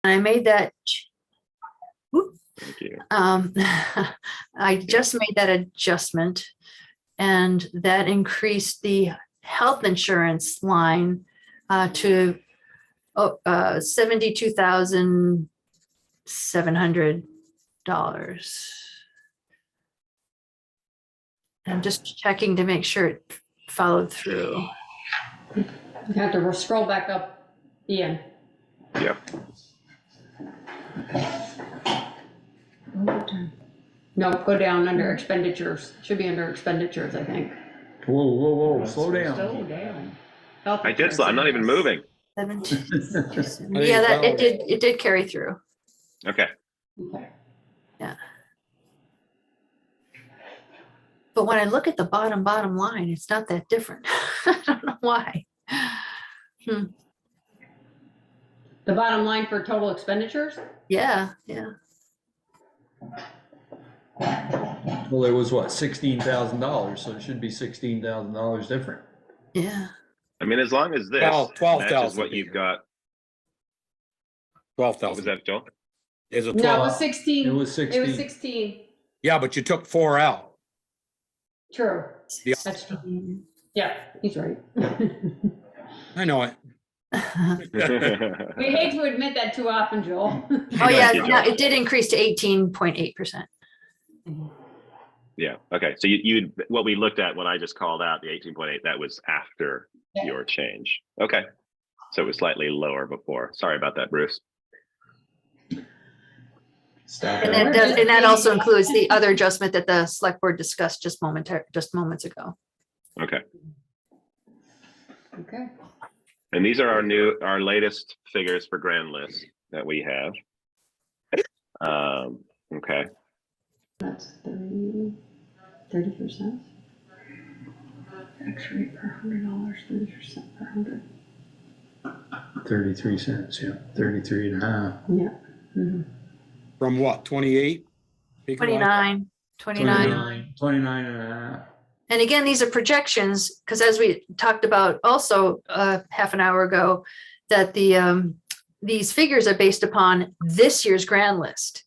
I made that. Whoop. Thank you. I just made that adjustment, and that increased the health insurance line to $72,700. I'm just checking to make sure it followed through. You have to scroll back up, Ian. Yep. No, go down under expenditures. Should be under expenditures, I think. Whoa, whoa, whoa, slow down. Slow down. Health I did slow. I'm not even insurance. moving. 17. Yeah, that it did carry through. Okay. Okay. Yeah. But when I look at the bottom line, it's not that different. I don't know why. The bottom line for total expenditures? Yeah. Well, it was what, $16,000, so it should be $16,000 different. Yeah. I mean, as long as this Well, 12,000 matches what you've got. What was 12,000. that, Joel? Is it No, 12? it was 16. It was 16. It was 16. Yeah, but you took 4 out. True. Yeah. That's true. Yeah, he's right. I know it. We hate to admit that too often, Joel. Oh yeah, no, it did increase to 18.8%. Yeah. Okay. So you what we looked at, what I just called out, the 18.8, that was after your change. Okay. So it was slightly lower before. Sorry about that, Bruce. And that also includes the other adjustment that the select board discussed just moments ago. Okay. Okay. And these are our latest figures for grand list that we have. Okay. That's 30%. Tax rate per $100, 30% per 100. 33 cents, yeah, 33 and a half. Yeah. Mhm. From what, 28? 29. 29 and a half. And again, these are projections, because as we talked about also half an hour ago, that these figures are based upon this year's grand list.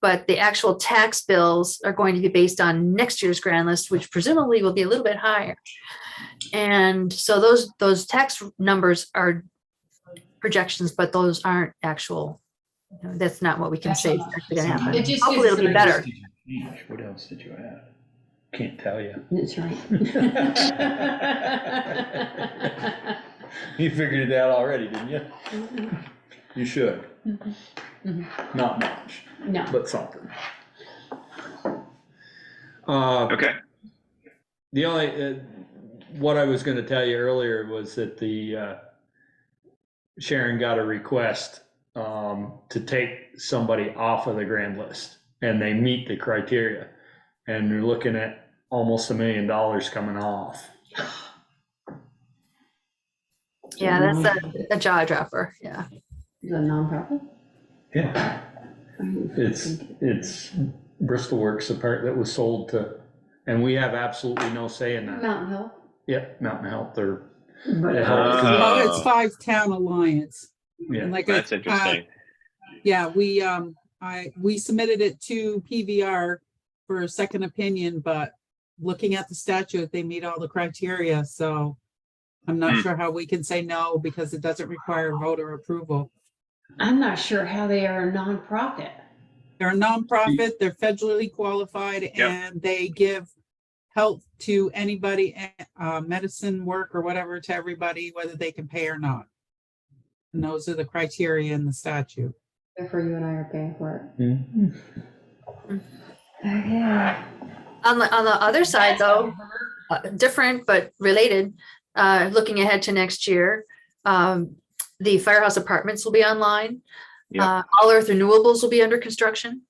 But the actual tax bills are going to be based on next year's grand list, which presumably will be a little bit higher. And so those tax numbers are projections, but those aren't actual. That's not what we can say is actually going to happen. It just Hopefully gives it'll be us better. What else did you add? Can't tell you. That's right. You figured it out already, didn't you? You should. Not much, No. but something. Okay. The only, what I was gonna tell you earlier was that Sharon got a request to take somebody off of the grand list, and they meet the criteria, and they're looking at almost $1 million coming off. Yeah, that's a jaw dropper. Yeah. Is it a nonprofit? Yeah. It's Bristol Works, the part that was sold to, and we have absolutely no say in that. Mountain Hill. Yeah, Mountain Health, or, But Well, it's 5-town alliance. yeah. And like That's interesting. yeah, we submitted it to PVR for a second opinion, but looking at the statute, they meet all the criteria. So I'm not sure how we can say no because it doesn't require voter approval. I'm not sure how they are a nonprofit. They're a nonprofit, they're federally qualified, and they give help to anybody, medicine work or whatever, to everybody, whether they can pay or not. And those are the criteria in the statute. Therefore, you and I are paying for it. Mm-hmm. Okay. On the other side, though, different but related, looking ahead to next year, the firehouse apartments will be online. Yep. All Earth Renewables will be under construction.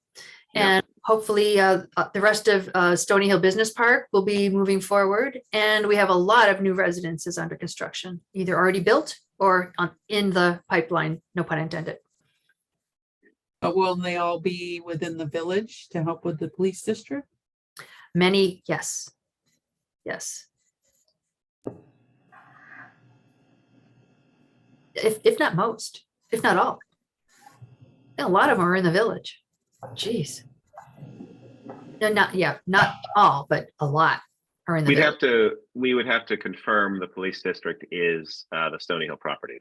Yep. And hopefully the rest of Stony Hill Business Park will be moving forward. And we have a lot of new residences under construction, either already built or in the pipeline, no pun intended. But will they all be within the village to help with the police district? Many, yes. Yes. If not most, if not all. A lot of them are in the village. Jeez. No, not all, but a lot are in the village. We would have to confirm the police district is the Stony Hill property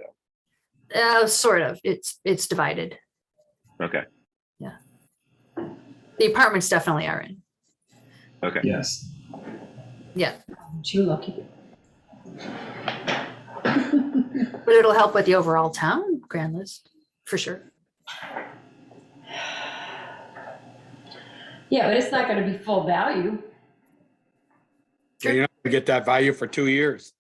though. Sort of. It's divided. Okay, The apartments definitely are in. okay. Yes. Yeah, You lucky. but it'll help with the overall town grand list for sure. Yeah, but it's not gonna be full value. So you're not gonna get that value for 2 years.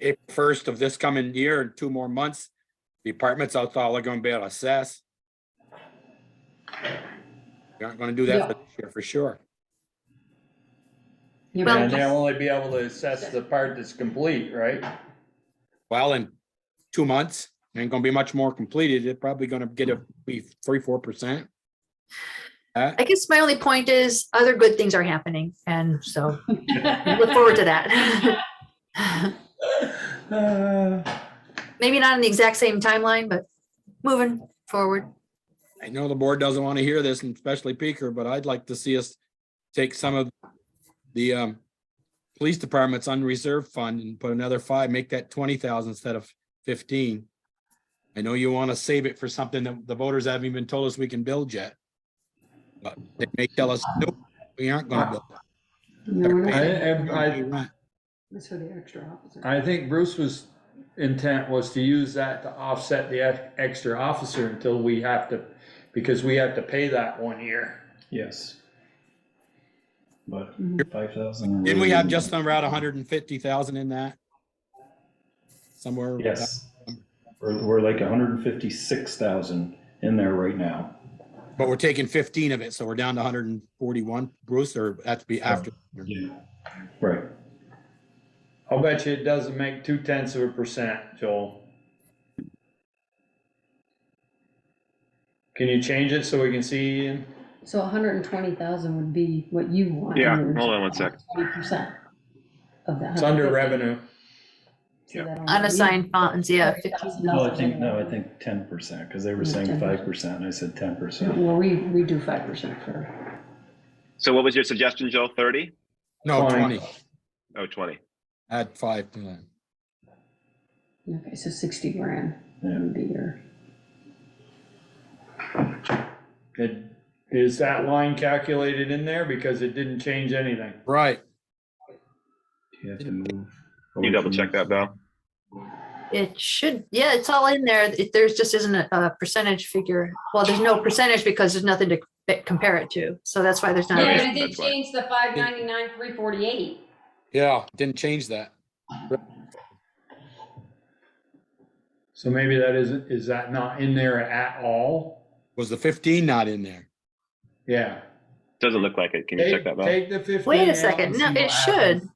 April 1st of this coming year and 2 more months, the apartments that's all they're gonna be able to assess. You're not gonna do that Yeah. for this year, for sure. Yeah, Well- but And they'll just- only be able to assess the part that's complete, right? Well, in 2 months, ain't gonna be much more completed. It's probably gonna get be 3-4%. I guess my only point is other good things are happening. And so look forward to that. Maybe not in the exact same timeline, but moving forward. I know the board doesn't want to hear this, and especially Peaker, but I'd like to see us take some of the police department's unreserved fund and put another 5, make that 20,000 instead of 15. I know you want to save it for something that the voters haven't even told us we can build yet. But they may tell us, nope, we aren't gonna build. No, we're not. I That's for the extra officer. I think Bruce's intent was to use that to offset the extra officer until we have to, because we have to pay that 1 year. Yes. But Mhm. 5,000. Didn't we have just around 150,000 in that? Somewhere? Yes. We're like 156,000 in there right now. But we're taking 15 of it, so we're down to 141, Bruce, or that's be after. Yeah. Right. I'll bet you it doesn't make 0.2%, Joel. Can you change it so we can see, Ian? So 120,000 would be what you want. Yeah, hold on one sec. 20% of that. It's under revenue. Unassigned funds, yeah. 15. No, I think 10%, because they were saying 5%, and I said 10%. Well, we do 5% for, So what was your suggestion, Joe? 30? No, 20. 20. Oh, 20. Add 5 to that. okay, so 60 grand Yeah. would be your, Is that line calculated in there? Because it didn't change anything. Right. You have to move. Can you double check that, Val? It should, yeah, it's all in there. There's just isn't a percentage figure. Well, there's no percentage because there's nothing to compare it to. So that's why there's not. Yeah, a- but it did change the 599, 348. Yeah, didn't change that. So maybe that is that not in there at all? Was the 15 not in there? Yeah. Doesn't look like it. Can you check that, Val? Take the 15 Wait a out second. and No, see what it happens. should.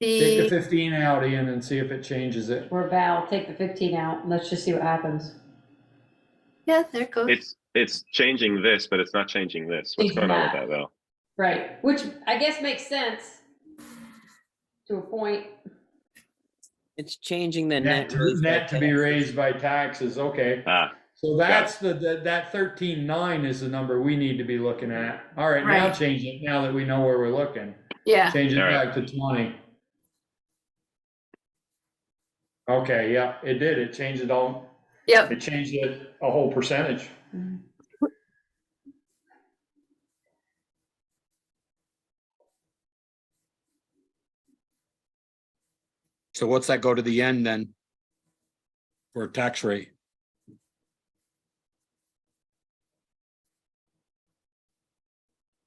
Take the The, 15 out, Ian, and see if it changes it. Or Val, take the 15 out, let's just see what happens. yeah, there it goes. It's changing this, but it's not changing this. What's Changing going on with that. that, Val? Right, which I guess makes sense to a point. It's changing the Net net. to be raised by taxes, okay. Ah, So that's that 13.9 is the number we need to be looking at. All right, now Right. change it, now that we know where we're looking. Yeah, Change it All right. back to 20. Okay, yeah, it did. It changed it all. yep. It changed it a whole percentage. So what's that go to the end then? For a tax rate?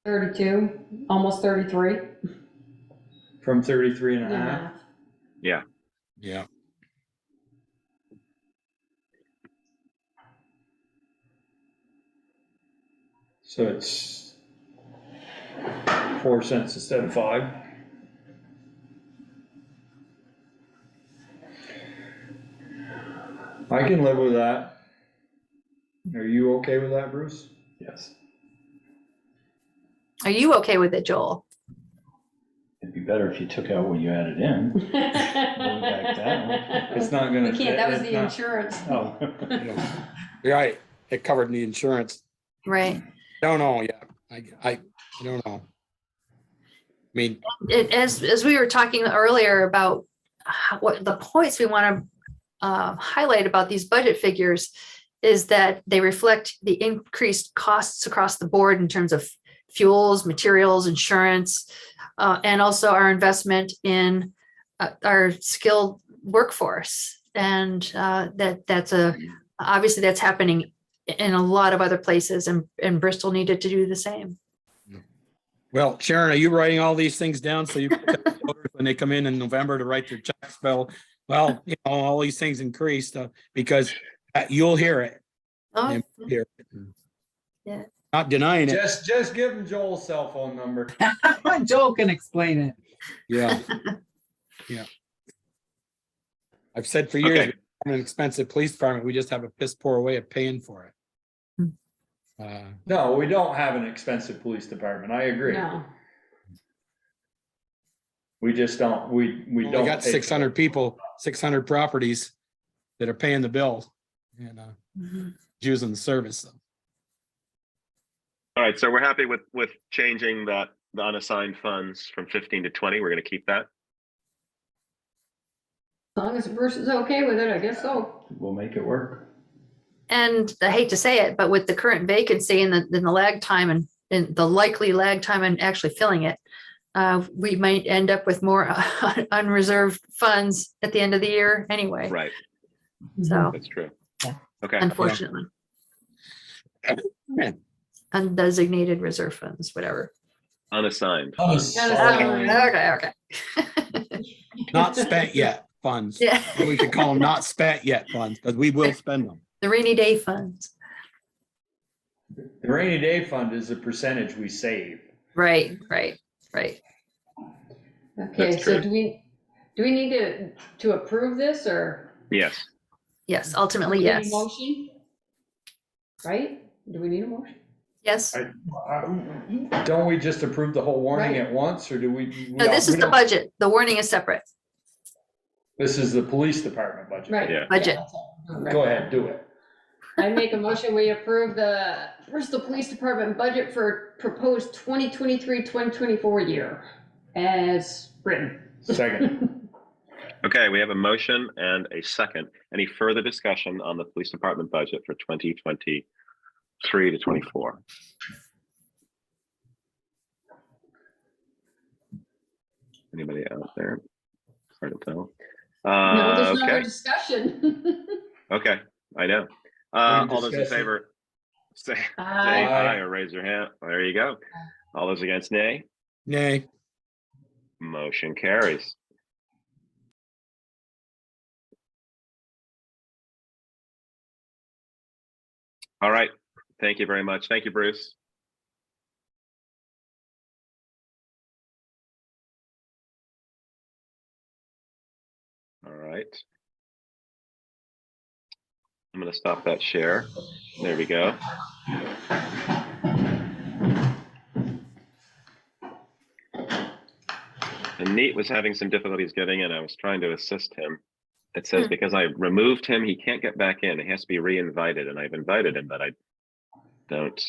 $32, almost 33. From 33 and a half. Yeah. yeah. Yeah. So it's 4 cents instead of 5. I can live with that. Are you okay with that, Bruce? Yes. Are you okay with it, Joel? It'd be better if you took out what you added in. Going back down. It's not gonna. We can't, that was it's the not- insurance. Oh. You're right. It covered the insurance. Right. Don't know yet. I don't know. I mean, As we were talking earlier about what the points we want to highlight about these budget figures is that they reflect the increased costs across the board in terms of fuels, materials, insurance, and also our investment in our skilled workforce. And that's obviously that's happening in a lot of other places, and Bristol needed to do the same. well, Sharon, are you writing all these things down so you when they come in November to write their checks? Well, all these things increased because you'll hear it. Oh, and hear it. Yeah. Not denying it. Just give him Joel's cell phone number. Joel can explain it. Yeah. Yeah. I've said for years, Okay. we have an expensive police department. We just have a piss poor way of paying for it. No, we don't have an expensive police department. I agree. No. We just don't, we We don't. got pay- 600 people, 600 properties that are paying the bill and Mhm. using the service. So. All right, so we're happy with changing the unassigned funds from 15 to 20. We're going to keep that. As long as Bruce is okay with it, I guess so. We'll make it work. And I hate to say it, but with the current vacancy and the lag time and the likely lag time and actually filling it, we might end up with more unreserved funds at the end of the year anyway. Right, So that's true. Yeah. Okay, unfortunately, undesignated reserve funds, whatever. unassigned. Okay. Not spent yet funds. Yeah, We could call them not spent yet funds because we will spend them. the rainy day funds. The rainy day fund is a percentage we save. Right. Okay, That's so true. do we need to approve this or? Yes, Yes, ultimately, Do we need a yes. Motion? Right? Do we need a motion? Yes. Don't we just approve the whole warning Right. at once, or do we? No, this is the budget. The warning is separate. This is the police department budget. Right. Yeah. Budget. that's all. Right. Go ahead, do it. I make a motion, we approve the Bristol Police Department budget for proposed 2023-2024 year as written. Second. okay, we have a motion and a second. Any further discussion on the police department budget for 2023 to 24? Anybody out there? Hard to tell. No, there's no Okay, discussion. okay, I know. Any All those in discussion? favor, say Aye. aye or raise your hand. There you go. All those against, nay. Nay. Motion carries. All right. Thank you very much. Thank you, Bruce. All right. I'm going to stop that share. There we go. And Neat was having some difficulties getting in. I was trying to assist him. It says because I removed him, he can't get back in. He has to be re-invited, and I've invited him, but I don't.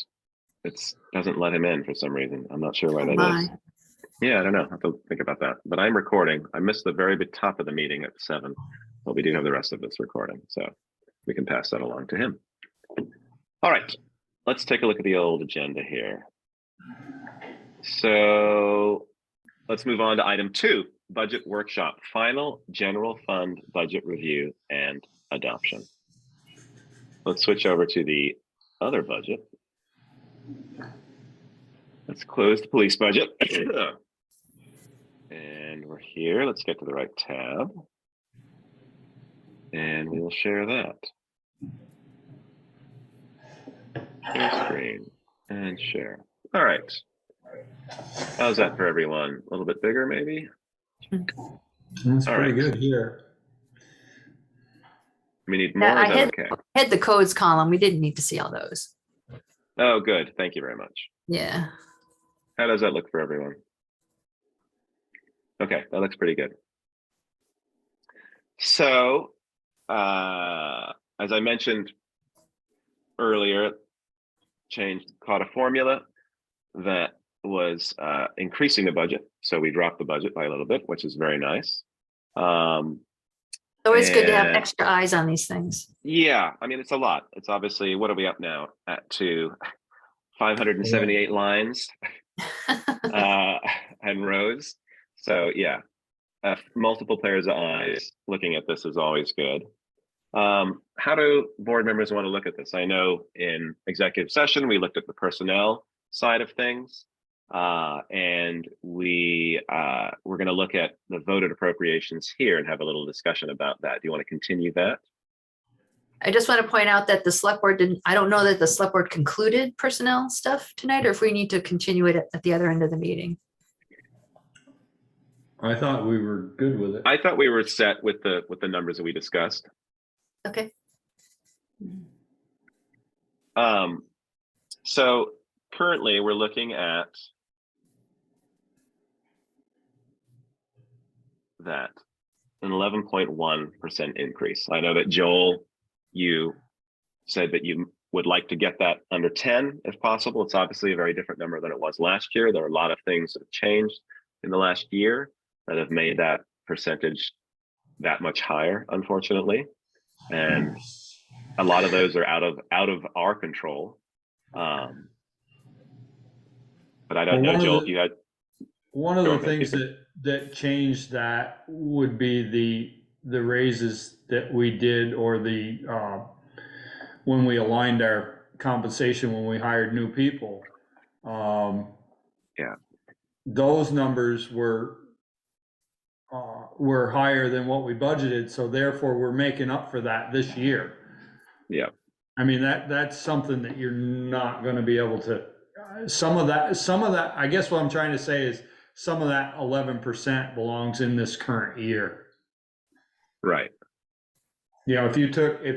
It doesn't let him in for some reason. I'm not sure why that is. My. Yeah, I don't know. I have to think about that. But I'm recording. I missed the very top of the meeting at 7, but we do have the rest of this recording, so we can pass that along to him. All right, let's take a look at the old agenda here. So let's move on to item 2, budget workshop, final general fund budget review and adoption. Let's switch over to the other budget. Let's close the police budget. And we're here. Let's get to the right tab. And we will share that. Share screen and share. All right. How's that for everyone? A little bit bigger, maybe? That's All pretty right. good here. We need more. Yeah, Is that okay? Had the codes column. We didn't need to see all those. Oh, good. Thank you very much. Yeah. How does that look for everyone? Okay, that looks pretty good. So, as I mentioned earlier, caught a formula that was increasing the budget. So we dropped the budget by a little bit, which is very nice. Always good to have and- extra eyes on these things. Yeah, I mean, it's a lot. It's obviously, what are we up now to 578 lines and rows. So yeah, multiple pairs of eyes looking at this is always good. How do board members want to look at this? I know in executive session, we looked at the personnel side of things. And we're going to look at the voted appropriations here and have a little discussion about that. Do you want to continue that? I just want to point out that the select board I don't know that the select board concluded personnel stuff tonight, or if we need to continue it at the other end of the meeting. I thought we were good with it. I thought we were set with the numbers that we discussed. Okay. So currently we're looking at that an 11.1% increase. I know that Joel, you said that you would like to get that under 10 if possible. It's obviously a very different number than it was last year. There are a lot of things that have changed in the last year that have made that percentage that much higher, unfortunately. And a lot of those are out of our control. But I don't know, Joel, if you had. One of Go the ahead, things Peter. that changed that would be the raises that we did, or the when we aligned our compensation when we hired new people. Yeah. Those numbers were higher than what we budgeted, so therefore we're making up for that this year. Yeah. I mean, that's something that you're not gonna be able to, some of that, I guess what I'm trying to say is some of that 11% belongs in this current year. Right. You know, if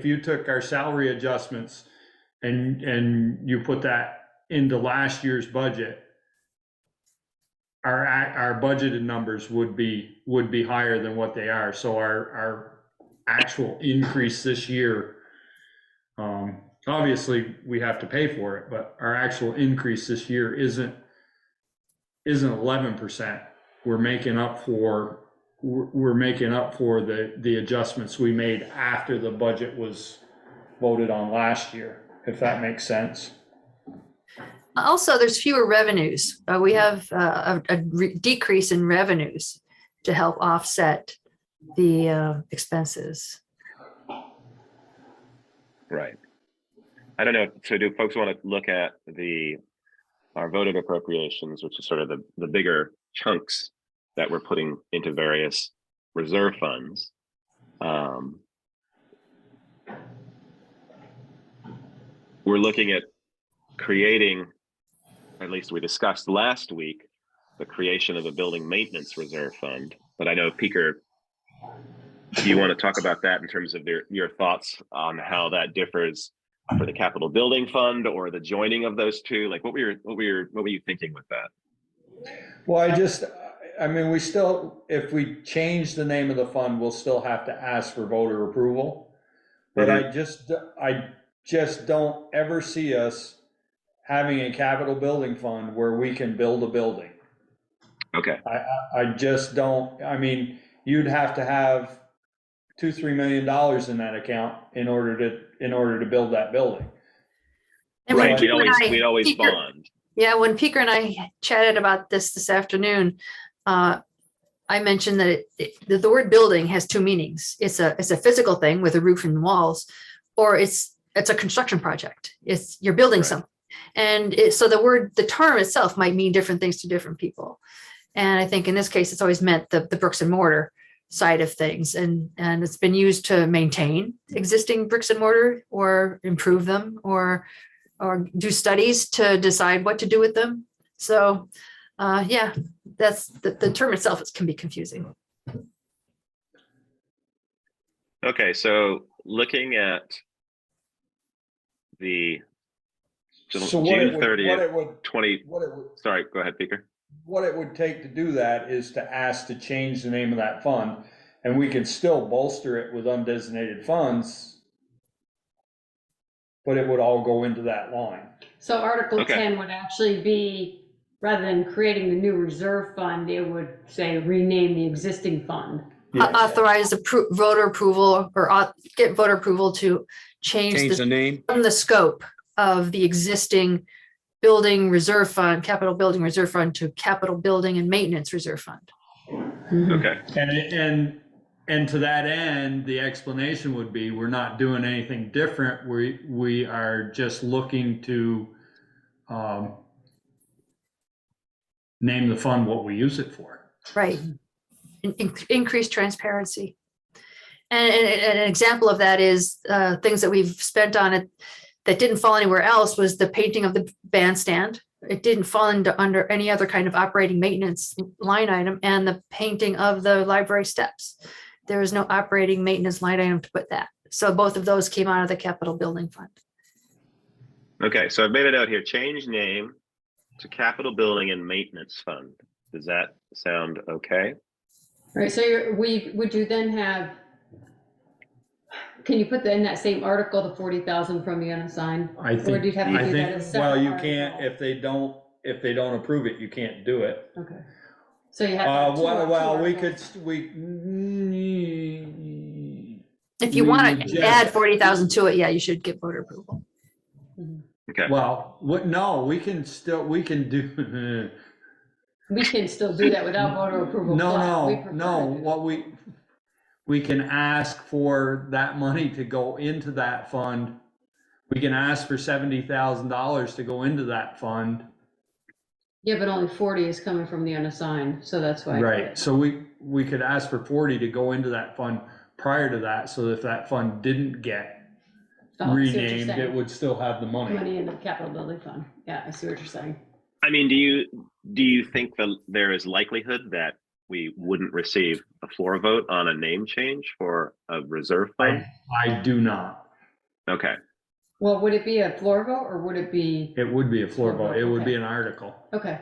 you took our salary adjustments and you put that into last year's budget, our budgeted numbers would be higher than what they are. So our actual increase this year, obviously we have to pay for it, but our actual increase this year isn't 11%. We're making up for the adjustments we made after the budget was voted on last year, if that makes sense. Also, there's fewer revenues. We have a decrease in revenues to help offset the expenses. Right. I don't know. So do folks want to look at our voted appropriations, which is sort of the bigger chunks that we're putting into various reserve funds? We're looking at creating, at least we discussed last week, the creation of a building maintenance reserve fund. But I know, Peker, do you want to talk about that in terms of your thoughts on how that differs for the capital building fund or the joining of those two? Like, what were you thinking with that? Well, I mean, if we change the name of the fund, we'll still have to ask for voter approval. But I just don't ever see us having a capital building fund where we can build a building. Okay. I just don't. I mean, you'd have to have $2-3 million in that account in order to build that building. And when Right. We always Peker- bond. Yeah, when Peker and I chatted about this afternoon, I mentioned that the word building has two meanings. It's a physical thing with a roof and walls, or it's a construction project. You're building Right. something. And so the term itself might mean different things to different people. And I think in this case, it's always meant the bricks and mortar side of things. And it's been used to maintain existing bricks and mortar or improve them or do studies to decide what to do with them. So yeah, that's the term itself can be confusing. Okay, so looking at the June 30th, 20. Sorry, go ahead, Peker. what it would take to do that is to ask to change the name of that fund, and we can still bolster it with undesignated funds, but it would all go into that line. So Article Okay. 10 would actually be, rather than creating the new reserve fund, it would say rename the existing fund. Yes. Authorize voter approval or get voter approval to change Change the the, name. from the scope of the existing building reserve fund, capital building reserve fund to capital building and maintenance reserve fund. Okay, And to that end, the explanation would be, we're not doing anything different. We are just looking to name the fund what we use it for. Right. Increase transparency. And an example of that is things that we've spent on it that didn't fall anywhere else was the painting of the bandstand. It didn't fall under any other kind of operating maintenance line item, and the painting of the library steps. There was no operating maintenance line item to put that. So both of those came out of the capital building fund. okay, so I've made it out here, change name to capital building and maintenance fund. Does that sound okay? Right, so would you then have, can you put in that same article, the 40,000 from the unassigned? I Or do you think, have to do that as a well, separate you can't, article? if they don't approve it, you can't do it. Okay. So you have to have two We articles. could, If you We want would to just- add 40,000 to it, yeah, you should get voter approval. Okay, well, no, we can do, We can still do that without voter approval. but we prefer no, to do what we can ask for that money to go into that fund. We can ask for $70,000 to go into that fund. Yeah, but only 40 is coming from the unassigned, so that's why. Right, so we could ask for 40 to go into that fund prior to that, so if that fund didn't get Oh, I see what you're renamed, it saying. would still have the money. Money into the capital building fund. Yeah, I see what you're saying. I mean, do you think that there is likelihood that we wouldn't receive a floor vote on a name change for a reserve fund? I do not. Okay, Well, would it be a floor vote or would it be, It would be a floor vote, it would be Okay. an article. okay,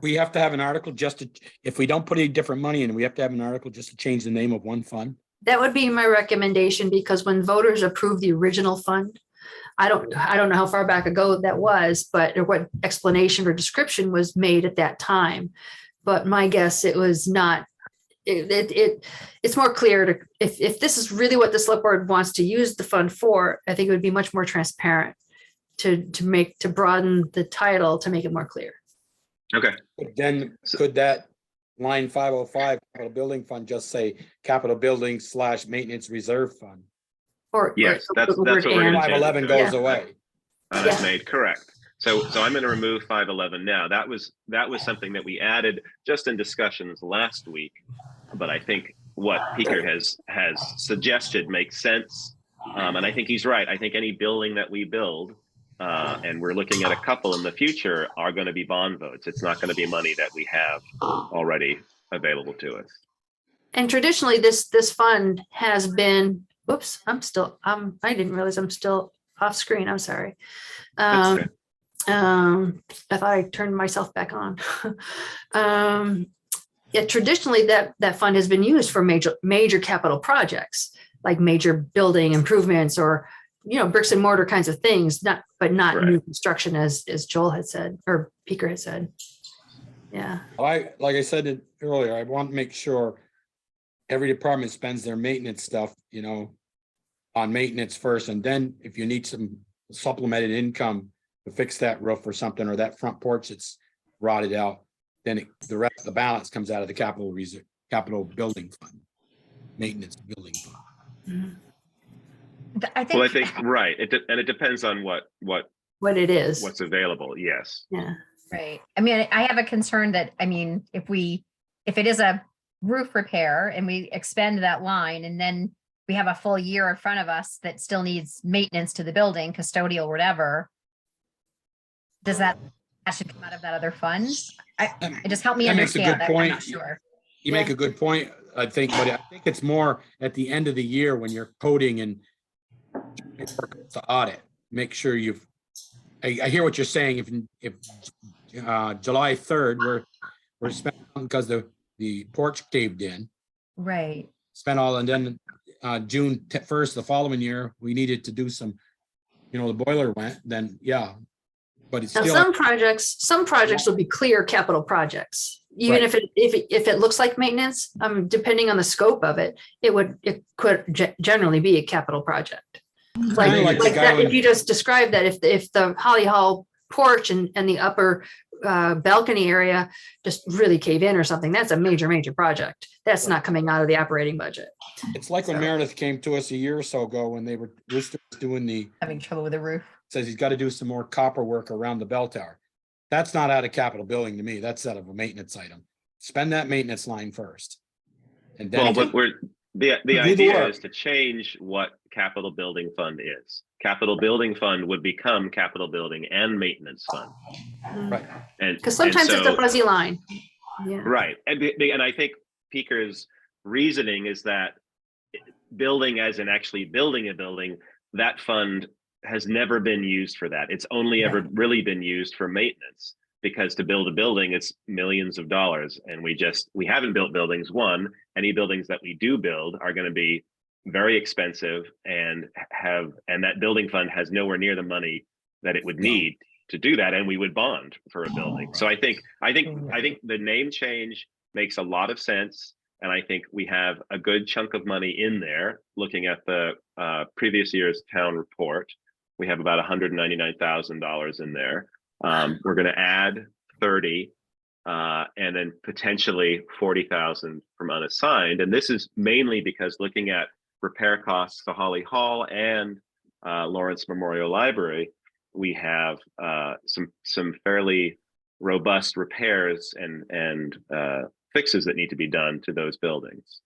We have to have an article just to, if we don't put any different money in, we have to have an article just to change the name of one fund. That would be my recommendation, because when voters approved the original fund, I don't know how far back ago that was, but or what explanation or description was made at that time. But my guess, it was not, it's more clear to, if this is really what the select board wants to use the fund for, I think it would be much more transparent to broaden the title to make it more clear. okay, But then could that line 505 capital building fund just say capital building / maintenance reserve fund? Or Yes, or that's the what word we're and. gonna 511 Yeah. goes away. that's Yeah. made, correct. So I'm going to remove 511 now. That was something that we added just in discussions last week, but I think what Peter has suggested makes sense, and I think he's right. I think any building that we build, and we're looking at a couple in the future, are going to be bond votes. It's not going to be money that we have already available to us. And traditionally, this fund has been, whoops, I didn't realize I'm still off screen. I'm sorry. That's okay. I thought I turned myself back on. Yeah, traditionally that fund has been used for major capital projects, like major building improvements or, bricks and mortar kinds of things, but not new Right. construction, as Joel had said, or Peter had said. Yeah. Like I said earlier, I want to make sure every department spends their maintenance stuff, on maintenance first, and then if you need some supplemented income to fix that roof or something, or that front porch that's rotted out, then the rest of the balance comes out of the capital building fund, maintenance building fund. I think right. It depends on what What it is. what's available. Yes. Yeah. Right. I mean, I have a concern that, if it is a roof repair and we expend that line and then we have a full year in front of us that still needs maintenance to the building, custodial, whatever, that should come out of that other fund? It just helped me That makes a understand. good I'm point. not sure. You make a good point, I think, but I think it's more at the end of the year when you're coding and to audit, make sure I hear what you're saying. If July 3rd, We're spending because the porch caved in, Right. spent all, and then June 1st, the following year, we needed to do some, the boiler went, then, yeah. But it's Now, still, some projects will be clear capital projects. Even Right. if it looks like maintenance, depending on the scope of it, it could generally be a capital project. Like, Kinda like the like guy that, when- if you just described that, if the Holly Hall porch and the upper balcony area just really cave in or something, that's a major project. That's not coming out of the operating budget. it's like when So- Meredith came to us a year or so ago when they were Rooster was doing Having trouble with the roof. says he's got to do some more copper work around the bell tower. That's not out of capital building to me. That's out of a maintenance item. Spend that maintenance line first. And Well, then but the the idea work. is to change what capital building fund is. Capital building fund would become capital building and maintenance fund. Right. And Because sometimes and it's a so- fuzzy line. Yeah. Right, and I think Peaker's reasoning is that building as in actually building a building, that fund has never been used for that. It's only ever really been used for maintenance, because to build a building, it's millions of dollars. And we haven't built buildings. Any buildings that we do build are going to be very expensive and that building fund has nowhere near the money that it would need to do that. And we would bond for a building. So I think the name change makes a lot of sense. And I think we have a good chunk of money in there. Looking at the previous year's town report, we have about $199,000 in there. We're going to add 30 and then potentially 40,000 from unassigned. And this is mainly because looking at repair costs to Holly Hall and Lawrence Memorial Library, we have some fairly robust repairs and fixes that need to be done to those buildings.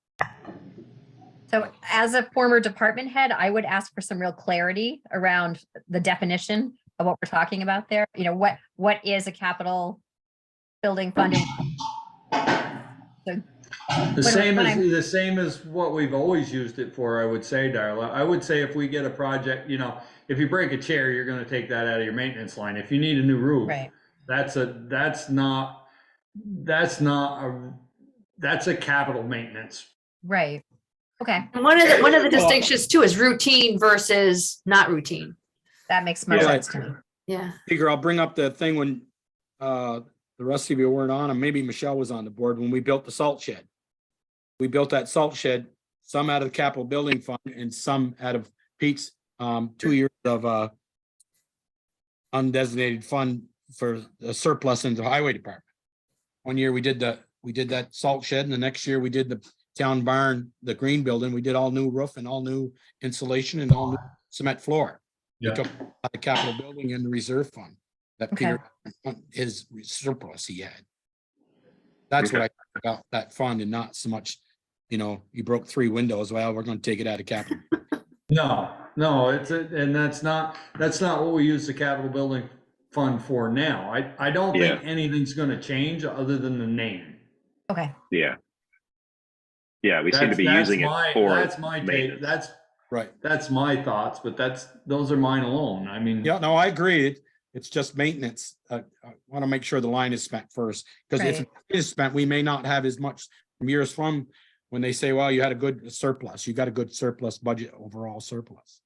So as a former department head, I would ask for some real clarity around the definition of what we're talking about there. What is a capital building funding? The when same as what we've always used it for, I would say, Darla. I would say if we get a project, if you break a chair, you're gonna take that out of your maintenance line. If you need a new roof, Right. that's a capital maintenance. Right. Okay. And one of the distinctions too is routine versus not routine. That makes more Yeah. sense to me. Yeah. Figure I'll bring up the thing when the rest of you weren't on, and maybe Michelle was on the board when we built the salt shed. We built that salt shed, some out of the capital building fund and some out of Pete's 2 years of undesignated fund for the surplus in the highway department. One year we did that salt shed, and the next year we did the town barn, the green building. We did all new roof and all new insulation and all new cement floor. We Yeah. took the capital building in the reserve fund that Okay. Peter, his surplus he had. That's what I think about that fund, and not so much, you broke 3 windows. Well, we're going to take it out of capital. No, and that's not what we use the capital building fund for now. I don't think anything's gonna change other than the name. Okay. Yeah, we seem to be That's using my- it for That's my take, maintenance. Right. that's my thoughts, but those are mine alone. I mean. Yeah, no, I agree. It's just maintenance. I want to make sure the line is spent first, because if Right. it is spent, we may not have as much from years from when they say, well, you had a good surplus. You got a good surplus budget, overall surplus.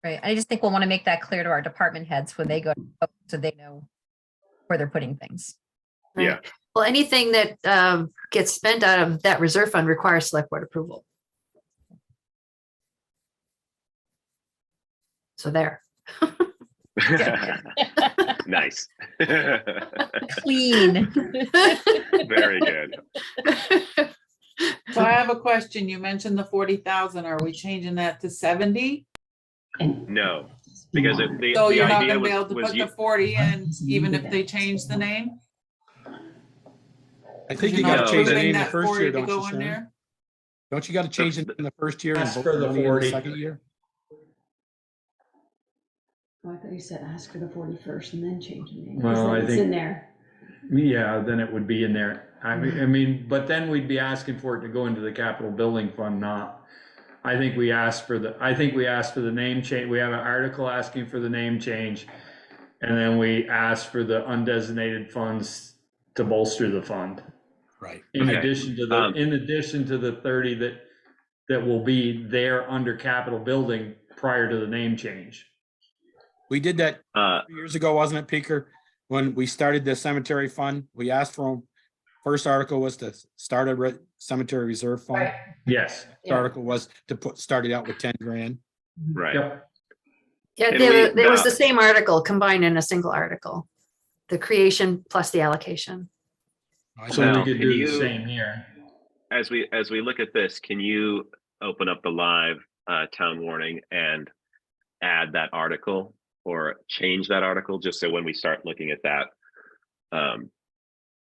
Right. I just think we'll want to make that clear to our department heads when they go, so they know where they're putting things. Right. Yeah. Well, anything that gets spent out of that reserve fund requires select board approval. So there. Nice. Clean. Very good. So I have a question. You mentioned the 40,000. Are we changing that to 70? No, because the So you're not idea gonna be able to was put the 40 in, even if they change the name? I think You're you not got to change the approving name the that first 40 year, to don't you, go in Sharon? there? Don't you got to change it in the first year and Ask vote for the money in 40. second year? Oh, I thought you said ask for the 41st and then change the name. Well, I It's think- in there. Yeah, then it would be in there. I mean, but then we'd be asking for it to go into the capital building fund, not. I think we asked for the name change. We have an article asking for the name change. And then we asked for the undesignated funds to bolster the fund. Right. in Okay. addition to the 30 that will be there under capital building prior to the name change. We did that Uh, 2 years ago, wasn't it, Peter? When we started the cemetery fund, we asked for them. First article was to start a cemetery reserve fund. Right. Yes. The article was to start it out with 10 grand. right. Yep. Yeah, Can there was we- the same article combined in a single article. The creation plus the allocation. So Now, we could can do you- the same here. As we look at this, can you open up the live town warning and add that article or change that article just so when we start looking at that,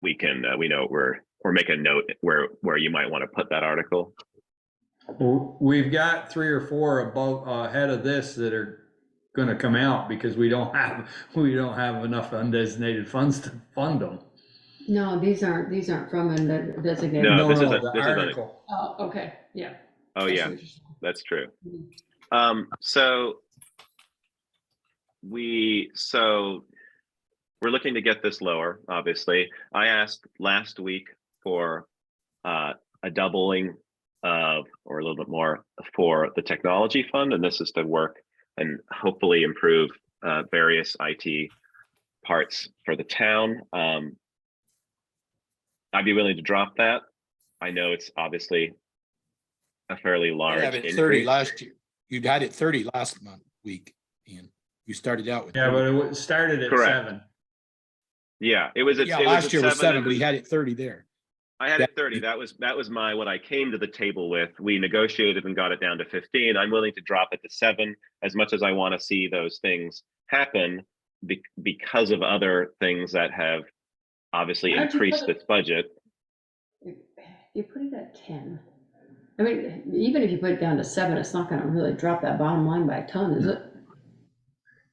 we can we know or make a note where you might want to put that article. We've got 3 or 4 above ahead of this that are going to come out because we don't have enough undesignated funds to fund them. No, these aren't from a designated. No, this is the this is a- article. Oh, okay, yeah. Oh I see yeah, what you're saying. that's true. Mhm. So we're looking to get this lower, obviously. I asked last week for a doubling of, or a little bit more for the technology fund, and this is to work and hopefully improve various IT parts for the town. I'd be willing to drop that. I know it's obviously a fairly You large had it 30 increase. last year. You'd had it 30 last week, Ian. You started out with. Yeah, 30. but it started at Correct. 7. Yeah, it was. Yeah, last year was 7, but he had it 30 there. I had it 30. That was my what I came to the table with. We negotiated and got it down to 15. I'm willing to drop it to 7 as much as I want to see those things happen because of other things that have obviously Why don't you increased put it- its budget. You put it at 10. I mean, even if you put it down to 7, it's not gonna really drop that bottom line by a ton, is it?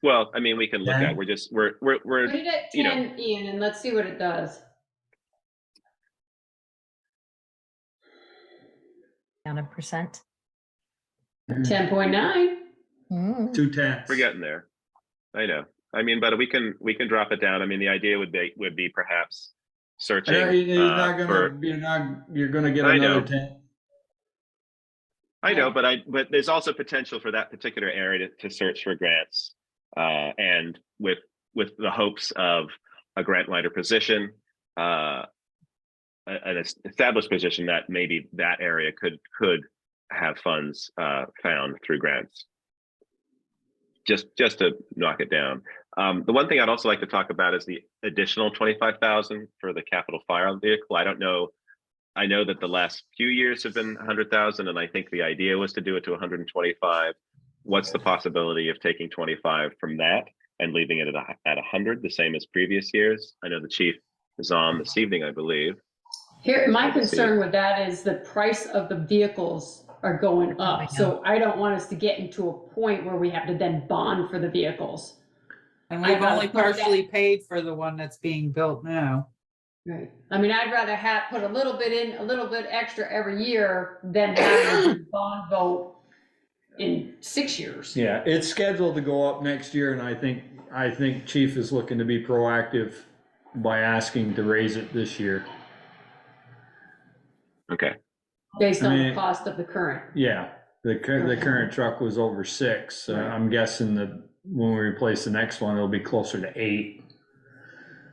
Well, I mean, we can look Yeah. at. We're Put it at you know. 10, Ian, and let's see what it does. Down a percent. 10.9. Mm. 2 tenths. We're getting there. I know. I mean, but we can drop it down. I mean, the idea would be perhaps searching You're not for. gonna, you're gonna get I know. another 10. I know, but there's also potential for that particular area to search for grants, and with the hopes of a grant writer position, an established position that maybe that area could have funds found through grants. Just to knock it down. The one thing I'd also like to talk about is the additional 25,000 for the capital fire vehicle. I don't know. I know that the last few years have been 100,000, and I think the idea was to do it to 125. What's the possibility of taking 25 from that and leaving it at 100, the same as previous years? I know the chief is on this evening, I believe. Here, my Let's see. concern with that is the price of the vehicles are going I up. So I don't want us to get into a point where we have to then bond for the vehicles. And I'd we've rather only put that- partially paid for the one that's being built now. Right. I mean, I'd rather put a little bit in, a little bit extra every year than have a bond vote in 6 years. Yeah, it's scheduled to go up next year, and I think Chief is looking to be proactive by asking to raise it this year. Okay. Based on the mean- cost of the current. Yeah, the current truck was over 6. Right. I'm guessing that when we replace the next one, it'll be closer to 8.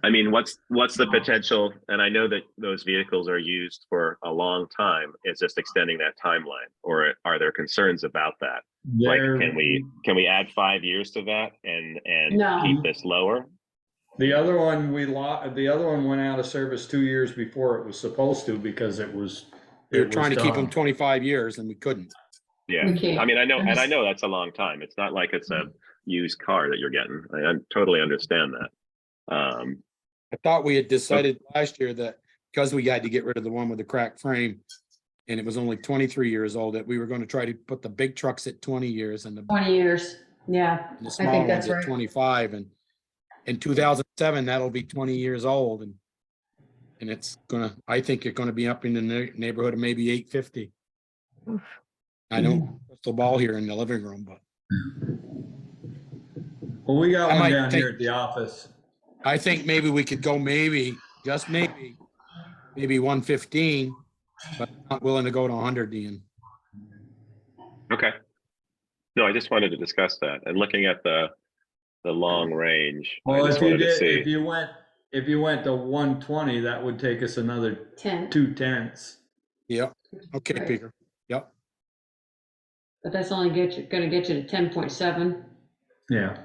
I mean, what's the potential? And I know that those vehicles are used for a long time. It's just extending that timeline, or are there concerns about that? Like, There- can we add 5 years to that and No. keep this lower? The other one the other one went out of service 2 years before it was supposed to because it was. We were it was trying to keep them done. 25 years and we couldn't. Yeah. We can't. I mean, I know, and I Yes. know that's a long time. It's not like it's a used car that you're getting. I totally understand that. I thought we had decided last year that because we had to get rid of the one with the cracked frame and it was only 23 years old, that we were going to try to put the big trucks at 20 years and the 20 years, yeah. the I small think ones that's at right. 25, and in 2007 that'll be 20 years old, and it's gonna, I think it's gonna be up in the neighborhood of maybe 850. I don't crystal ball here in the living room, but Well, we got I one might down think- here at the office. I think maybe we could go just maybe maybe 115, but not willing to go to 100, Ian. Okay. No, I just wanted to discuss that and looking at the long range. I Well, just if you wanted to did, see. if you went to 120, that would take us another 10, 2/10. Yep. Okay, Right. Peter. Yep. but that's only gonna get you to 10.7. Yeah.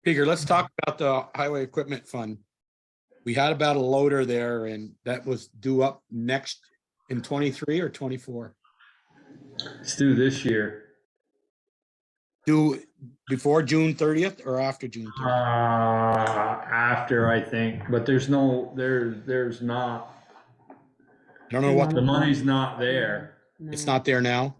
Peter, let's talk about the highway equipment fund. We had about a loader there and that was due up next in 23 or 24. Let's do this year. Due before June 30th or after June 30th? After, I think, but there's not, I don't know what, the money's not there. it's not there now.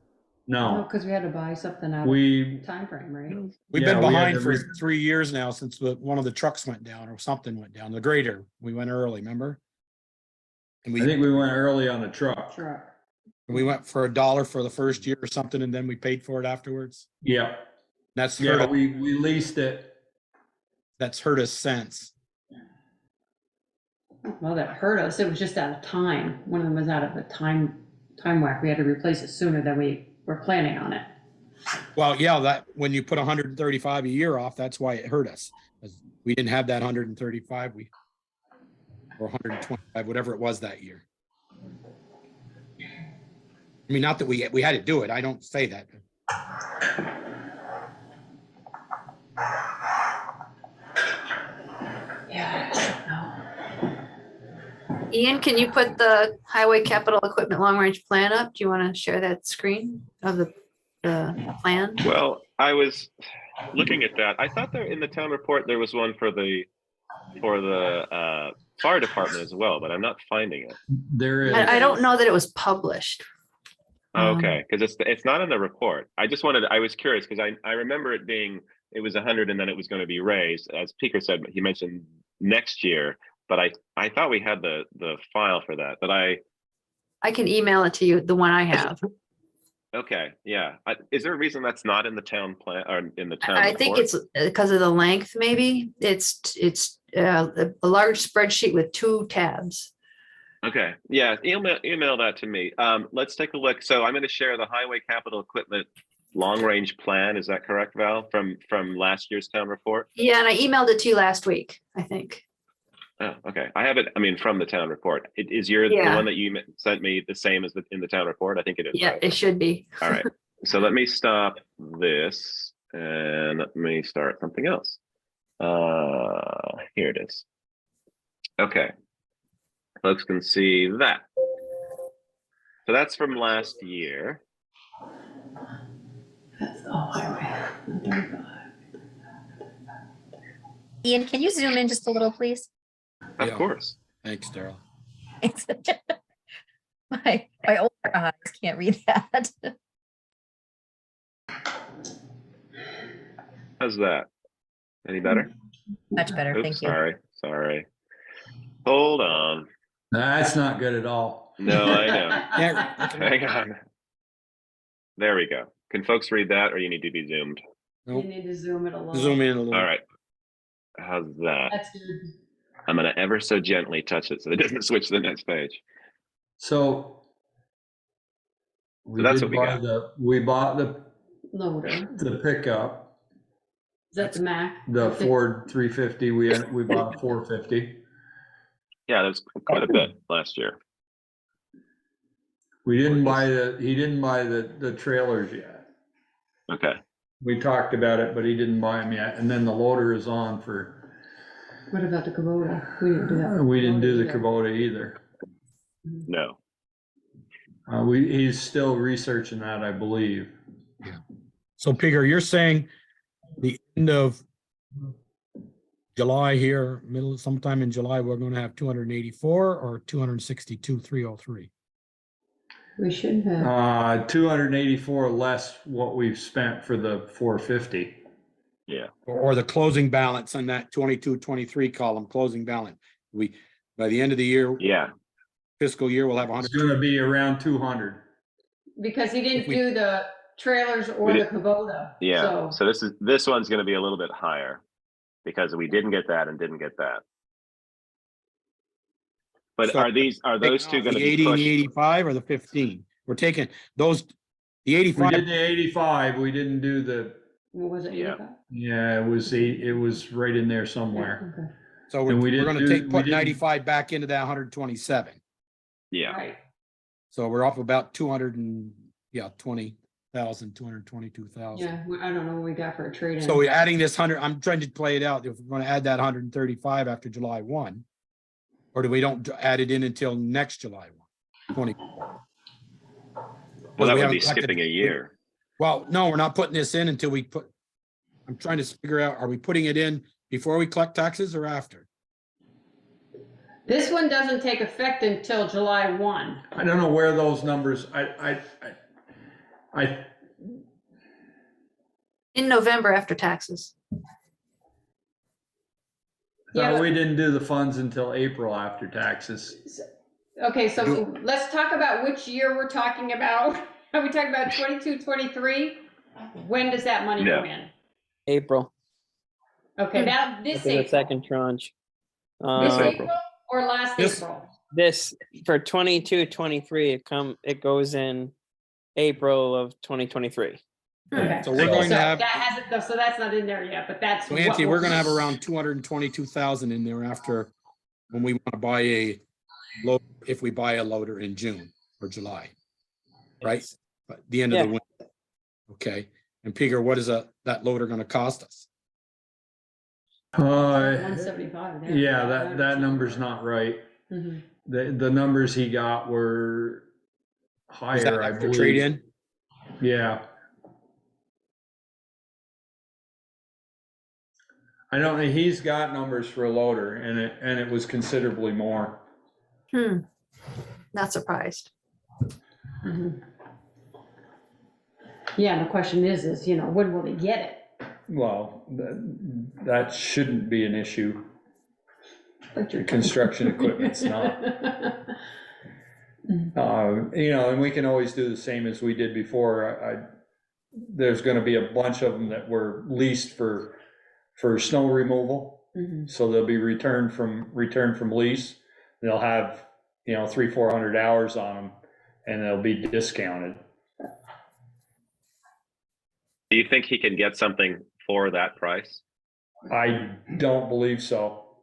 No, No, because we had to buy something out of we, time frame, right? We've Yeah, been we had behind to for re- 3 years now since one of the trucks went down or something went down, the grader. We went early, remember? And I think we went early on the truck. Truck. we went for $1 for the first year or something, and then we paid for it afterwards. Yeah, That's yeah, hurt, we leased it. that's hurt us since. Well, that hurt us. It was just out of time. One of them was out of the time whack. We had to replace it sooner than we were planning on it. Well, yeah, that when you put 135 a year off, that's why it hurt us. 'Cause we didn't have that 135, or 125, whatever it was that year. I mean, not that we had to do it. I don't say that. Yeah, I don't know. Ian, can you put the highway capital equipment long-range plan up? Do you want to share that screen of the plan? Well, I was looking at that. I thought there in the town report there was one for the fire department as well, but I'm not finding it. There is. I don't know that it was published. Okay, because it's not in the report. I was curious because I remember it was 100 and then it was going to be raised. As Peter said, he mentioned next year, but I thought we had the file for that. But I can email it to you, the one I have. okay, yeah. Is there a reason that's not in the town plan or in the town I report? think it's because of the length, maybe. It's a large spreadsheet with 2 tabs. Okay, yeah, email that to me. Let's take a look. So I'm going to share the highway capital equipment long-range plan. Is that correct, Val, from last year's town report? Yeah, and I emailed it to you last week, I think. Oh, okay. I have it. I mean, from the town report. Is the Yeah. one that you sent me the same as in the town report? I think it is. Yeah, right? it should be. All right. So let me stop this and let me start something else. Here it is. Okay. Folks can see that. So that's from last year. That's the highway. 135. Ian, can you zoom in just a little, please? Of Yeah. course. Thanks, Daryl. Thanks. My older eyes can't read that. How's that? Any better? Much better, Oops, thank you. sorry. Hold on. That's not good at all. No, I know. Yeah, Hang on. There we go. Can folks read that or you need to be zoomed? You need to zoom it a little. zoom in a little. All right. How's that? That's good. I'm going to ever so gently touch it so it doesn't switch to the next page. So. that's what We bought Loader. the pickup, Is that the Mac? the Ford 350, we bought a 450. Yeah, that's quite a bit last year. He didn't buy the trailers yet. Okay. We talked about it, but he didn't buy them yet. And then the loader is on for, What about the Kubota? We didn't do that. we didn't do the Kubota either. No. He's still researching that, I believe. So Peter, you're saying the end of July here, sometime in July, we're going to have 284 or 262,303. We should have. 284 less what we've spent for the 450. Yeah. Or the closing balance on that 22-23 column, closing balance. By the end of the year, Yeah. fiscal year, we'll have It's 100. gonna be around 200. Because he didn't If we- do the trailers or We the did- Kubota. Yeah. So So this one's going to be a little bit higher because we didn't get that and didn't get that. But So are those two The gonna be 80 and pushed? the 85 or the 15? We're taking those, the We 85, did the 85, we didn't do the, What was it? Yeah. 85? yeah, it was right in there somewhere. Okay. so And we we're didn't gonna do- put we didn't- 95 back into that 127. Yeah, Right. So we're up about 222,000. Yeah, I don't know what we got for a trade-in. So we're adding this 100, I'm trying to play it out. If we're gonna add that 135 after July 1, or do we don't add it in until next July 1, 20? well, that we would be haven't collected- skipping a year. Well, no, we're not putting this in until I'm trying to figure out, are we putting it in before we collect taxes or after? This one doesn't take effect until July 1. I don't know where those numbers, In November after taxes. Yeah, thought but- we didn't do the funds until April after taxes. Okay, so let's talk about which year we're talking about. Are we talking about 22, 23? When does that money go No. in? April, Okay, now this for the April. second tranche. This April. April or last This- April? This, for 22, 23, it goes in April of 2023. Okay. So we're going to have, That hasn't, so that's not in there yet, but that's. so Nancy, what we're gonna have around 222,000 in there after, when we want to buy a load, if we buy a loader in June or July, right? But the end of the Yeah. winter. Okay, and Peter, what is that loader gonna cost us? 175 there. Yeah, that number's not right. Mhm. The numbers he got were Is that higher, I after trade believe. in? Yeah. I don't, he's got numbers for a loader and it was considerably more. Not surprised. Mhm. Yeah, the question is, when will they get it? Well, that shouldn't be an issue. Construction equipment's not. And we can always do the same as we did before. There's gonna be a bunch of them that were leased for snow removal. Mhm. So they'll be returned from lease. They'll have, 300-400 hours on them and they'll be discounted. Do you think he can get something for that price? I don't believe so,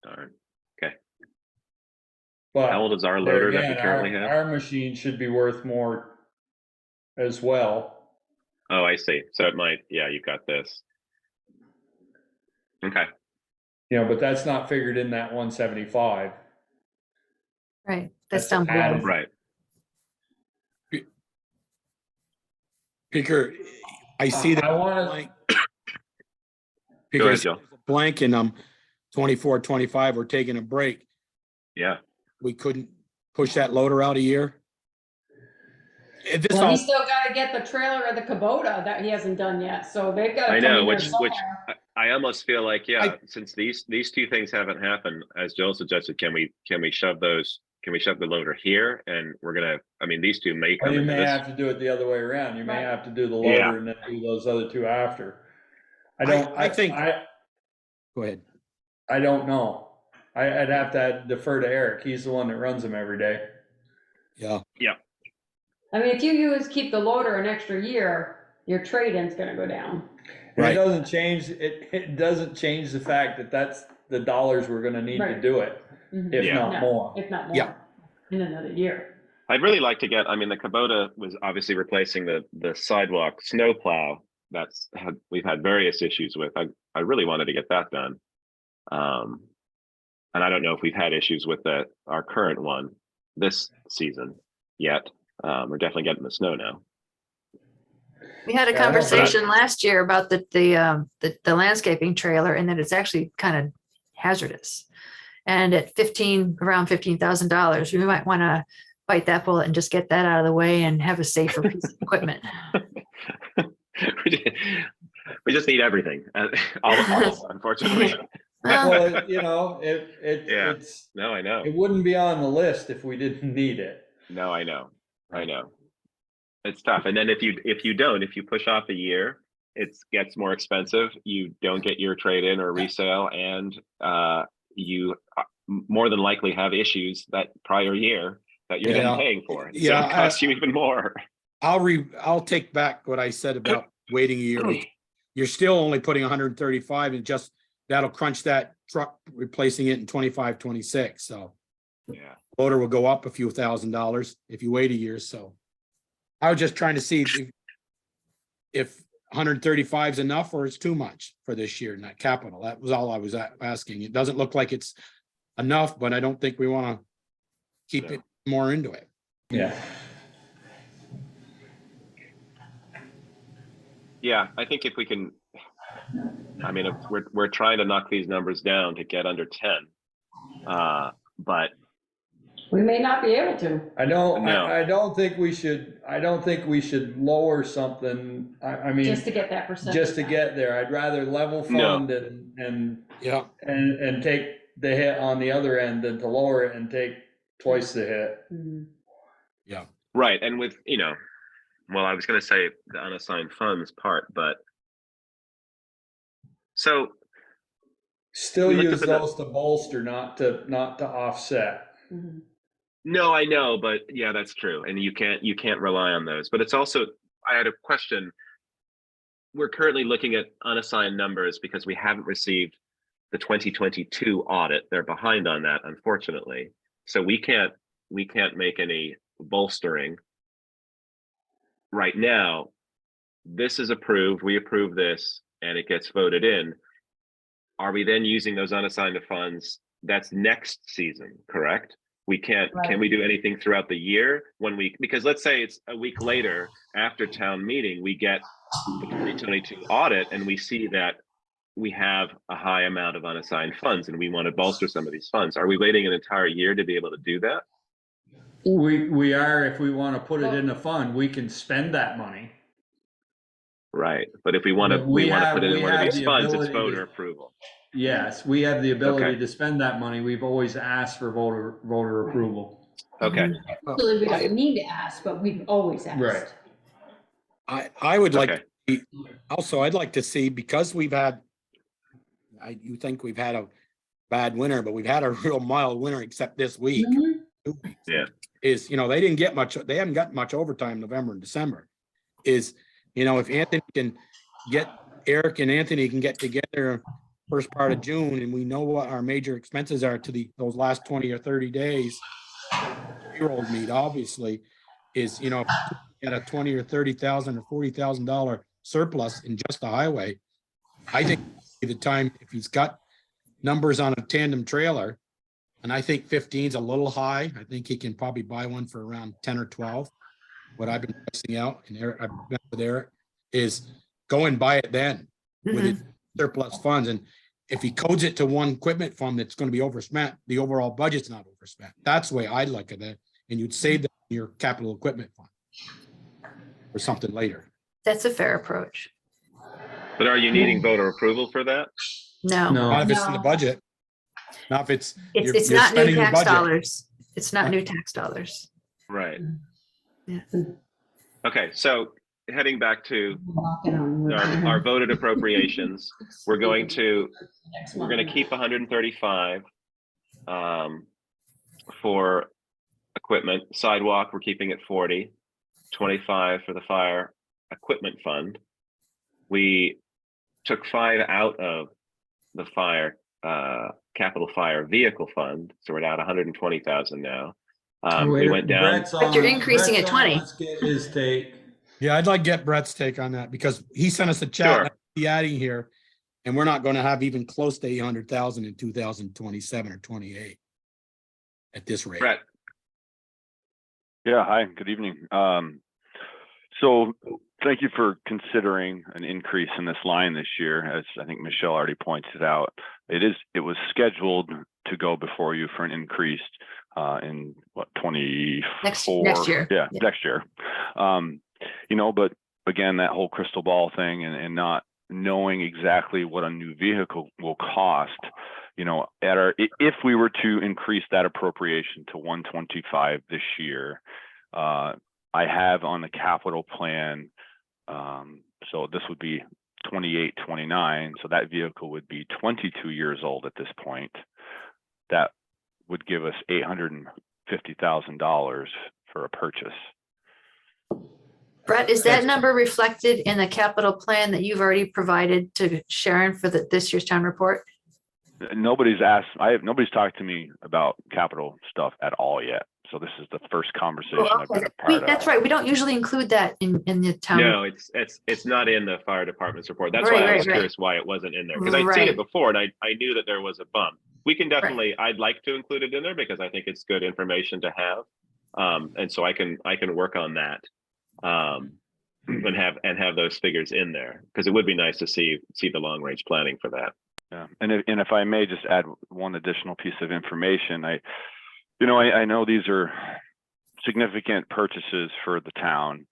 Darn. Okay. but. How old is our there loader that we again, currently have? Our machine should be worth more as well. Oh, I see. So it might, yeah, you got this. Okay. But that's not figured in that 175. Right, that's That's down below. added. Right. Peter, I see that. I wanna- blank. Go Peter, ahead, Joe. blank and 24, 25, we're taking a break. Yeah. We couldn't push that loader out a year? This Well, all, he's still gotta get the trailer or the Kubota that he hasn't done yet, so they've gotta. I come know, in there which somewhere. I almost feel like, yeah, since these two things haven't happened, as Joel suggested, can we shove the loader here? And we're gonna, these two may Well, come you into may this. have to do it the other way around. You may Right. have to do the Yeah. loader and then do those other two after. I go ahead. I don't know. I'd have to defer to Eric. He's the one that runs them every day. Yeah, If you keep the loader an extra year, your trade-in's gonna go down. And Right. it doesn't change, it doesn't change the fact that that's the dollars we're gonna need to Right. do it, Mhm. if Yeah. not No, more. If not more. Yeah. In another year. I'd really like to get, the Kubota was obviously replacing the sidewalk snow plow we've had various issues with. I really wanted to get that done. And I don't know if we've had issues with our current one this season yet. We're definitely getting the snow now. We had a Yeah, I don't- conversation last year about the landscaping trailer and that it's actually kind of hazardous. And at around $15,000, we might want to bite that bullet and just get that out of the way and have a safer piece of equipment. We just need everything, all unfortunately. Well, Well, Yeah. it's, No, I know. it wouldn't be on the list if we didn't need it. No, I know. It's tough. And then if you push off a year, it gets more expensive. You don't get your trade in or resale, and you more than likely have issues that prior year that you're Yeah. then paying for. And so Yeah, it costs you even more. I'll take back what I said about waiting a year. You're still only putting 135 and just that'll crunch that truck, replacing it in 25, 26. So Yeah. motor will go up a few $1,000s if you wait a year. So I was just trying to see if 135 is enough or it's too much for this year, not capital. That was all I was asking. It doesn't look like it's enough, but I don't think we want to keep No. it more into it. Yeah. Yeah, I think if we can, I mean, we're trying to knock these numbers down to get under 10. But We may not be able to. No. I don't think we should lower something. I mean, Just to get that percentage. just to get there. I'd rather level No. fund and Yeah. take the hit on the other end than to lower it and take twice the hit. Mhm. Yeah. right, and with, well, I was going to say the unassigned funds part, but so Still We looked use at the- those to bolster, not to offset. Mhm. no, I know, but yeah, that's true, and you can't rely on those. But it's also, I had a question. We're currently looking at unassigned numbers because we haven't received the 2022 audit. They're behind on that, unfortunately. So we can't make any bolstering right now. This is approved, we approve this, and it gets voted in. Are we then using those unassigned funds? That's next season, correct? We can't, Right. can we do anything throughout the year because let's say it's a week later after town meeting, we get the 2022 audit and we see that we have a high amount of unassigned funds and we want to bolster some of these funds. Are we waiting an entire year to be able to do that? We are, if we want to put it in a fund, we can spend that money. Right, but if we want to, We put have- it in we one of have these the funds, it's ability to- voter approval. Yes, we have the ability Okay. to spend that money. We've always asked for voter approval. Okay, Actually, we don't need to ask, but we've always asked. Right. I would like, okay, also, I'd like to see, because we've had, you think we've had a bad winter, but we've had a real mild winter except this week. Mhm. 2 weeks. Yeah. Is, they didn't get much, they haven't got much overtime November and December. Is, if Anthony can Eric and Anthony can get together first part of June and we know what our major expenses are to those last 20 or 30 days. Payroll meet, obviously, is, at a 20 or 30,000 or $40,000 surplus in just the highway. I think the time, if he's got numbers on a tandem trailer, and I think 15 is a little high. I think he can probably buy one for around 10 or 12. What I've been pricing out, and Eric, I've met with Eric, is go and buy it then with it surplus funds. And if he codes it to one equipment fund that's going to be overspent, the overall budget's not overspent. That's the way I look at it. And you'd save that in your capital equipment fund or something later. That's a fair approach. but are you needing voter approval for that? No, Not if it's in the No. budget. Not if it's. you're- it's you're not new spending your tax budget. dollars. It's not new tax dollars. Right. Yeah. Okay, so heading back to Walking on wood. our voted appropriations, we're going to Next we're month. going to keep 135 for equipment. Sidewalk, we're keeping at 40, 25 for the fire equipment fund. We took 5 out of the fire capital fire vehicle fund, so we're at 120,000 now. We went down. Brett's But you're on- increasing Brett's at on. 20. Let's get his take. Yeah, I'd like to get Brett's take on that because he sent us a chat. Sure. and I'll be adding here, and we're not going to have even close to 800,000 in 2027 or 28 at this rate. Brett, Yeah, hi, good evening. So thank you for considering an increase in this line this year. As I think Michelle already pointed out, it was scheduled to go before you for an increase in what, 24? Next year. Yeah, Yeah. next year. But again, that whole crystal ball thing and not knowing exactly what a new vehicle will cost, if we were to increase that appropriation to 125 this year, I have on the capital plan, so this would be 28, 29, so that vehicle would be 22 years old at this point. That would give us $850,000 for a purchase. Brett, is that number reflected in the capital plan that you've already provided to Sharon for this year's town report? Nobody's talked to me about capital stuff at all yet. So this is the first conversation I've been a part of. That's right. We don't usually include that in the town. No, it's not in the fire department's report. That's why I was curious why it wasn't in there, because I'd seen it before and I knew that there was a bump. We can definitely, I'd like to include it in there because I think it's good information to have. And so I can work on that. And have those figures in there, because it would be nice to see the long range planning for that. Yeah, and if I may just add one additional piece of information, I know these are significant purchases for the town.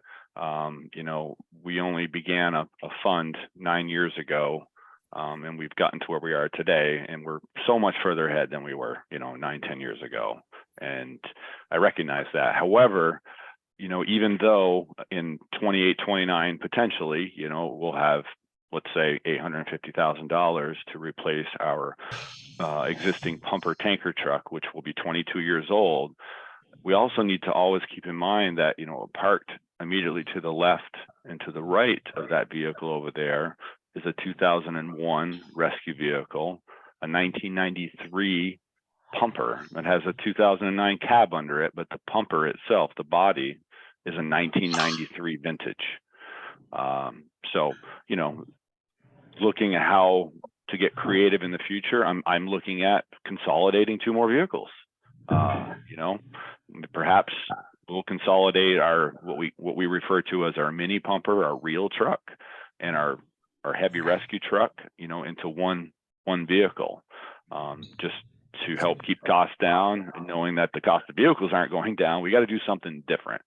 We only began a fund 9 years ago, and we've gotten to where we are today, and we're so much further ahead than we were, 9-10 years ago, and I recognize that. However, even though in 28, 29, potentially, we'll have, let's say, $850,000 to replace our existing pumper tanker truck, which will be 22 years old. We also need to always keep in mind that, parked immediately to the left and to the right of that vehicle over there is a 2001 rescue vehicle, a 1993 pumper that has a 2009 cab under it, but the pumper itself, the body, is a 1993 vintage. So, looking at how to get creative in the future, I'm looking at consolidating 2 more vehicles. Perhaps we'll consolidate what we refer to as our mini pumper, our real truck, and our heavy rescue truck, into one vehicle, just to help keep costs down, and knowing that the cost of vehicles aren't going down. We got to do something different.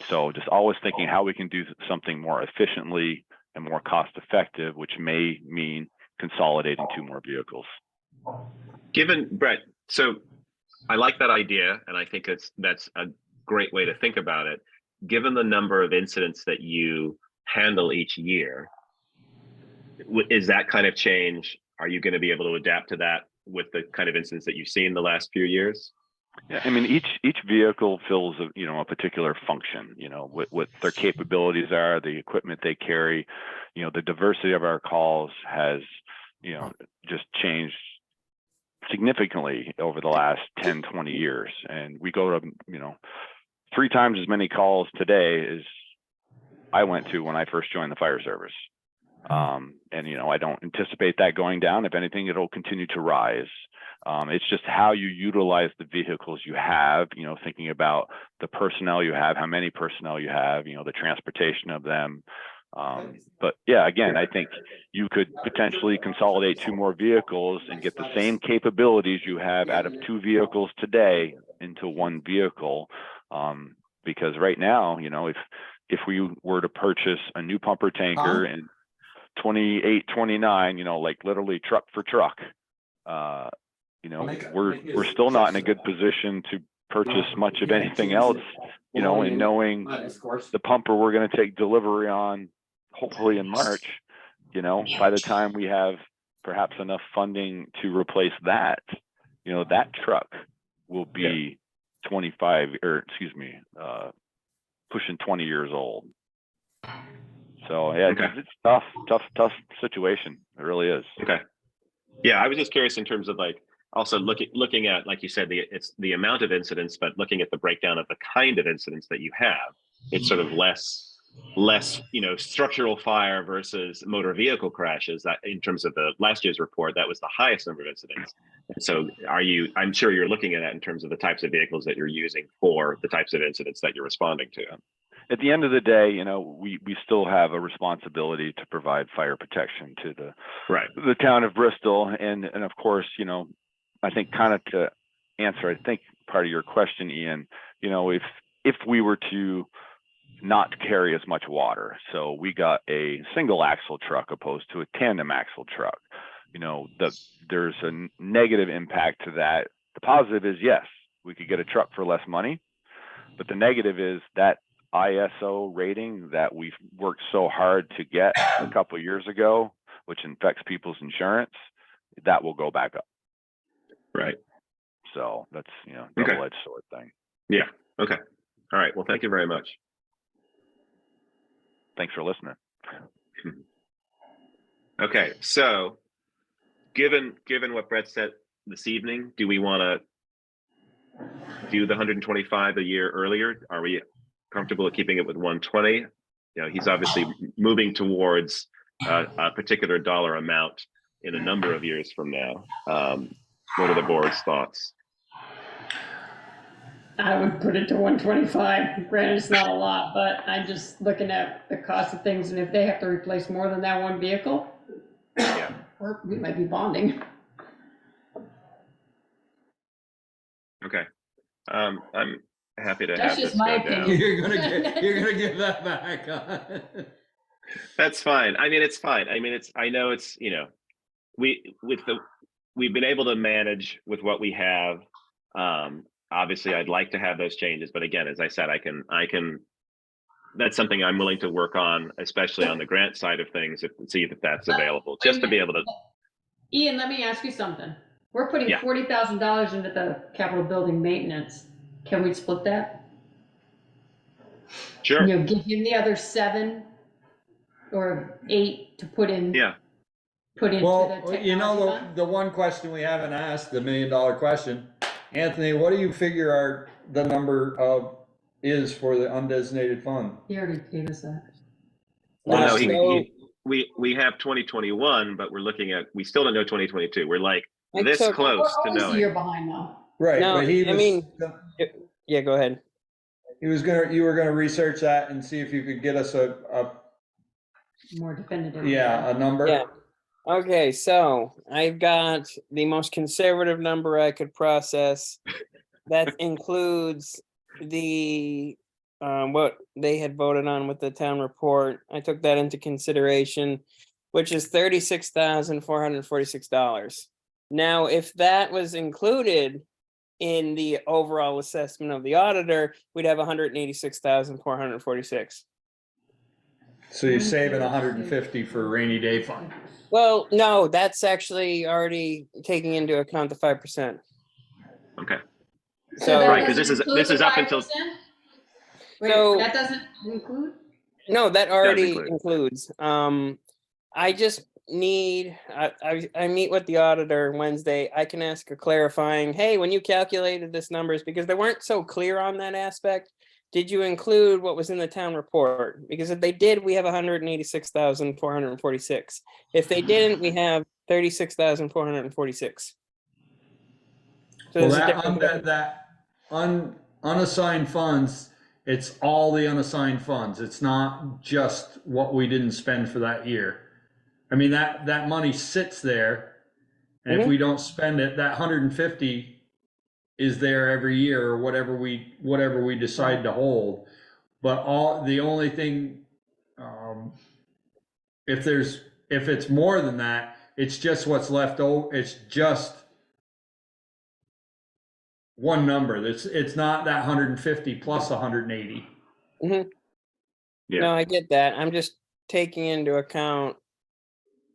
So just always thinking how we can do something more efficiently and more cost effective, which may mean consolidating 2 more vehicles. Brett, so I like that idea, and I think that's a great way to think about it. Given the number of incidents that you handle each year, is that kind of change, are you going to be able to adapt to that with the kind of incidents that you've seen the last few years? Yeah, I mean, each vehicle fills a particular function, what their capabilities are, the equipment they carry, the diversity of our calls has, just changed significantly over the last 10, 20 years. And we go to, 3 times as many calls today as I went to when I first joined the fire service. And, I don't anticipate that going down. If anything, it'll continue to rise. It's just how you utilize the vehicles you have, thinking about the personnel you have, how many personnel you have, the transportation of them. But yeah, again, I think you could potentially consolidate 2 more vehicles and get the same capabilities you have out of 2 vehicles today into 1 vehicle. Because right now, if we were to purchase a new pumper tanker in 28, 29, like literally truck for truck, we're still not in a good position to purchase much of anything else, and knowing the pumper we're going to take delivery on, hopefully in March, by the time we have perhaps enough funding to replace that, that truck will be pushing 20 years old. So yeah, it's tough situation. It really is. Okay. Yeah, I was just curious in terms of also looking at, like you said, it's the amount of incidents, but looking at the breakdown of the kind of incidents that you have, it's sort of less structural fire versus motor vehicle crashes. That in terms of the last year's report, that was the highest number of incidents. And so I'm sure you're looking at that in terms of the types of vehicles that you're using for the types of incidents that you're responding to. At the end of the day, we still have a responsibility to provide fire protection to the town of Bristol. And of course, I think kind of to answer, part of your question, Ian, if we were to not carry as much water, so we got a single axle truck opposed to a tandem axle truck, there's a negative impact to that. The positive is, yes, we could get a truck for less money, but the negative is that ISO rating that we've worked so hard to get a couple of years ago, which affects people's insurance, that will go back up. Right. So that's, Okay. double-edged sword thing. Yeah. Okay. All right. Well, thank you very much. Thanks for listening. Okay. So given what Brett said this evening, do we want to do the 125 a year earlier? Are we comfortable with keeping it with 120? He's obviously moving towards a particular dollar amount in a number of years from now. What are the board's thoughts? I would put it to 125. Granted, it's not a lot, but I'm just looking at the cost of things, and if they have to replace more than that one vehicle, Yeah. or we might be bonding. Okay. I'm happy to That's have just this my go down. opinion. You're gonna give that back, huh? That's fine. I mean, it's fine. I mean, I know it's, we've been able to manage with what we have. Obviously I'd like to have those changes, but again, as I said, I can, that's something I'm willing to work on, especially on the grant side of things, see if that's available, just to be able to. Ian, let me ask you something. We're putting Yeah. $40,000 into the capital building maintenance. Can we split that? Sure. Give him the other 7 or 8 to put in. Yeah. Put into the Well, technology fund? the one question we haven't asked, the $1 million question, Anthony, what do you figure the number is for the undesignated fund? He already gave us that. Well, no, So we have 2021, but we still don't know 2022. We're like I this took- close We're to always a knowing. year behind though. Right, No, but he I was, mean- yeah, go ahead. you were gonna research that and see if you could get us a More definitive. a number. Yeah. Okay, so I've got the most conservative number I could process. That includes the what they had voted on with the town report. I took that into consideration, which is $36,446. Now, if that was included in the overall assessment of the auditor, we'd have $186,446. So you're saving 150 for rainy day fund. Well, no, that's actually already taking into account the 5%. Okay. So, that Right, 'cause doesn't this is include the up until- 5%? Wait, So- that doesn't include? no, that already include. includes. I just need, I meet with the auditor Wednesday. I can ask a clarifying, hey, when you calculated this numbers, because they weren't so clear on that aspect, did you include what was in the town report? Because if they did, we have 186,446. If they didn't, we have 36,446. So Well, there's a difference. that unassigned funds, it's all the unassigned funds. It's not just what we didn't spend for that year. I mean, that money sits there, and if we don't spend it, that 150 is there every year, or whatever we decide to hold. But the only thing, if it's more than that, it's just what's left over. It's just one number. It's not that 150 plus 180. Yeah. No, I get that. I'm just taking into account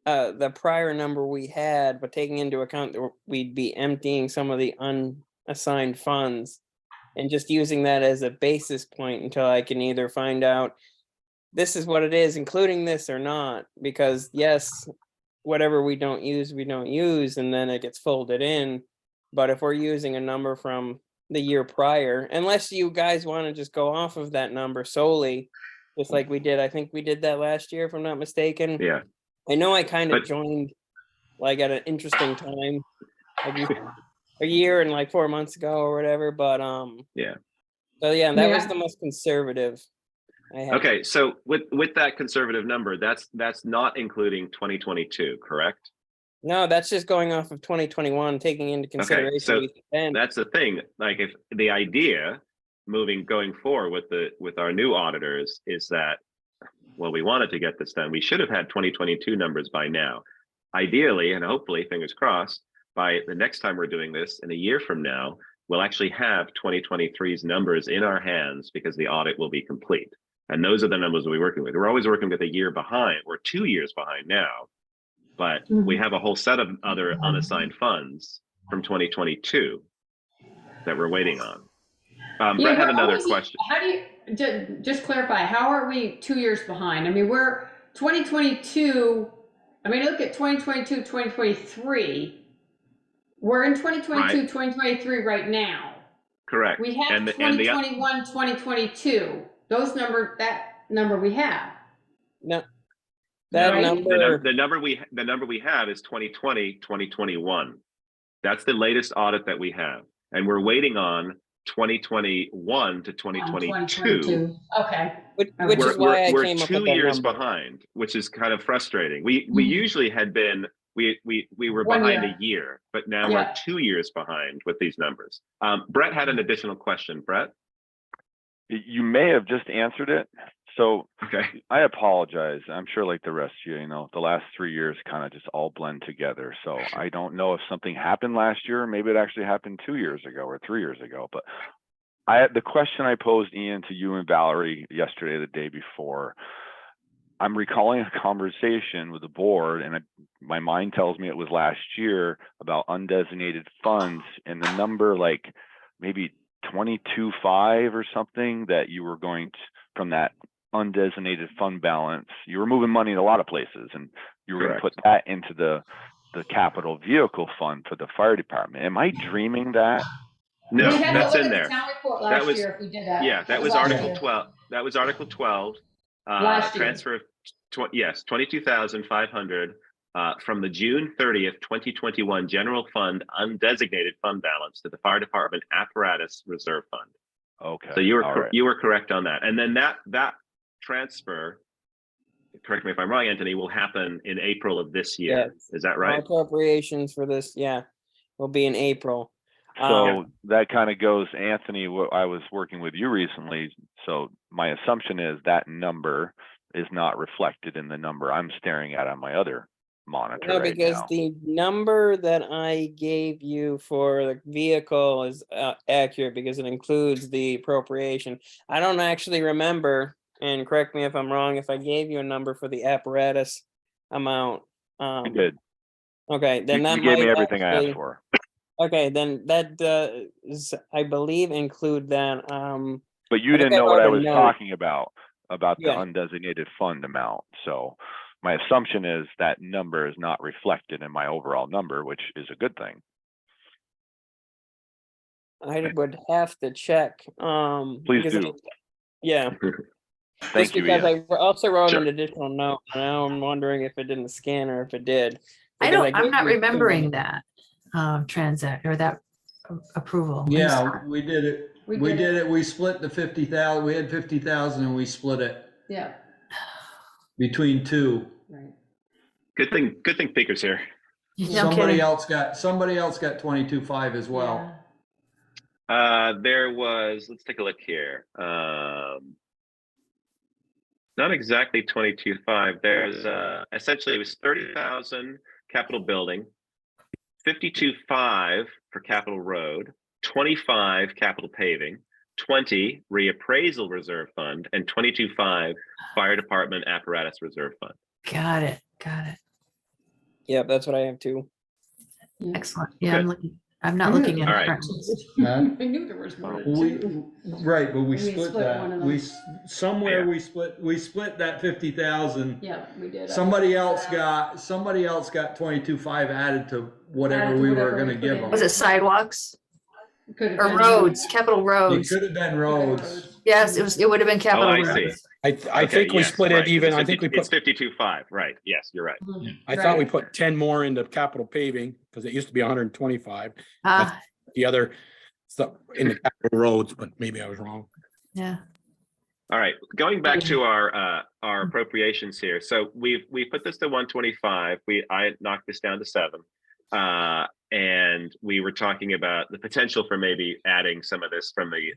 the prior number we had, but taking into account that we'd be emptying some of the unassigned funds and just using that as a basis point until I can either find out this is what it is, including this or not, because yes, whatever we don't use, and then it gets folded in. But if we're using a number from the year prior, unless you guys want to just go off of that number solely, just like we did, I think we did that last year, if I'm not mistaken. Yeah. I know I kind of But- joined like at an interesting time, a year and like 4 months ago or whatever, but Yeah. so yeah, that was Yeah. the most conservative I had. Okay. So with that conservative number, that's not including 2022, correct? No, that's just going off of 2021, taking into consideration. so we spent- That's the thing. Like, if the idea going forward with our new auditors is that, well, we wanted to get this done, we should have had 2022 numbers by now. Ideally, and hopefully, fingers crossed, by the next time we're doing this in a year from now, we'll actually have 2023's numbers in our hands because the audit will be complete. And those are the numbers we're working with. We're always working with a year behind. We're 2 years behind now, but we have a whole set of other unassigned funds from 2022 that we're waiting on. Yeah, Brett had we're another always- question. How do you, just clarify, how are we 2 years behind? I mean, we're 2022, I mean, look at 2022, 2023. We're in 2022, 2023 right now. Correct. We have And the 2021, 2022. That number we have. No, that Right. number, the number we have is 2020, 2021. That's the latest audit that we have. And we're waiting on 2021 to 2022. Okay. which We're- is why I We're came up 2 with that years number. behind, which is kind of frustrating. We Mhm. usually had been, we were 1 behind year. a year, but now Yeah. we're 2 years behind with these numbers. Brett had an additional question. Brett? You may have just answered it. So Okay. I apologize. I'm sure like the rest of you, the last 3 years kind of just all blend together. So I don't know if something happened last year. Maybe it actually happened 2 years ago or 3 years ago. But the question I posed, Ian, to you and Valerie yesterday, or the day before, I'm recalling a conversation with the board, and my mind tells me it was last year, about undesignated funds, and the number like maybe 22.5 or something that you were going to, from that undesignated fund balance, you were moving money in a lot of places, and you were going to Correct. put that into the capital vehicle fund for the fire department. Am I dreaming that? No, We had to that's look in at the there. town report That last was- year if we did that. Yeah, that was last Article year. 12. That was Article 12. Last year. Transfer of, yes, 22,500 from the June 30th, 2021 general fund undesignated fund balance to the fire department apparatus reserve fund. Okay. So you all were right. you were correct on that. And then that transfer, correct me if I'm wrong, Anthony, will happen in April of this year. Yes. Is that All right? appropriations for this, will be in April. So that kind of goes, Anthony, I was working with you recently. So my assumption is that number is not reflected in the number I'm staring at on my other monitor No, right because now. the number that I gave you for the vehicle is accurate because it includes the appropriation. I don't actually remember, and correct me if I'm wrong, if I gave you a number for the apparatus amount. You did. Okay, then You that gave me might everything I actually- asked for. Okay, then that does, I believe, include that. But you I think didn't I know what wrote I a was note. talking about the Yeah. undesignated fund amount. So my assumption is that number is not reflected in my overall number, which is a good thing. I would have to check. Please because do. Yeah. Thank Just you, because Ian. I also wrote Sure. an additional note. And now I'm wondering if it didn't scan or if it did. I'm because not gave you remembering that transact or that approval. I'm Yeah, sorry. we did it. We We did did it. We split the 50,000. We had 50,000 and we split it Yeah, between two. right. Good thing Peaker's here. Yeah, I'm Somebody kidding. else got 22.5 as well. There was, let's take a look here. Not exactly 22.5. There's essentially it was 30,000 capital building, 52.5 for capital road, 25 capital paving, 20 reappraisal reserve fund, and 22.5 fire department apparatus reserve fund. Got it. Yep, that's what I have too. Excellent. Yeah, Good. I'm not looking at All it. right. currently. Huh? I knew there was more than two. Right, but we We split split one that. of them. Somewhere Yeah. we split that 50,000. Yeah, we did. Somebody else got 22.5 added to whatever Added to we were whatever we gonna put give in. them. Was it sidewalks Could have or been- roads, capital It roads? could have been roads. Yes, it would have been capital I see. roads. I Okay, think we yes, split right. it even. It's I think we it's put, 52.5. Right. Yes, you're right. Mhm. I thought we Right. put 10 more into capital paving because it used to be 125. Ah, The other stuff in the capital roads, but maybe I was wrong. yeah. All right, going back to our appropriations here. So we put this to 125. I knocked this down to 7, and we were talking about the potential for maybe adding some of this from the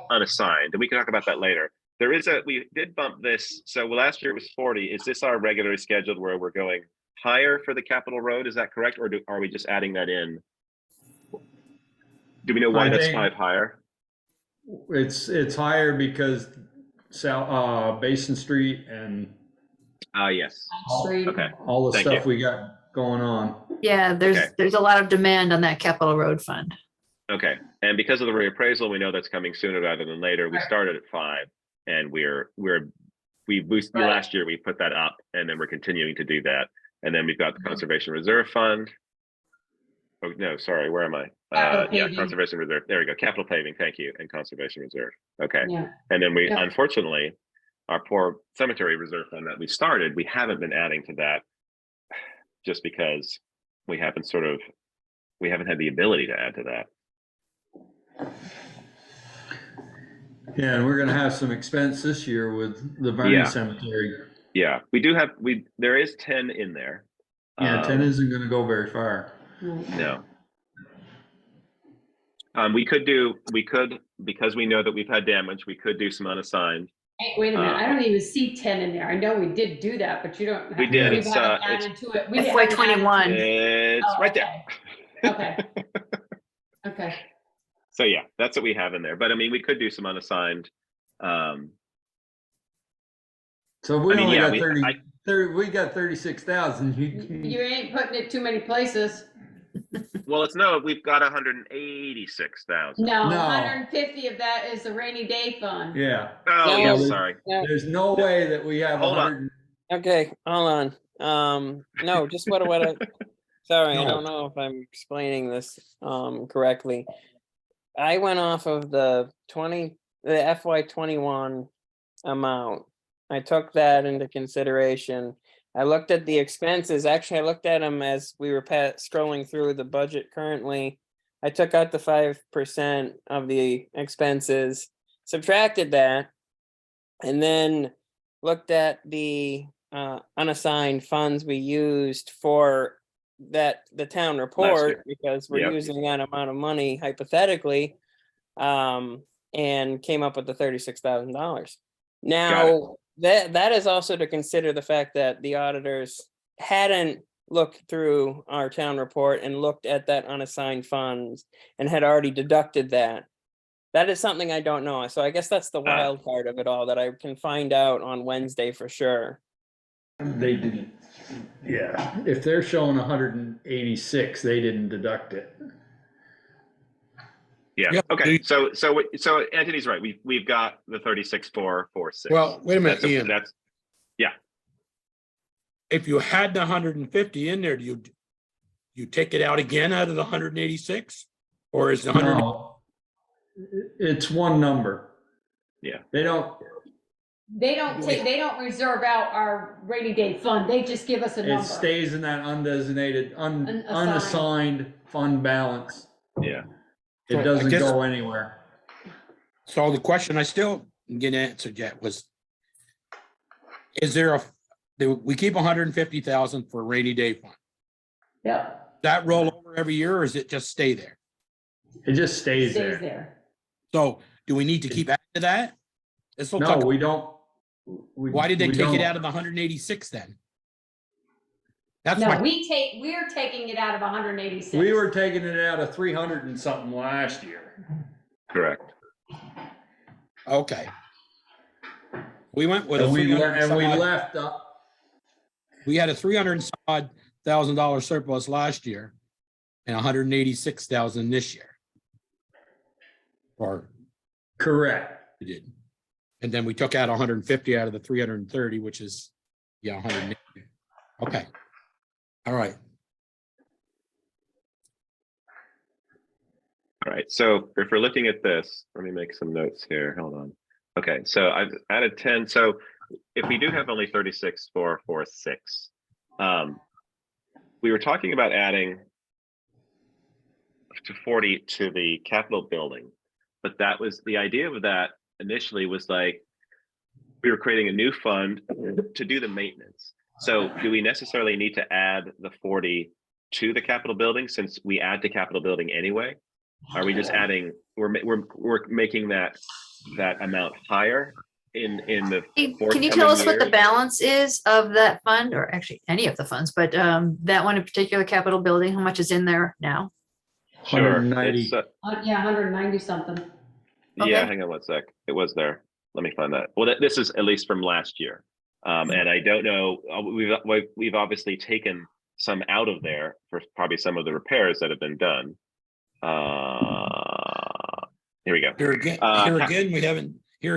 unassigned, and we can talk about that later. We did bump this. So last year it was 40. Is this our regularly scheduled where we're going higher for the capital road? Is that correct, or are we just adding that in? Do we know why I that's think- 5 higher? It's higher because Basin Street and Yes. Street. Okay. all the Thank stuff you. we got going on. Yeah, Okay. there's a lot of demand on that capital road fund. Okay, and because of the reappraisal, we know that's coming sooner rather than later. We Right. started at 5, and we boosted Right. last year. We put that up, and then we're continuing to do that. And then we've got the Conservation Reserve Fund. Oh no, sorry, where am I? Capital Yeah, paving. Conservation Reserve. There we go. Capital paving. Thank you, and Conservation Reserve. Okay, Yeah. and then we Yeah. unfortunately, our poor cemetery reserve fund that we started, we haven't been adding to that, just because we haven't had the ability to add to that. Yeah, and we're gonna have some expense this year with the Barney Yeah. Cemetery. Yeah, there is 10 in there. Yeah, 10 isn't gonna go very far. No. We could, because we know that we've had damage, we could do some unassigned. Hey, wait a minute, I don't even see 10 in there. I know we did do that, but you don't. We did. We It's, haven't it's- added to it. We FY haven't added to 21. it. It's Oh, right there. Okay. Okay. So yeah, that's what we have in there. But I mean, we could do some unassigned. So if we I mean, only yeah, got we- 30, we got 36,000. You ain't putting it too many places. Well, we've got 186,000. No, No. 150 of that is the rainy day fund. Yeah, Oh, No. yeah, So sorry. there's no way that we have Hold on. 100. Okay, hold on. No, just what I, sorry, I No. don't know if I'm explaining this correctly. I went off of the FY 21 amount. I took that into consideration. I looked at the expenses. Actually, I looked at them as we were scrolling through the budget currently. I took out the 5% of the expenses, subtracted that, and then looked at the unassigned funds we used for the town report, year. because we're Yep. using that amount of money hypothetically, and came up with the $36,000. Now, that is also to consider the fact that the auditors hadn't looked through our town report and looked at that unassigned funds and had already deducted that. That is something I don't know. So I guess that's the wild part of it all, that I can find out on Wednesday for sure. They didn't. Yeah, if they're showing 186, they didn't deduct it. Yeah. Yeah. Okay. So Anthony's right. We've got the 36,446. Well, wait a minute, Ian. That's If you had the 150 in there, do you take it out again out of the 186? Or is the 100? No, it's one number. Yeah. They don't, They don't reserve out our rainy day fund. They just give us a it number. stays in that undesignated, Unassigned. unassigned fund balance. Yeah. It So I doesn't guess- go anywhere. So the question I still didn't get answered yet was, we keep 150,000 for rainy day fund? Yep, That roll over every year, or is it just stay there? It just stays stays there. there. So do we need to keep adding to that? This will No, talk, we don't. why did they we take it don't. out of the 186 then? That's No, my, we're taking it out of 186. We were taking it out of 300 and something last year. Correct. okay. We went with a And we 300 and some odd- left, we had a $300,000 surplus last year and 186,000 this year. Or correct. we did. And then we took out 150 out of the 330, which is, 180. Okay. All right. All right. So if we're looking at this, let me make some notes here. Hold on. Okay. So I've added 10. So if we do have only 36,446, we were talking about adding to 40 to the Capitol building, but that was the idea of that initially was like we were creating a new fund to do the maintenance. So do we necessarily need to add the 40 to the Capitol building since we add to Capitol building anyway? Are we just adding, we're making that amount higher in the Can you tell us what the balance is of that fund, or actually any of the funds, but that one in particular, Capitol Building, how much is in there now? Sure. 190. It's, Yeah, 190 something. Okay. yeah, hang on one sec. It was there. Let me find that. Well, this is at least from last year. And I don't know, we've obviously taken some out of there for probably some of the repairs that have been done. Here we go. Here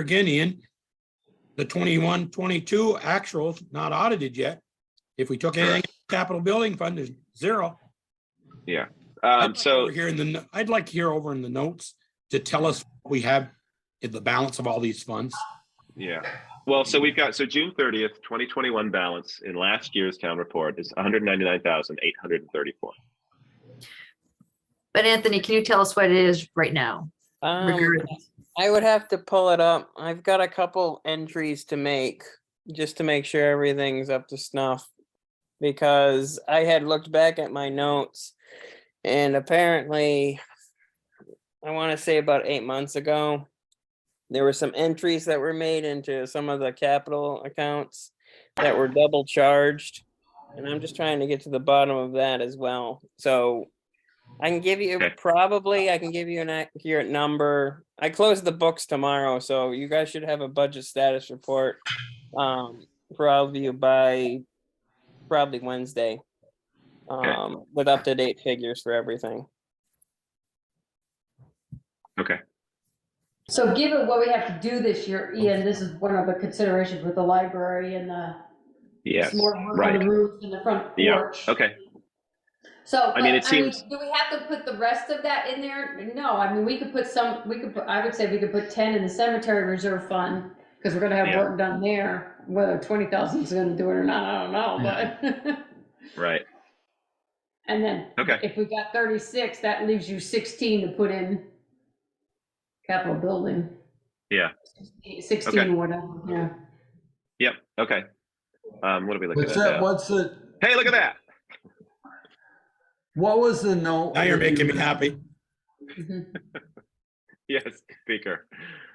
again, Ian, the 21-22 actuals not audited yet. If we took anything capital building fund, there's zero. Yeah. I'd like to hear over in the notes to tell us what we have in the balance of all these funds. Yeah. Well, so we've got, June 30th, 2021 balance in last year's town report is 199,834. But Anthony, can you tell us what it is right now? I would have to pull it up. I've got a couple entries to make just to make sure everything's up to snuff, because I had looked back at my notes and apparently I want to say about 8 months ago, there were some entries that were made into some of the capital accounts that were double charged. And I'm just trying to get to the bottom of that as well. So I can give you I can give you an accurate number. I close the books tomorrow, so you guys should have a budget status report for all of you by probably Wednesday with up-to-date figures for everything. Okay. So given what we have to do this year, Ian, this is one of the considerations with the library and the more work on the roof and the front porch. Yeah. Okay. So, I mean, it seems. Do we have to put the rest of that in there? No, I mean, we could put I would say we could put 10 in the cemetery reserve fund, because we're gonna have work done there. Whether 20,000 is gonna do it or not, I don't know, but. Right. And then if we got 36, that leaves you 16 to put in capital building. Yeah. 16 or whatever, yeah. Yep, okay. What are we looking at now? What's the? Hey, look at that. What was the note? Now you're making me happy. Yes, speaker.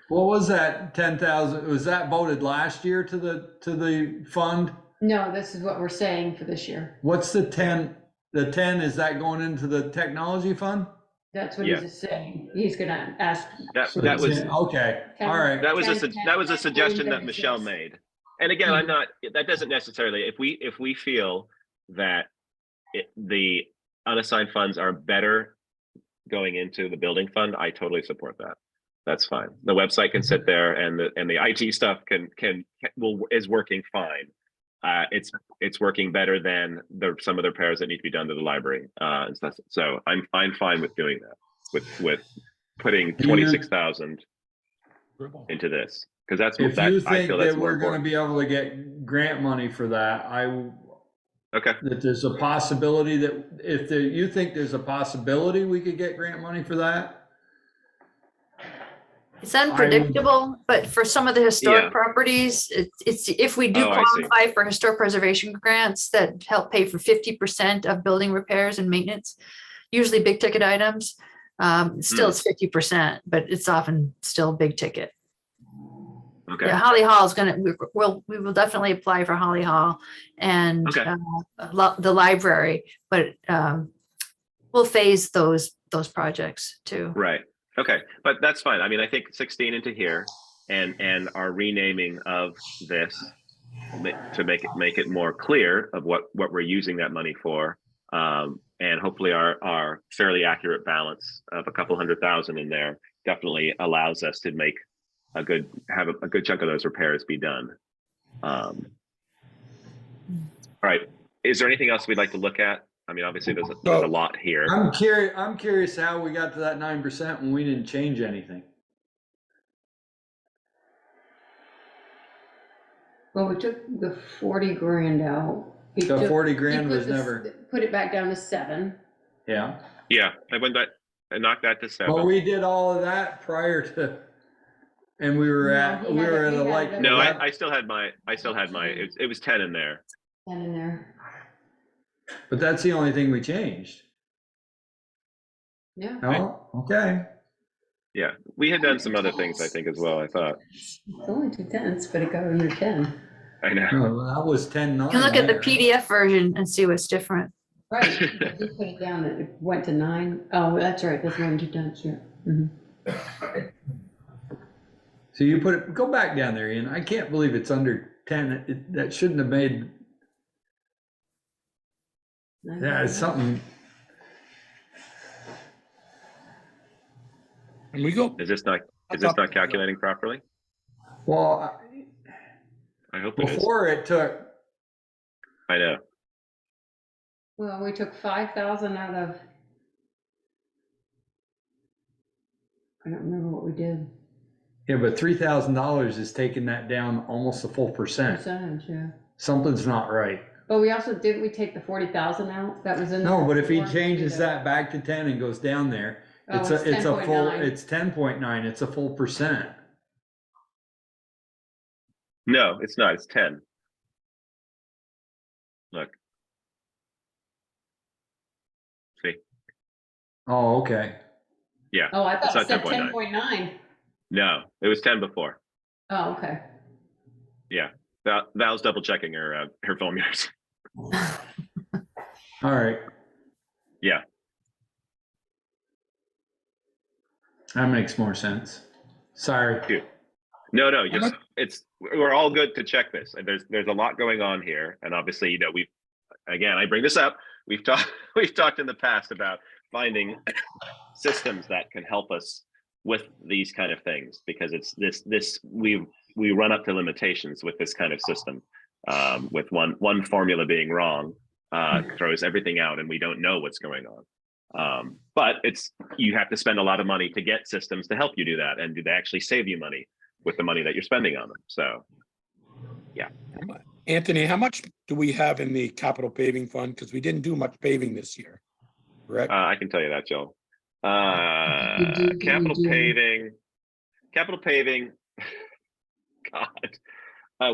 What was that 10,000? Was that voted last year to the fund? No, this is what we're saying for this year. What's the 10? The 10, is that going into the technology fund? That's what he's just saying. He's gonna ask. That was okay. All right. That was a suggestion that Michelle made. And again, that doesn't necessarily, if we feel that the unassigned funds are better going into the building fund, I totally support that. That's fine. The website can sit there, and the IT stuff is working fine. It's working better than some of the repairs that need to be done to the library and stuff. So I'm fine with doing that, with putting 26,000 into this, because that's if that you I think feel that's that more we're going to important. be able to get grant money for that, that there's a possibility that you think there's a possibility we could get grant money for that. It's unpredictable, but for some of the historic properties, it's if we do qualify for historic preservation grants that help pay for 50% of building repairs and maintenance, usually big ticket items. Still it's 50%, but it's often still big ticket. Okay. Yeah, Holly Hall is we will definitely apply for Holly Hall and the library, but we'll phase those projects too. Right. Okay, but that's fine. I mean, I think 16 into here, and our renaming of this to make it more clear of what we're using that money for, and hopefully our fairly accurate balance of a couple $100,000 in there definitely allows us to have a good chunk of those repairs be done. All right. Is there anything else we'd like to look at? I mean, obviously there's a lot here. I'm curious how we got to that 9% when we didn't change anything. Well, we took the 40 grand out. The 40 grand was never. Put it back down to 7. Yeah. Yeah, I knocked that to 7. But we did all of that prior to, and we were at a like. No, I still had my. It was 10 in there. 10 in there. But that's the only thing we changed. Yeah. Oh, okay. Yeah, we had done some other things, I think, as well, I thought. It's only 2 tenths, but it got under 10. I know. Oh, that was 10.9. You can look at the PDF version and see what's different. Right. You put it down, it went to 9. Oh, that's right. That's 1 2 tenths, yeah. Mm-hmm. So you go back down there, Ian. I can't believe it's under 10. That shouldn't have made. Yeah, it's something. And we go, Is this not calculating properly? Well, I hope it is. before it took, I know. Well, we took 5,000 out of, I don't remember what we did. yeah, but $3,000 is taking that down almost a full percent. Percentage, yeah. Something's not right. But we also, didn't we take the 40,000 out? That was in. No, there but if he before? changes that back to 10 and goes down there, Oh, it's a full, 10.9. it's 10.9, it's a full percent. No, it's not. It's 10. Look. See? Oh, okay. Yeah. Oh, I thought it It's said not 10.9. 10.9. No, it was 10 before. Oh, okay. Yeah. Val's double checking her formulas. All right. Yeah. That makes more sense. Sorry. No, we're all good to check this. There's a lot going on here, and obviously, you know, I bring this up. We've talked in the past about finding systems that can help us with these kind of things, because it's we run up to limitations with this kind of system. With one formula being wrong, throws everything out, and we don't know what's going on. But you have to spend a lot of money to get systems to help you do that, and do they actually save you money with the money that you're spending on them? So, yeah. Anthony, how much do we have in the capital paving fund? Because we didn't do much paving this year, correct? I can tell you that, Joe. You Capital do. paving. God.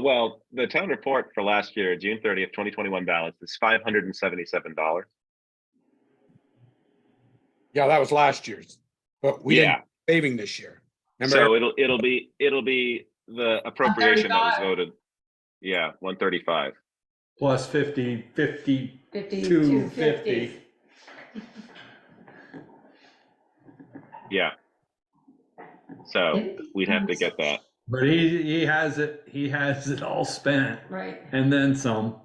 Well, the town report for last year, June 30th, 2021 balance is $577. Yeah, that was last year's, but we didn't Yeah. do paving this year. Remember? So it'll be the appropriation that was 135. voted. Yeah, 135. Plus 50, 50, 52.50. Yeah. So we'd have to get that. but he has it all spent Right. and then some.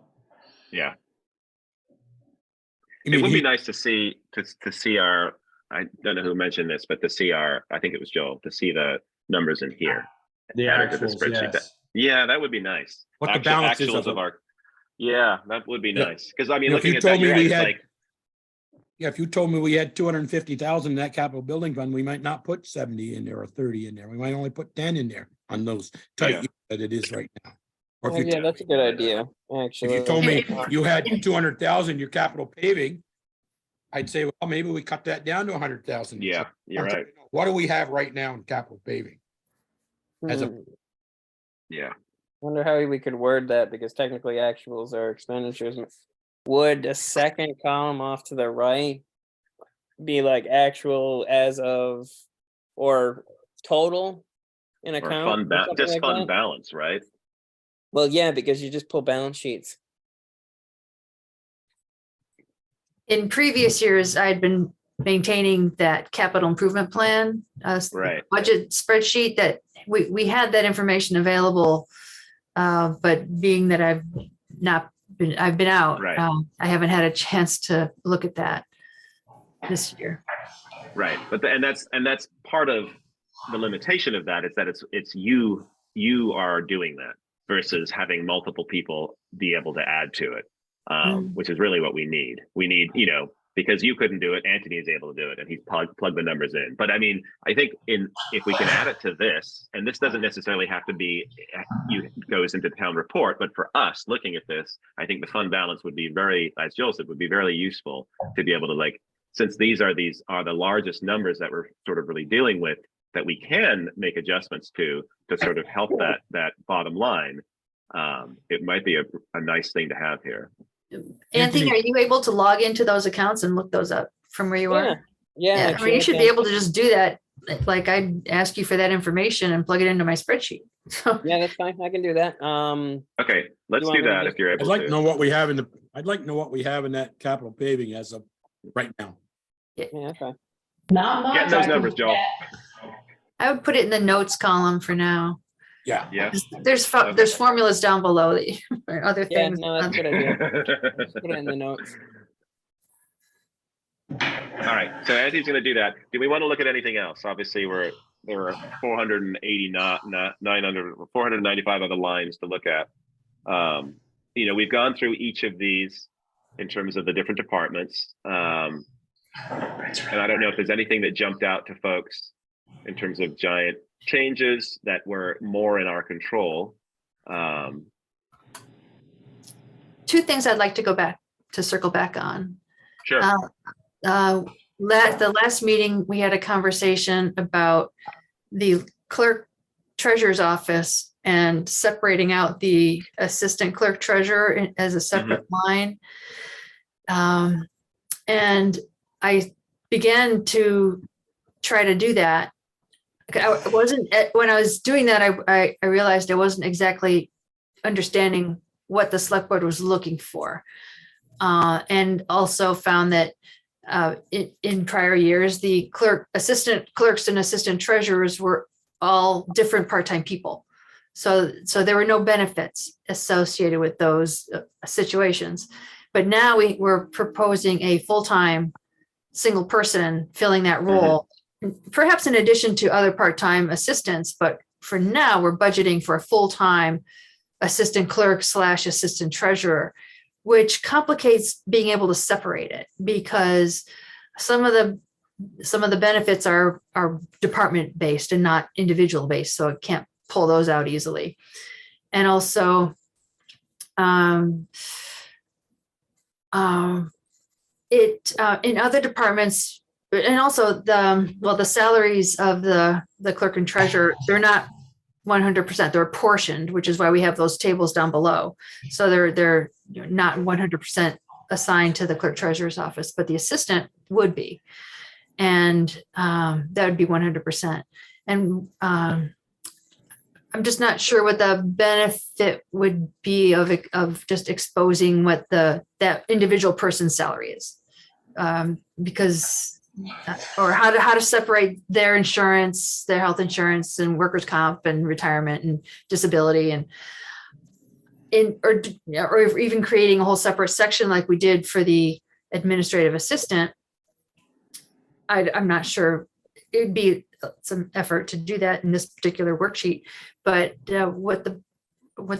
Yeah. You It mean would be he- nice to see our, I don't know who mentioned this, but to see I think it was Joel, to see the numbers in here. The added to the actuals, spreadsheet. yes. Yeah, that would be nice. What the balance is Actuals of of it. our, yeah, that would be Yeah. nice. Because I mean, You know, if looking you at that, told me you're we right, it's had- like, Yeah, if you told me we had 250,000 in that capital building fund, we might not put 70 in there or 30 in there. We might only put 10 in there on those tight Yeah. units that it is right now. Or Oh, if you, yeah, that's a good idea, if actually. you told me If- you had 200,000 your capital paving, I'd say, well, maybe we cut that down to 100,000. yeah, you're right. What do we have right now in capital paving? as a- Yeah. Wonder how we could word that, because technically actuals are expenditures. Would the second column off to the right be like actual as of, or total in Or account? fund or something just like fund that? balance, right? Well, yeah, because you just pull balance sheets. In previous years, I'd been maintaining that capital improvement plan, Right. budget spreadsheet that we had that information available. But being that I've been out, Right. I haven't had a chance to look at that this year. Right. But and that's part of the limitation of that, is that it's you are doing that versus having multiple people be able to add to it, which is really what we need. We need, because you couldn't do it, Anthony is able to do it, and he's plugged the numbers in. But I mean, I think if we can add it to this, and this doesn't necessarily have to be goes into the town report, but for us looking at this, I think the fund balance would be very, as Joel said, would be very useful to be able to, since these are the largest numbers that we're sort of really dealing with, that we can make adjustments to sort of help that bottom line. It might be a nice thing to have here. Anthony, are you able to log into those accounts and look those up from where you are? Yeah. I mean, you should be able to just do that. Like, I'd ask you for that information and plug it into my spreadsheet. So Yeah, that's fine. I can do that. Okay, let's You want do me to that just- if you're I'd able like to to. know what we have I'd like to know what we have in that capital paving as of right now. Yeah, okay. Not much. Getting those I can numbers, Joel. bet. I would put it in the notes column for now. Yeah. Yeah. There's formulas down below that or other Yeah, things. no, that's a good idea. Just put it in the notes. All right, so Anthony's gonna do that. Do we want to look at anything else? Obviously, there are 480, 900, 495 other lines to look at. You know, we've gone through each of these in terms of the different departments. And I don't know if there's anything that jumped out to folks in terms of giant changes that were more in our control. Two things I'd like to circle back on. Sure. The last meeting, we had a conversation about the clerk treasurer's office and separating out the assistant clerk treasurer as a separate line. And I began to try to do that. When I was doing that, I realized I wasn't exactly understanding what the select board was looking for. And also found that in prior years, the assistant clerks and assistant treasurers were all different part-time people. So there were no benefits associated with those situations. But now we're proposing a full-time single person filling that role, perhaps in addition to other part-time assistants. But for now, we're budgeting for a full-time assistant clerk / assistant treasurer, which complicates being able to separate it, because some of the benefits are department based and not individual based, so it can't pull those out easily. And also, in other departments, and also the salaries of the clerk and treasurer, they're not 100%, they're apportioned, which is why we have those tables down below. So they're not 100% assigned to the clerk treasurer's office, but the assistant would be. And that would be 100%. And I'm just not sure what the benefit would be of just exposing what that individual person's salary is, because, or how to separate their insurance, their health insurance, and workers' comp, and retirement, and disability, and or even creating a whole separate section like we did for the administrative assistant. I'm not sure. It'd be some effort to do that in this particular worksheet, but what the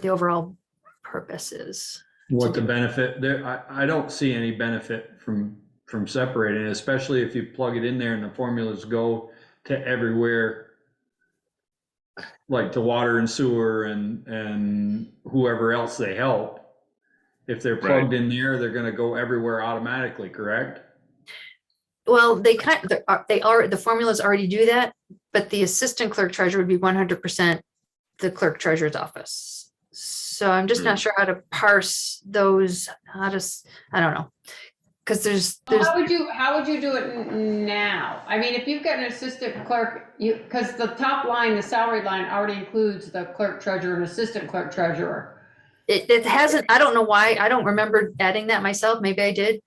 overall purpose is. What the benefit there, I don't see any benefit from separating it, especially if you plug it in there and the formulas go to everywhere, like to water and sewer and whoever else they help. If they're plugged in there, they're going to go everywhere automatically, correct? Well, the formulas already do that, but the assistant clerk treasurer would be 100% the clerk treasurer's office. So I'm just not sure how to parse those. I don't know. Because there's how would you do it now? I mean, if you've got an assistant clerk, because the top line, the salary line already includes the clerk treasurer and assistant clerk treasurer. It hasn't. I don't know why. I don't remember adding that myself. Maybe I did.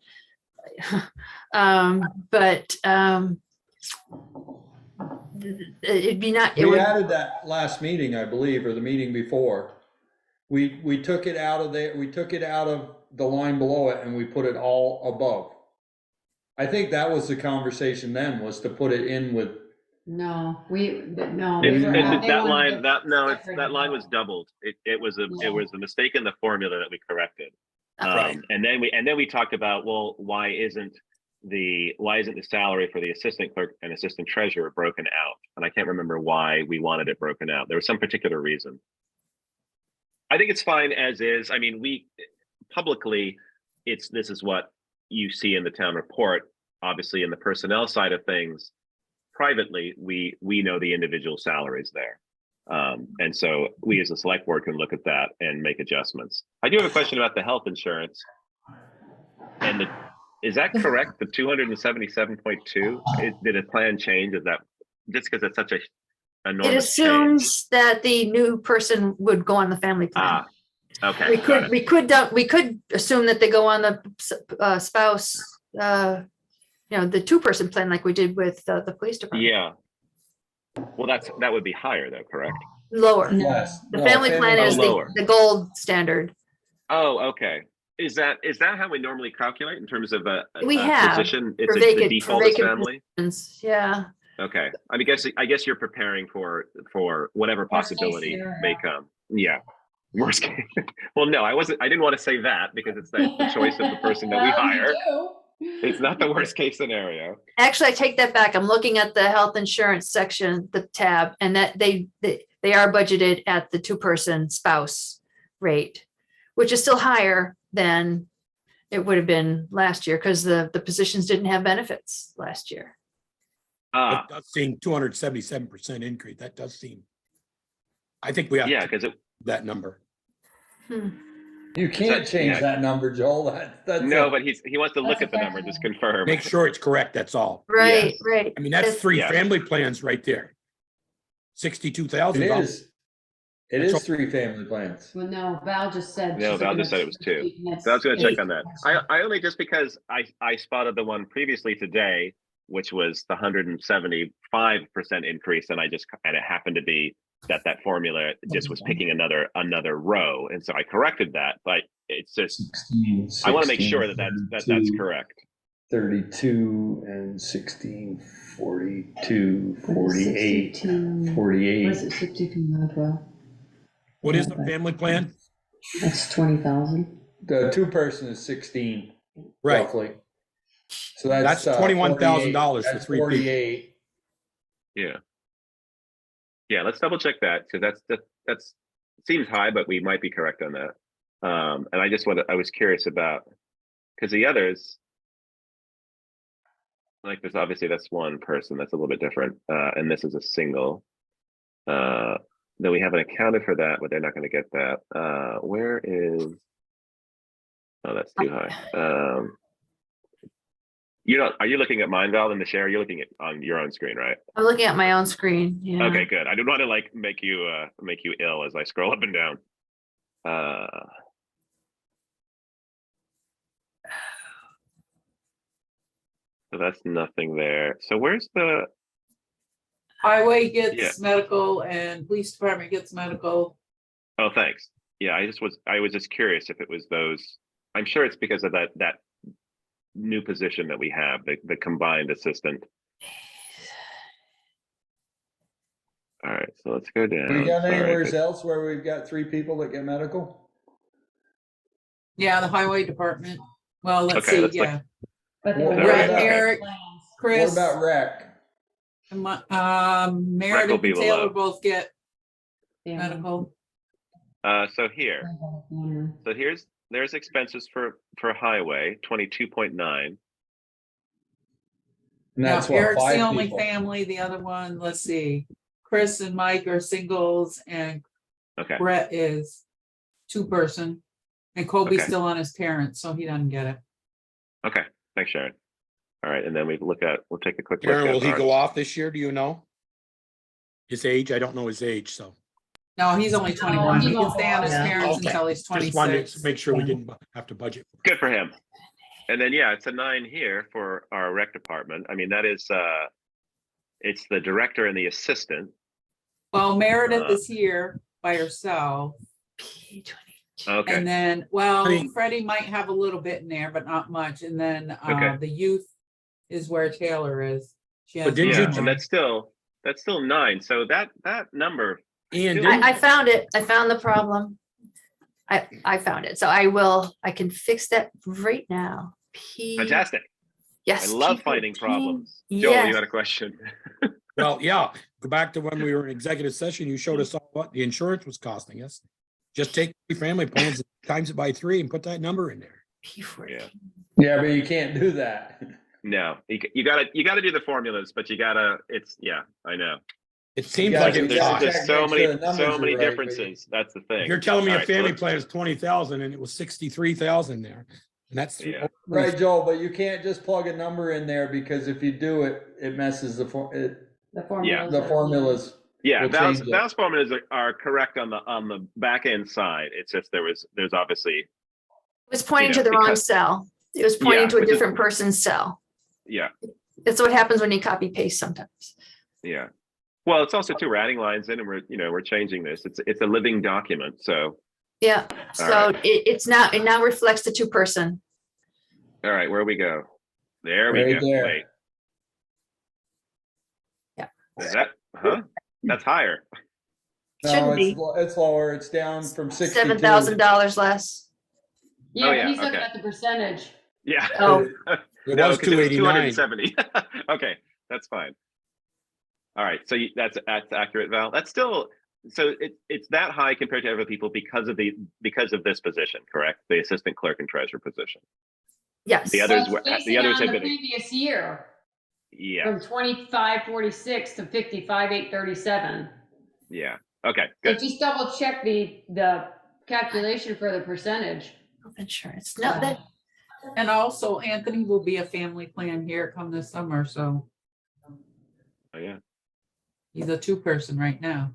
But it'd be not. We added that last meeting, I believe, or the meeting before. We took it out of there. We took it out of the line below it and we put it all above. I think that was the conversation then, was to put it in with. No. That line was doubled. It was a mistake in the formula that we corrected. And then we talked about, well, why isn't the salary for the assistant clerk and assistant treasurer broken out? And I can't remember why we wanted it broken out. There was some particular reason. I think it's fine as is. I mean, we publicly, this is what you see in the town report. Obviously, in the personnel side of things, privately, we know the individual salaries there. And so we as a select board can look at that and make adjustments. I do have a question about the health insurance. And is that correct? The 277.2, did a plan change? Is that just because it's such a enormous It assumes change? that the new person would go on the family plan. Okay. We could assume that they go on the spouse, the 2-person plan like we did with the police department. Yeah. Well, that would be higher though, correct? Lower. Yes. The family plan is lower. the gold standard. Oh, okay. Is that how we normally calculate in terms of a We a have position? for It's the vacant- for default is vacant family? positions. Yeah. Okay. I guess you're preparing for whatever Worst case possibility scenario. may come. Yeah. Worst case. Well, no, I didn't want to say that because it's the choice of the person that we Well, you hire. do. It's not the worst case scenario. Actually, I take that back. I'm looking at the health insurance section, the tab, and that they are budgeted at the 2-person spouse rate, which is still higher than it would have been last year because the positions didn't have benefits last year. Ah, It does seem 277% increase. That does seem. I think we have yeah, to because that number. You can't change yeah. that number, Joel. That's no, a- but he wants to look That's at the number, just confirm. Make sure it's correct, that's all. Right, Yes. right. I mean, that's It's- 3 Yeah. family plans right there. $62,000. It is. It That's is all- 3 family plans. Well, no, Val just said. No, she's Val looking just said at it was 2. spreadsheet, and So I was going to check it's- on that. I only just because I spotted the one previously today, which was the 175% increase, and it happened to be that formula just was picking another row, and so I corrected that. But it's just 16, I want to make 16, sure that's 32, correct. 32 and 16, 42, What is 48, 62? What 48. is it, 62 not well? What is the family plan? That's 20,000. The 2-person is 16, Right. roughly. So that's That's $21,000 for that's 3 people. 48. Yeah, let's double check that because that's seems high, but we might be correct on that. And I was curious about because the others, like there's obviously that's 1 person that's a little bit different, and this is a single. Then we haven't accounted for that, but they're not going to get that. Where is? Oh, that's too high. Are you looking at mine, Val, in the share? You're looking at on your own screen, right? I'm looking at my own screen. Yeah. Okay, good. I didn't want to make you ill as I scroll up and down. So that's nothing there. So where's the? Highway Yeah. gets medical and police department gets medical. Oh, thanks. Yeah, I was just curious if it was those. I'm sure it's because of that new position that we have, the combined assistant. All right, so let's go down. We got Sorry, anywhere but- else where we've got 3 people that get medical? Yeah, the highway department. Well, let's Okay, see, let's look. yeah. But they What were about different Eric, plans. What Chris, about rec? Meredith be and Taylor below. both get Yeah. medical. So here, there's expenses for highway 22.9. And Now, that's what, Eric's the 5 only people? family, the other one, let's see. Chris and Mike are singles and Okay, Brett is 2-person. And Kobe's Okay. still on his parents, so he doesn't get it. okay. Thanks, Sharon. All right, and then we'll take a quick look Aaron, at will he our- go off this year? Do you know? His age? I don't know his age, so. No, he's only 21. he He can won't stay on his go. parents Okay. until he's Just wanted 26. to make sure we didn't have to budget. Good for him. And then, yeah, it's a 9 here for our rec department. I mean, that is, it's the director and the assistant. Well, Meredith is here by herself. P22. Okay, And then, well, I mean- Freddie might have a little bit in there, but not much. And then Okay. the youth is where Taylor is. She But has didn't yeah, you- one. and that's still 9. So that number, Ian, Still- didn't- I found it. I found the problem. I found it. So I can fix that right now. fantastic. I Yes. love finding P14. problems. Joel, Yes. you got a question? well, yeah, go back to when we were in executive session, you showed us all what the insurance was costing us. Just take 3 family plans, times it by 3 and put that number in there. P14. Yeah. Yeah, but you can't do that. No, you gotta do the formulas, but yeah, I know. It seems Yeah, like you it There's gotta was. check, so make many sure the numbers are right, but differences. That's the thing. You're telling me All a right, so family let's- plan is 20,000 and it was 63,000 there. And that's. Yeah. Right, Joel, but you can't just plug a number in there because if you do it, it messes the formulas. Yeah, We'll Val's change it. formulas are correct on the back end side. It's just there's obviously It was pointing You to know, the wrong because- cell. It was pointing Yeah, to a which is- different person's cell. yeah. That's what happens when you copy paste sometimes. Yeah. Well, it's also too, we're adding lines in and we're changing this. It's a living document. So Yeah, so it now reflects the 2-person. All right, where we go? There we Right go. there. Wait. Yeah. Is that, huh? That's higher. No, Shouldn't be. it's lower. It's down from 62. $7,000 less. Yeah, Oh, but yeah, he's looking okay. at the percentage. Yeah. Oh, It No, was 'cause it was 289. 270. Okay, that's fine. All right, so that's accurate, Val. That's still, so it's that high compared to other people because of this position, correct? The assistant clerk and treasurer position. yes. The others Well, were, it's the basing others on have the been, previous year, yeah, from 2546 to 55,837. yeah. Okay, So good. just double check the calculation for the percentage. Health insurance. No, that, And also Anthony will be a family plan here come this summer, so Oh, yeah. he's a 2-person right now.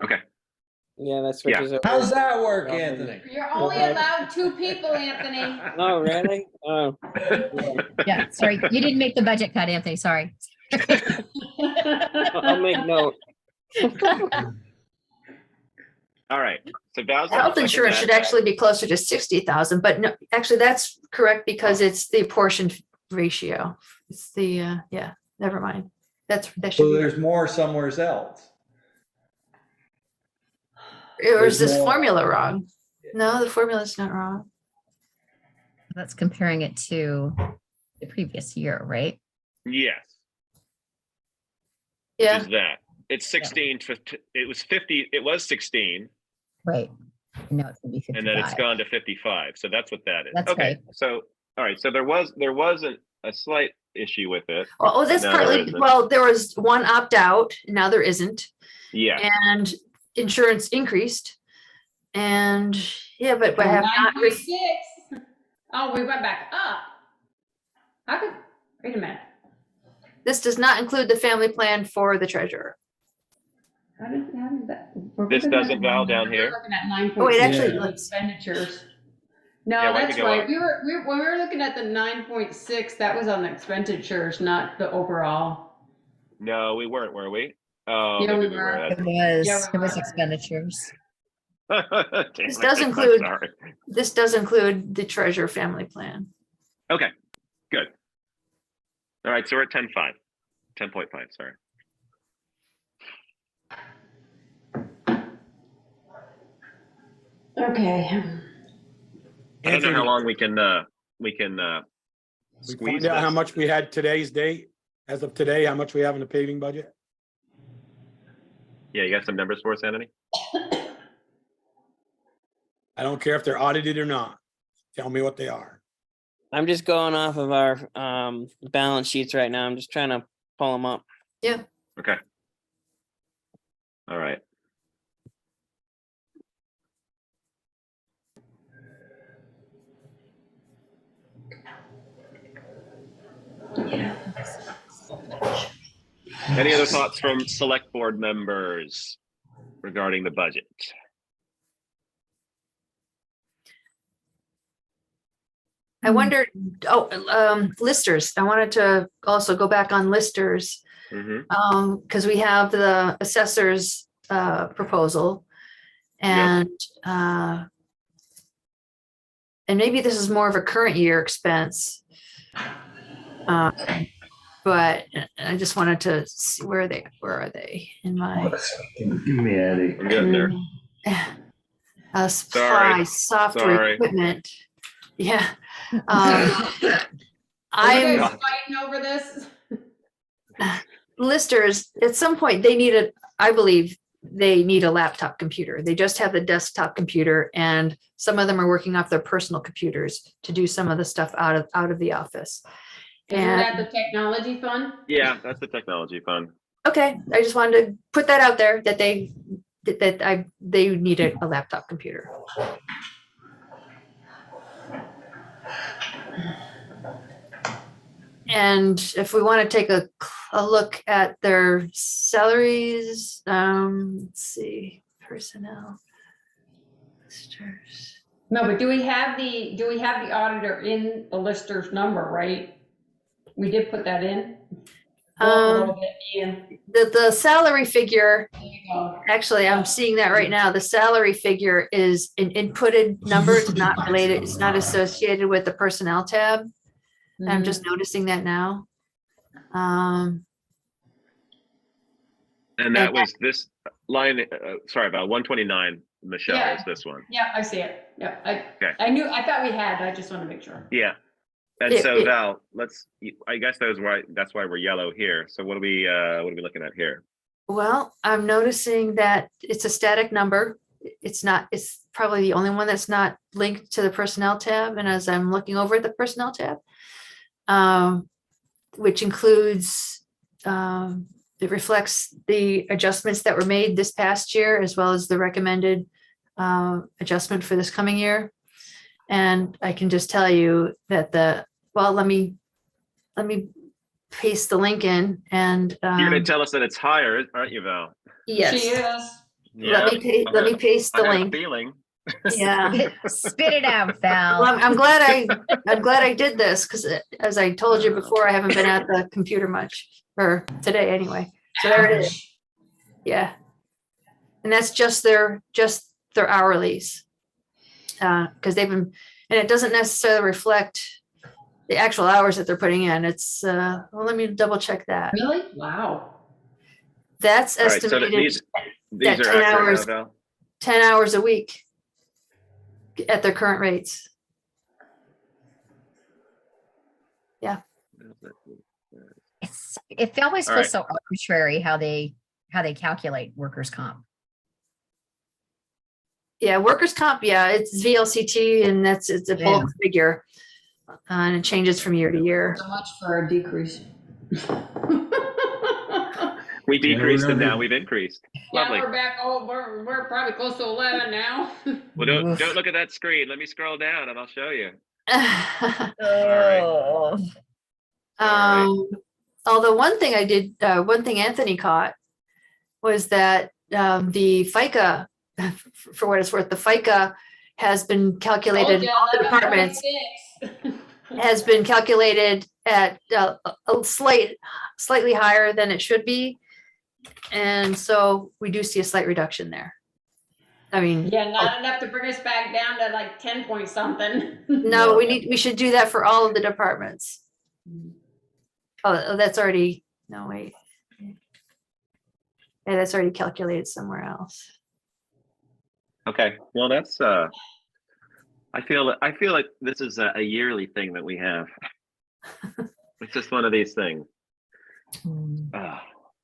Okay. Yeah, that switches over. How's that work, Anthony? You're only allowed 2 people, Anthony. Oh, really? Oh, Yeah, sorry, you didn't make the budget cut, Anthony, sorry. I'll make note. All right. So Val's gonna health second insurance that. should actually be closer to 60,000, but no, actually that's correct because it's the apportioned ratio. It's the, yeah, never mind. That So should be, there's more somewhere else. or is there's this more. formula wrong? No, the formula's not wrong. That's comparing it to the previous year, right? Yes. Yeah, Is that. It's 16, it was 50, it was 16, Right. And now it's gonna be and then it's 55. gone to 55. So that's what that is. That's Okay. right. So, all right. So there was a slight issue with it. oh, that's No, there partly, isn't. well, there was one opt-out, now there isn't, Yeah. and insurance increased. And, yeah, but I have not, 9.6. Oh, we went back up. How could, wait a minute. this does not include the family plan for the treasurer. How did that? we're This looking at- doesn't, Val, down here? We're looking at 9.6. Oh, wait, actually, Yeah. let's, Expenditures. No, Yeah, why don't that's we go right. up? We were when we were looking at the 9.6, that was on the expenditures, not the overall. No, we weren't, were we? Oh, Yeah, maybe we we were. were. It Yeah, was we- expenditures. Damn This it, does I'm include- sorry. this does include the treasurer family plan. Okay, good. All right, so we're at 10.5, 10.5, sorry. Okay. I don't know Anthony, how long we can we squeeze find out how this. much we had today's date, as of today, how much we have in the paving budget? Yeah, you got some numbers for us, Anthony? I don't care if they're audited or not. Tell me what they are. I'm just going off of our balance sheets right now. I'm just trying to pull them up. Okay. All right. Any other thoughts from select board members regarding the budget? I wondered, listers. I wanted to also go back on listers. Mhm. Because we have the assessor's proposal. And maybe this is more of a current year expense. But I just wanted to see where are they in my Give me Eddie. I'm getting there. supplies, software, Sorry. equipment. Yeah. Are you I'm guys fighting over this? listers, at some point, I believe they need a laptop computer. They just have the desktop computer, and some of them are working off their personal computers to do some of the stuff out of the office. Isn't that the technology fund? Yeah, that's the technology fund. Okay, I just wanted to put that out there that they need a laptop computer. And if we want to take a look at their salaries, let's see, personnel. Listers. No, but do we have the auditor in the lister's number, right? We did put that in. Go up a little bit, Ian. The salary figure, There you go. actually, I'm seeing that right now. The salary figure is an inputted number. It's not related, it's not associated with the personnel tab. I'm just noticing that now. And that was this line, sorry, about 129, Michelle, Yeah. is this one. Yeah, I see it. Yeah, Okay. I thought we had, but I just want to make sure. Yeah. And so Val, I guess that's why we're yellow here. So what are we looking at here? Well, I'm noticing that it's a static number. It's probably the only one that's not linked to the personnel tab. And as I'm looking over at the personnel tab, which includes, it reflects the adjustments that were made this past year, as well as the recommended adjustment for this coming year. And I can just tell you that let me paste the link in and. You're gonna tell us that it's higher, aren't you, Val? Yes. She is. Let me paste the I had a link. feeling. Yeah. Spit it out, Val. Well, I'm glad I did this because as I told you before, I haven't been at the computer much, or today anyway. So there it is. Yeah. And that's just their hourlies. Because they've been, and it doesn't necessarily reflect the actual hours that they're putting in. It's well, let me double check that. Really? Wow. That's All right, so estimated these that are 10 accurate hours. now, Val? 10 hours a week at their current rates. It always All feels right. so arbitrary how they calculate workers' comp. Yeah, workers' comp, yeah, it's VLCT and it's a bulk figure. And it changes from year to year. So much for a decrease. We decreased we're and gonna now be- we've increased. Yeah, Lovely. we're back. Oh, we're probably close to 11 now. Well, don't look at that screen. Let me scroll down and I'll show you. Oh. Although one thing Anthony caught was that the FICA, for what it's worth, the FICA has been calculated, in all the departments has been calculated at a slightly higher than it should be. And so we do see a slight reduction there. I mean, Yeah, not enough to bring us back down to like 10 point something. no, we should do that for all of the departments. Oh, that's already, no, wait. Yeah, that's already calculated somewhere else. Okay, well, that's I feel like this is a yearly thing that we have. It's just one of these things.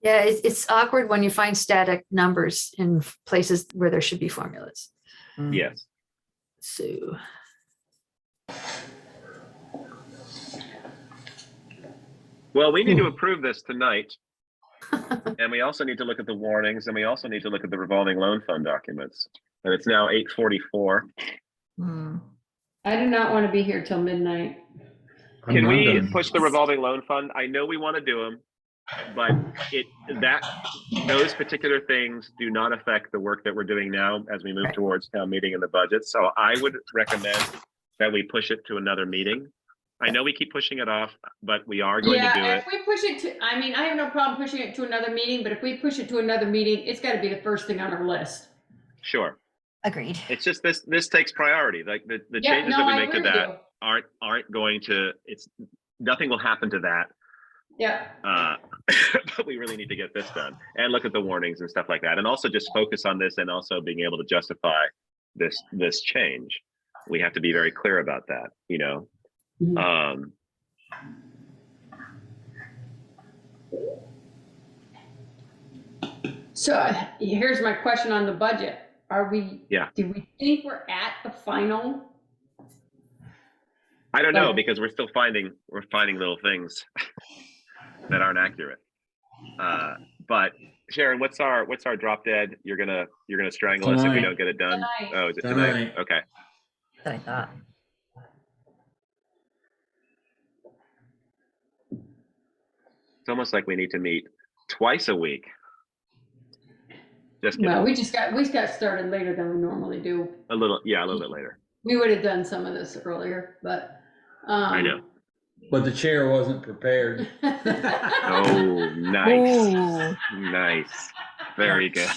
Yeah, it's awkward when you find static numbers in places where there should be formulas. Yes. So. Well, we need to approve this tonight. And we also need to look at the warnings, and we also need to look at the revolving loan fund documents. And it's now 8:44. I do not want to be here till midnight. Can we push the revolving loan fund? I know we want to do them, but those particular things do not affect the work that we're doing now as we move towards town meeting and the budget. So I would recommend that we push it to another meeting. I know we keep pushing it off, but we are going to do it. If we push it to, I mean, I have no problem pushing it to another meeting, but if we push it to another meeting, it's got to be the first thing on our list. Sure. Agreed. It's just this takes priority. Like the changes that we make to that aren't going to, nothing will happen to that. Yeah. But we really need to get this done and look at the warnings and stuff like that. And also just focus on this and also being able to justify this change. We have to be very clear about that, you know? So here's my question on the budget. Do we think we're at the final? I don't know, because we're finding little things that aren't accurate. But Sharon, what's our drop dead? You're gonna strangle us if we don't get it done. Tonight. Oh, is it tonight? Okay. That's what I thought. It's almost like we need to meet twice a week. Just kidding. Well, we got started later than we normally do. a little bit later. We would have done some of this earlier, but I know. but the chair wasn't prepared. Oh, nice, nice, very good.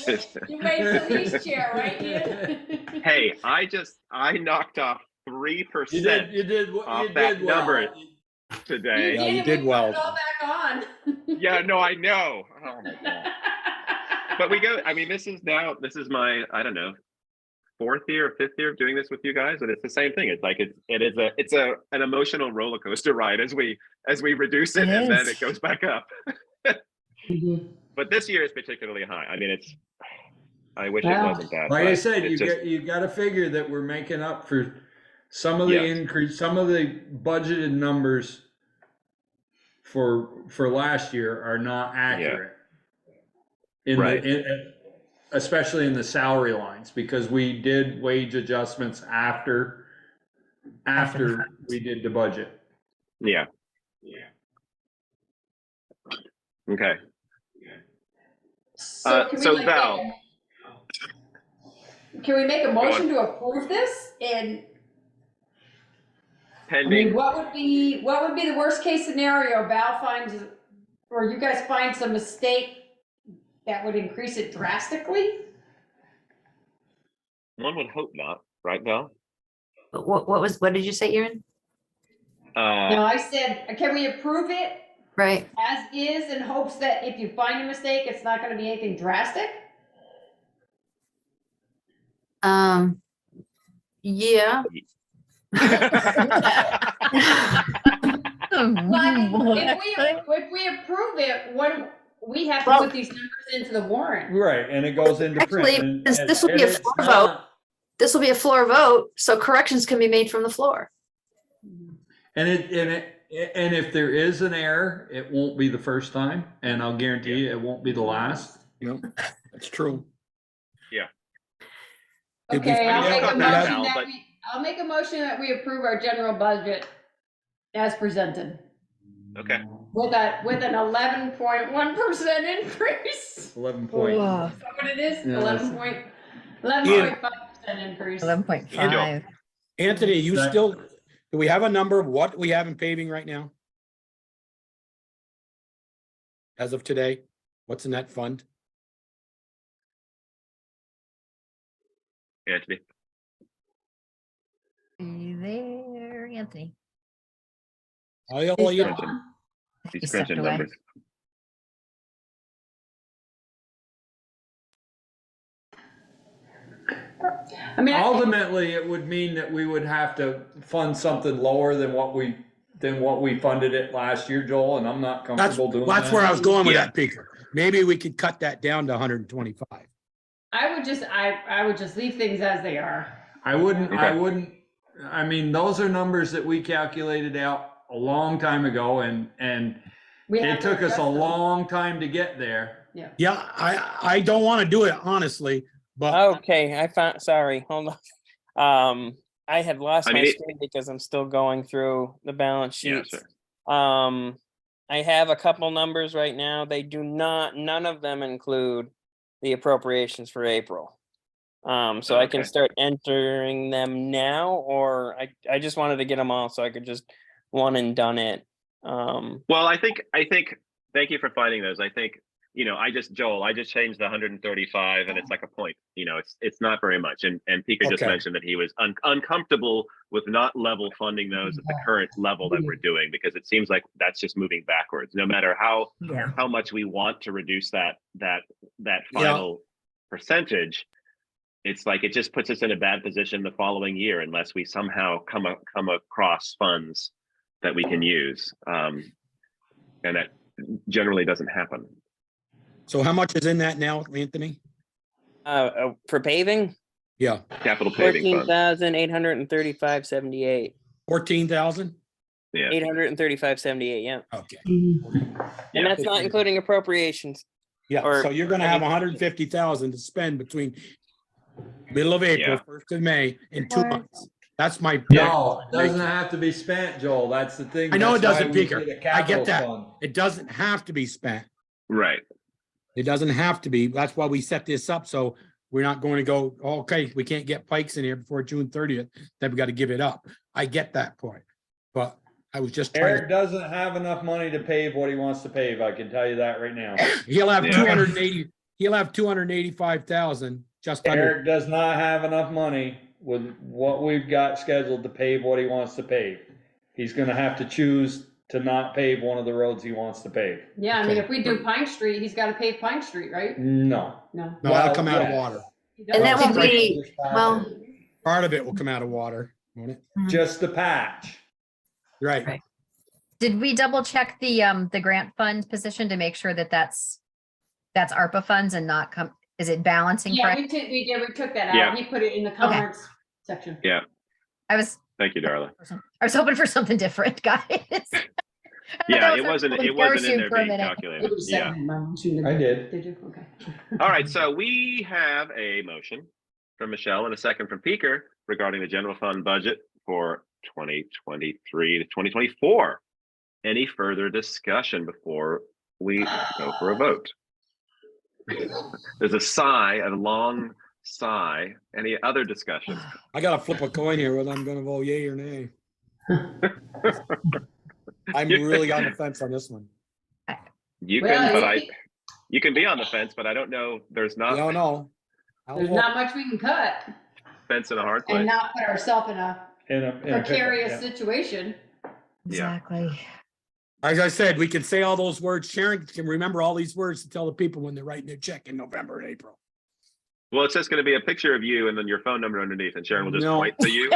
You made Felice chair, right, Ian? Hey, I knocked off 3% You did off that number You today. Yeah, you did, did we well. put it all back on. Yeah, no, I know. Oh my God. But we go, I mean, this is my, I don't know, 4th year or 5th year of doing this with you guys, and it's the same thing. It's like it's an emotional roller coaster ride as we reduce it, It and then is. it goes back up. But this year is particularly high. I mean, I wish it Wow. wasn't that. Like I but said, it's you got to figure that we're making up for some of the Yes. increase, some of the budgeted numbers for last year are not accurate. Right. Especially in the salary lines, because we did wage adjustments after we did the budget. Yeah. Okay. So can we So like Val, can we make a motion to approve this? And I mean, pending, what would be the worst case scenario? Val finds, or you guys find some mistake that would increase it drastically? one would hope not, right, Val? What did you say, Erin? No, I said, can we approve it Right. as is in hopes that if you find a mistake, it's not gonna be anything drastic? Yeah. Well, I mean, if we approve it, what, we have to Well- put these numbers into the warrant. Right, and it goes into print. Actually, and- this will be a and it's floor not- This will be a floor vote, so corrections can be made from the floor. And if there is an error, it won't be the first time, and I'll guarantee you, it won't be the last. Yep, that's true. Did we- Okay, I I'll make a thought that, motion Val, that but- I'll make a motion that we approve our general budget as presented Okay. with an 11.1% increase. 11 point. Is that what it is? Yeah, 11.5% increase. 11.5. Anthony, you That- still, do we have a number of what we have in paving right now? As of today, what's in that fund? Anthony. There, Anthony. All you- Crunching. He These stepped crunching away. numbers. I mean, Ultimately, it would mean that we would have to fund something lower than what we funded it last year, Joel, and I'm not That's, comfortable doing that. that's where I was going with Yeah. that, Peter. Maybe we could cut that down to 125. I would just leave things as they are. I wouldn't, Okay. I mean, those are numbers that we calculated out a long time ago, and We have it to took us adjust a them. long time to get there. Yeah, I don't want to do it honestly, but Okay, I found, sorry, hold on. I had lost I my mean, it- screen because I'm still going through the balance Yeah, sheets. sure. I have a couple numbers right now. They do not, none of them include the appropriations for April. So I can Okay. start entering them now, or I just wanted to get them all so I could just one and done it. Well, I think, thank you for finding those. I think, Joel, I just changed the 135 and it's like a point, it's not very much. And Pika just Okay. mentioned that he was uncomfortable with not level funding those at the current level that we're doing, because it seems like that's just moving backwards. No matter how much we want to reduce that final percentage, it's like, it just puts us in a bad position the following year unless we somehow come across funds that we can use. And that generally doesn't happen. so how much is in that now, Anthony? For paving, Yeah, Capital paving fund. 14,835.78. 14,000? Yeah. 835.78, yeah. Okay. And that's not including appropriations. Yeah, Or- so you're gonna have 150,000 to spend between middle of April, Yeah. 1st of May, in 2 months. That's my. No, it doesn't have to be spent, Joel, that's the thing. I know it That's why doesn't, we Peter. did a I get capital that. fund. It doesn't have to be spent. Right. It doesn't have to be. That's why we set this up. So we're not going to go, okay, we can't get pikes in here before June 30th. Then we got to give it up. I get that point. But I was just trying Eric doesn't have enough money to pave what he wants to pave, I can tell you that right now. he'll have Yeah. 280, he'll have 285,000 just under. Eric does not have enough money with what we've got scheduled to pave what he wants to pave. He's gonna have to choose to not pave one of the roads he wants to pave. Yeah, I mean, if we do Pine Street, he's gotta pave Pine Street, right? No. No. No, that'll Well, come out of yeah. water. And that Well, won't be, well, Part of it will come out of water, won't it? Just the patch. Right. Right. Did we double check the grant fund position to make sure that that's ARPA funds and not is it balancing? Yeah, correct? we took that Yeah. out. He put it in the comments section. Yeah. I was Thank you, Darla. hoping for something different, guys. Yeah, it wasn't in there being calculated. You Yeah. seconded my motion. I did. Did you? Okay. All right, so we have a motion from Michelle and a second from Peaker regarding the general fund budget for 2023 to 2024. Any further discussion before we go for a vote? There's a sigh, a long sigh. Any other discussion? I gotta flip a coin here whether I'm gonna vote yay or nay. I'm really on the fence on this one. You Well, can, but you can be on the fence, but I don't know. There's not No, no. I'll There's vote. not much we can cut fence in a hard and place. not put ourselves in a In a pickle, precarious yeah. situation. Exactly. As I said, we can say all those words. Sharon can remember all these words to tell the people when they're writing their check in November and April. Well, it's just going to be a picture of you and then your phone number underneath, and Sharon will just No. point to you.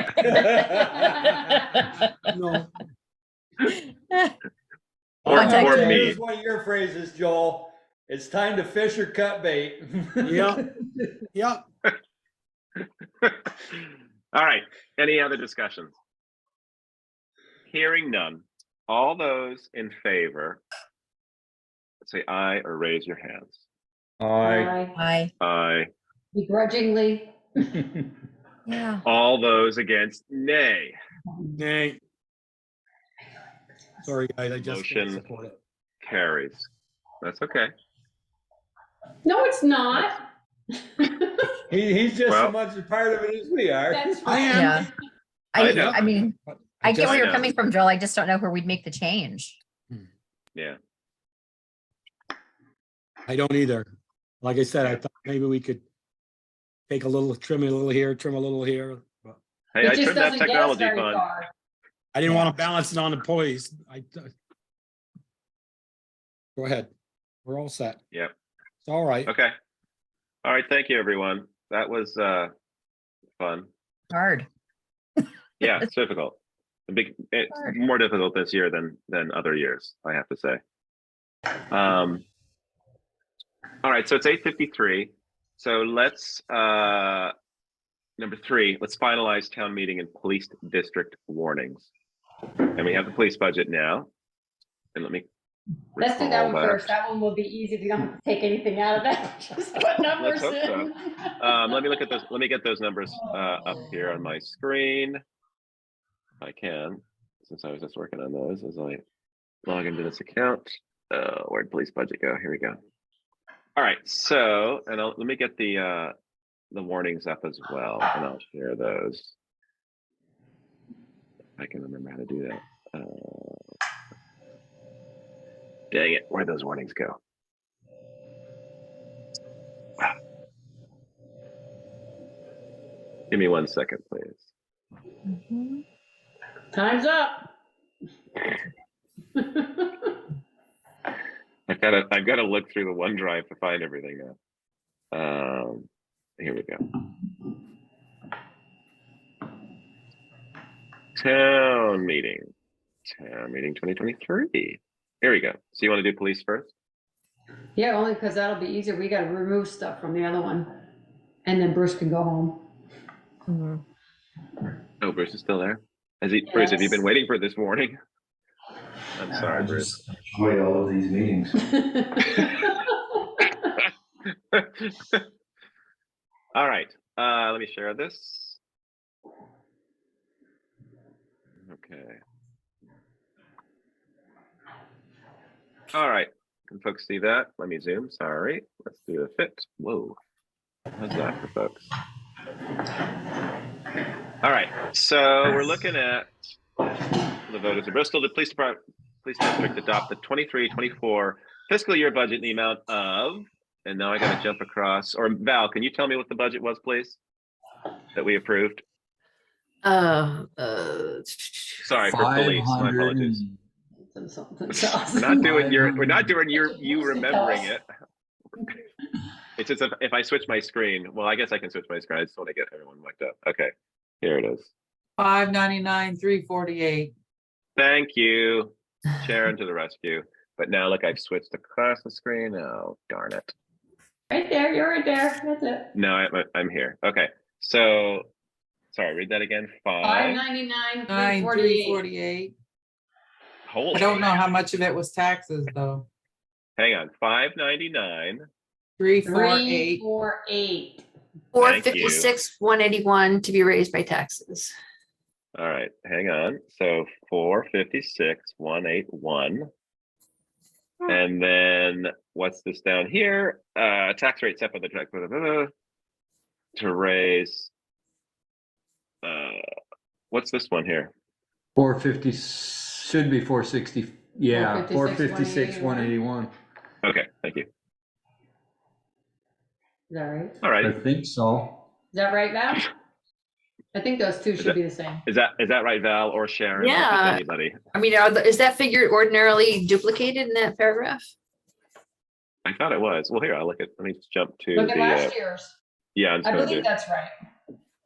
No. Contact or us. me. Here's one of your phrases, Joel. It's time to fish or cut bait. Yeah. Yeah. All right. Any other discussions? Hearing none. All those in favor, say aye or raise your hands. Aye. Aye. Begrudgingly. Yeah. All those against, nay. Nay. Sorry, guys, I just can't Motion support it. carries. That's okay. No, it's not. He's just Well- as much a part of it as we are. That's I right. am. Yeah. I know. I mean, I get just- where you're know. coming from, Joel. I just don't know where we'd make the change. Yeah. I don't either. Like I said, I thought maybe we could take a little, trim a little here, trim a little here. But Hey, It I just trimmed that doesn't get us technology very fund. far. I didn't want to balance it on employees. Go ahead. We're all set. Yep. It's all right. Okay. All right. Thank you, everyone. That was fun. Hard. Yeah, it's difficult. It's Sure. more difficult this year than other years, I have to say. All right, so it's 8:53. So let's number 3, let's finalize town meeting and police district warnings. And we have the police budget now. And let me Let's do that one recall first. That one will be easy if you don't have to take anything out of that. Just put numbers hope so. in. Let me look at those. Let me get those numbers up here on my screen. If I can, since I was just working on those as I log into this account. Where'd police budget go? Here we go. All right, so, and let me get the warnings up as well, and I'll share those. If I can remember how to do that. Dang it, where'd those warnings go? Wow. Give me 1 second, please. Time's up. I've got to look through the OneDrive to find everything now. Here we go. Town meeting 2023. Here we go. So you want to do police first? Yeah, only because that'll be easier. We gotta remove stuff from the other one. And then Bruce can go home. Mhm. Oh, Bruce is still there. Bruce, have you been Yes. waiting for this warning? I'm sorry, I Bruce. just enjoy all of these meetings. All right, let me share this. Okay. All right, can folks see that? Let me zoom, sorry. Let's do a fit. Whoa, how's that for folks? All right, so we're looking at The vote is the Bristol, the police district adopt the 23-24 fiscal year budget in the amount of, and now I gotta jump across, or Val, can you tell me what the budget was, please? That we approved? Sorry for police, my apologies. We're not doing you remembering it. It's just if I switch my screen, well, I guess I can switch my screen. I just want to get everyone mic'd up. Okay, here it is. 599, 348. Thank you, Sharon, to the rescue. But now look, I've switched across the screen. Oh, darn it. Right there, you're right there. That's it. No, I'm here. Okay, so sorry, read that again. 599, 348. 348. Holy. I don't know how much of it was taxes though. Hang on, 599. 348. 348. 456, 181 to be raised by taxes. All right, hang on. So 456, 181. And then what's this down here? Tax rate set by the track to raise. What's this one here? 450 should be 460. Yeah, 456, 181. Okay, thank you. Is that right? All right. I think so. Is that right, Val? I think those two should be the same. Is that right, Val or Sharon? Yeah. Anybody? I mean, is that figure ordinarily duplicated in that paragraph? I thought it was. Well, here, let me just jump to Look at the. last year's. Yeah, I'm just I gonna believe do. that's right.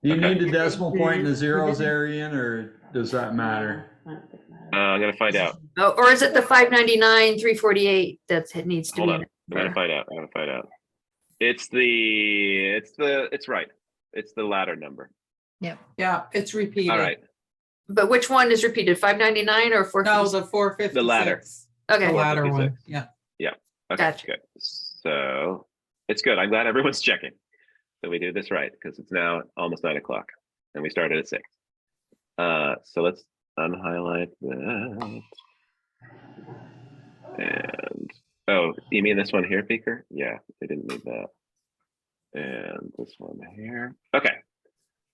Do you Okay. need the decimal point and the zeros there, Ian, or does that matter? I don't think it matters. I'm gonna find out. Oh, or is it the 599, 348 that it needs to Hold be? on. I'm gonna find out. It's right. It's the latter number. Yeah, it's repeated. All right. But which one is repeated? 599 or No, 456? the 456. The latter. Okay. The latter one. 456. Yeah. Okay, Gotcha. good. So it's good. I'm glad everyone's checking that we do this right because it's now almost 9 o'clock and we started at 6. So let's unhighlight that. And oh, you mean this one here, Beaker? Yeah, we didn't need that. And this one here. Okay.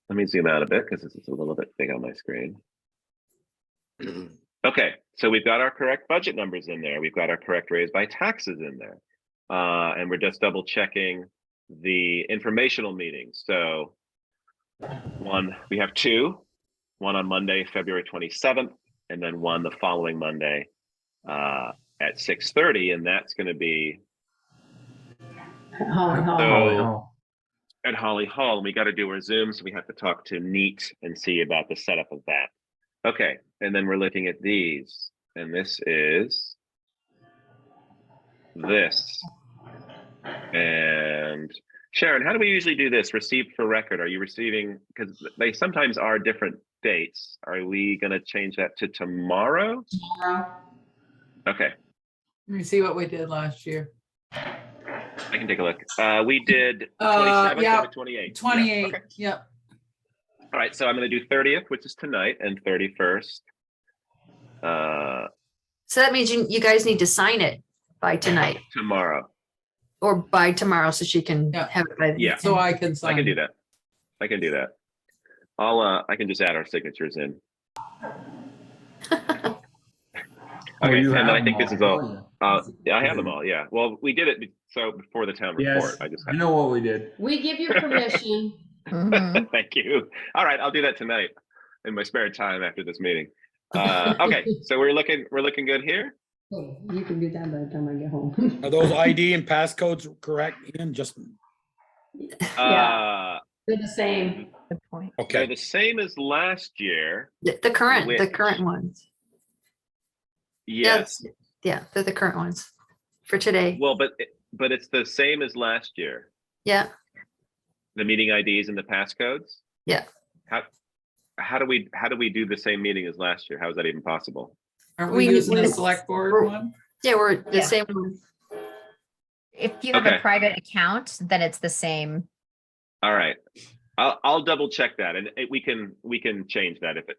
Let me zoom out a bit because this is a little bit big on my screen. Okay, so we've got our correct budget numbers in there. We've got our correct raise by taxes in there. And we're just double checking the informational meetings. So we have 2, one on Monday, February 27th, and then one the following Monday at 6:30, and that's going to be Holly Hall. So- at Holly Hall. And we got to do our Zoom, so we have to talk to Neat and see about the setup of that. Okay, and then we're looking at these, and this is this. And Sharon, how do we usually do this? Received for record? Are you receiving, because they sometimes are different dates. Are we going to change that to tomorrow? Tomorrow. Okay, Let me see what we did last year. I can take a look. We did 27th yeah, and the 28th. 28. Yeah, okay. Yep. All right, so I'm going to do 30th, which is tonight, and 31st. So that means you guys need to sign it by tonight Tomorrow. or by tomorrow so she can Yeah. have it by. Yeah. So I can sign. I can do that. I can do that. I can just add our signatures in. Okay, you and have I think them this is all. all. Yeah, I have them all. Yeah. Well, we did it so before the town report. Yes, I I know what we did. We give you permission. Mhm. Thank you. All right, I'll do that tonight in my spare time after this meeting. Okay, so we're looking good here. You can do that by the time I get home. Are those ID and passcodes correct, Ian? Just, They're the same. Good point. They're okay. the same as last year. The current Which? ones. Yes. Yeah, they're the current ones for today. Well, but it's the same as last year. Yeah, The meeting IDs and the passcodes. Yeah. How do we do the same meeting as last year? How is that even possible? Are we We- using the we- select board we're- one? yeah, we're the Yeah. same one. If you have Okay. a private account, then it's the same. All right. I'll double check that, and we can change that if it.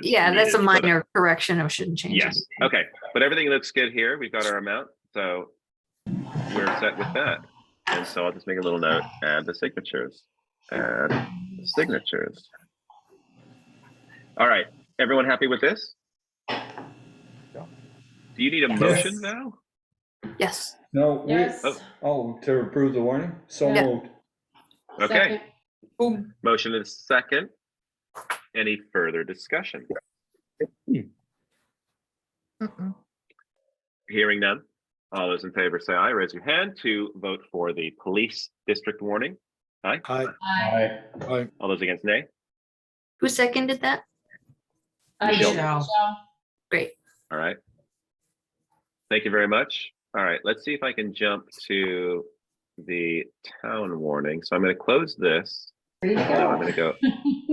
Yeah, that's a needed, but- minor correction. I shouldn't change it. Yes. Okay. But everything looks good here. We've got our amount, so we're set with that. And so I'll just make a little note. Add the signatures. Add the signatures. All right. Everyone happy with this? Do you need a Yes. motion now? Yes. No, Yes. to approve the warning? So Yeah. moved. Okay, Second. Boom. motion is second. Any further discussion? Mm-mm. Hearing none. All those in favor say aye. Raise your hand to vote for the police district warning. Aye. Aye. Aye. Aye. All those against, nay. Who seconded that? I did, Michelle. Michelle. Great. All right. Thank you very much. All right, let's see if I can jump to the town warning. So I'm going to close this. Ready to Now I'm go. going to go.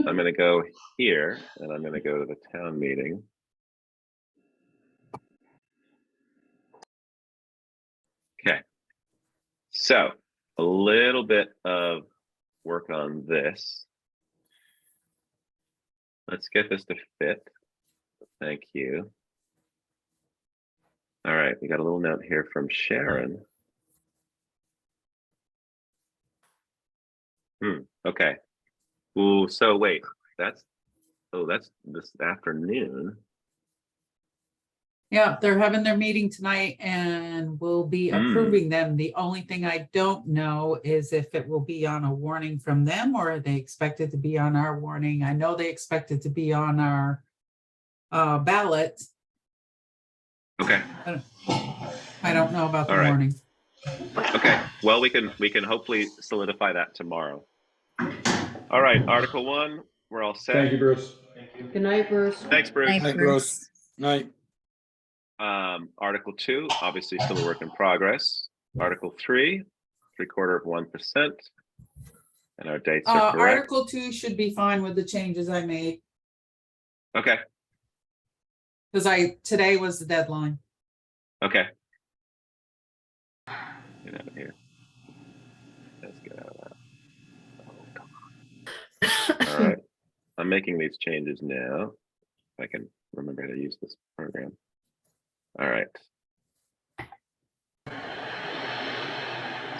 I'm going to go here, and I'm going to go to the town meeting. Okay. So a little bit of work on this. Let's get this to fit. Thank you. All right, we got a little note here from Sharon. Okay. Ooh, so wait, that's this afternoon. Yeah, they're having their meeting tonight and we'll be approving them. The only thing I don't know is if it will be on a warning from them or are they expected to be on our warning. I know they expect it to be on our ballot. Okay. I don't know about the All right. warning. Okay. Well, we can hopefully solidify that tomorrow. All right, Article 1, we're all set. Thank you, Bruce. Good night, Bruce. Thanks, Bruce. Thanks, Night, Bruce. Night. Article 2, obviously still a work in progress. Article 3, 0.75%. And our dates are correct. Article 2 should be fine with the changes I made Okay. because today was the deadline. Okay. Get out of here. Let's get out of that. All right. I'm making these changes now. If I can remember how to use this program. All right.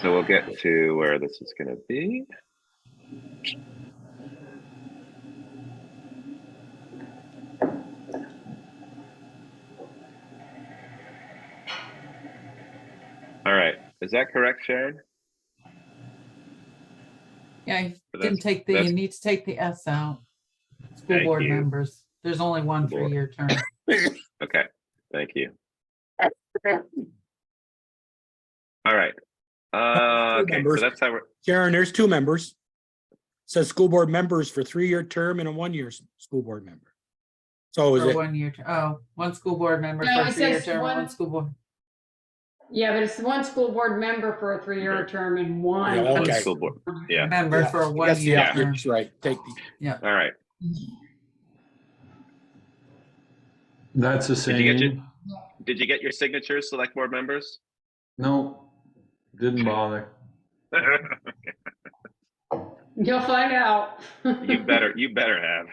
So we'll get to where this is going to be. All right. Is that correct, Sharon? Yeah, you But didn't take the, you need to take the S out. School Thank board you. members. There's only one School board. 3-year term. Okay. Thank you. All right. Okay. So members. that's how we're. Sharon, there's 2 members. Says school board members for 3-year term and a 1-year school board member. So is For it, 1 year, one school board member No, for a it 3-year says term, one- one school board. Yeah, but it's one school board member for a 3-year term and one. Yeah, One okay. school board. Yeah. Member Yeah, for a I guess, 1-year yeah, term. that's right. Take the, All right. That's the Did you get same. Did you get your signatures, select board members? No, didn't bother. You'll find out. You better have.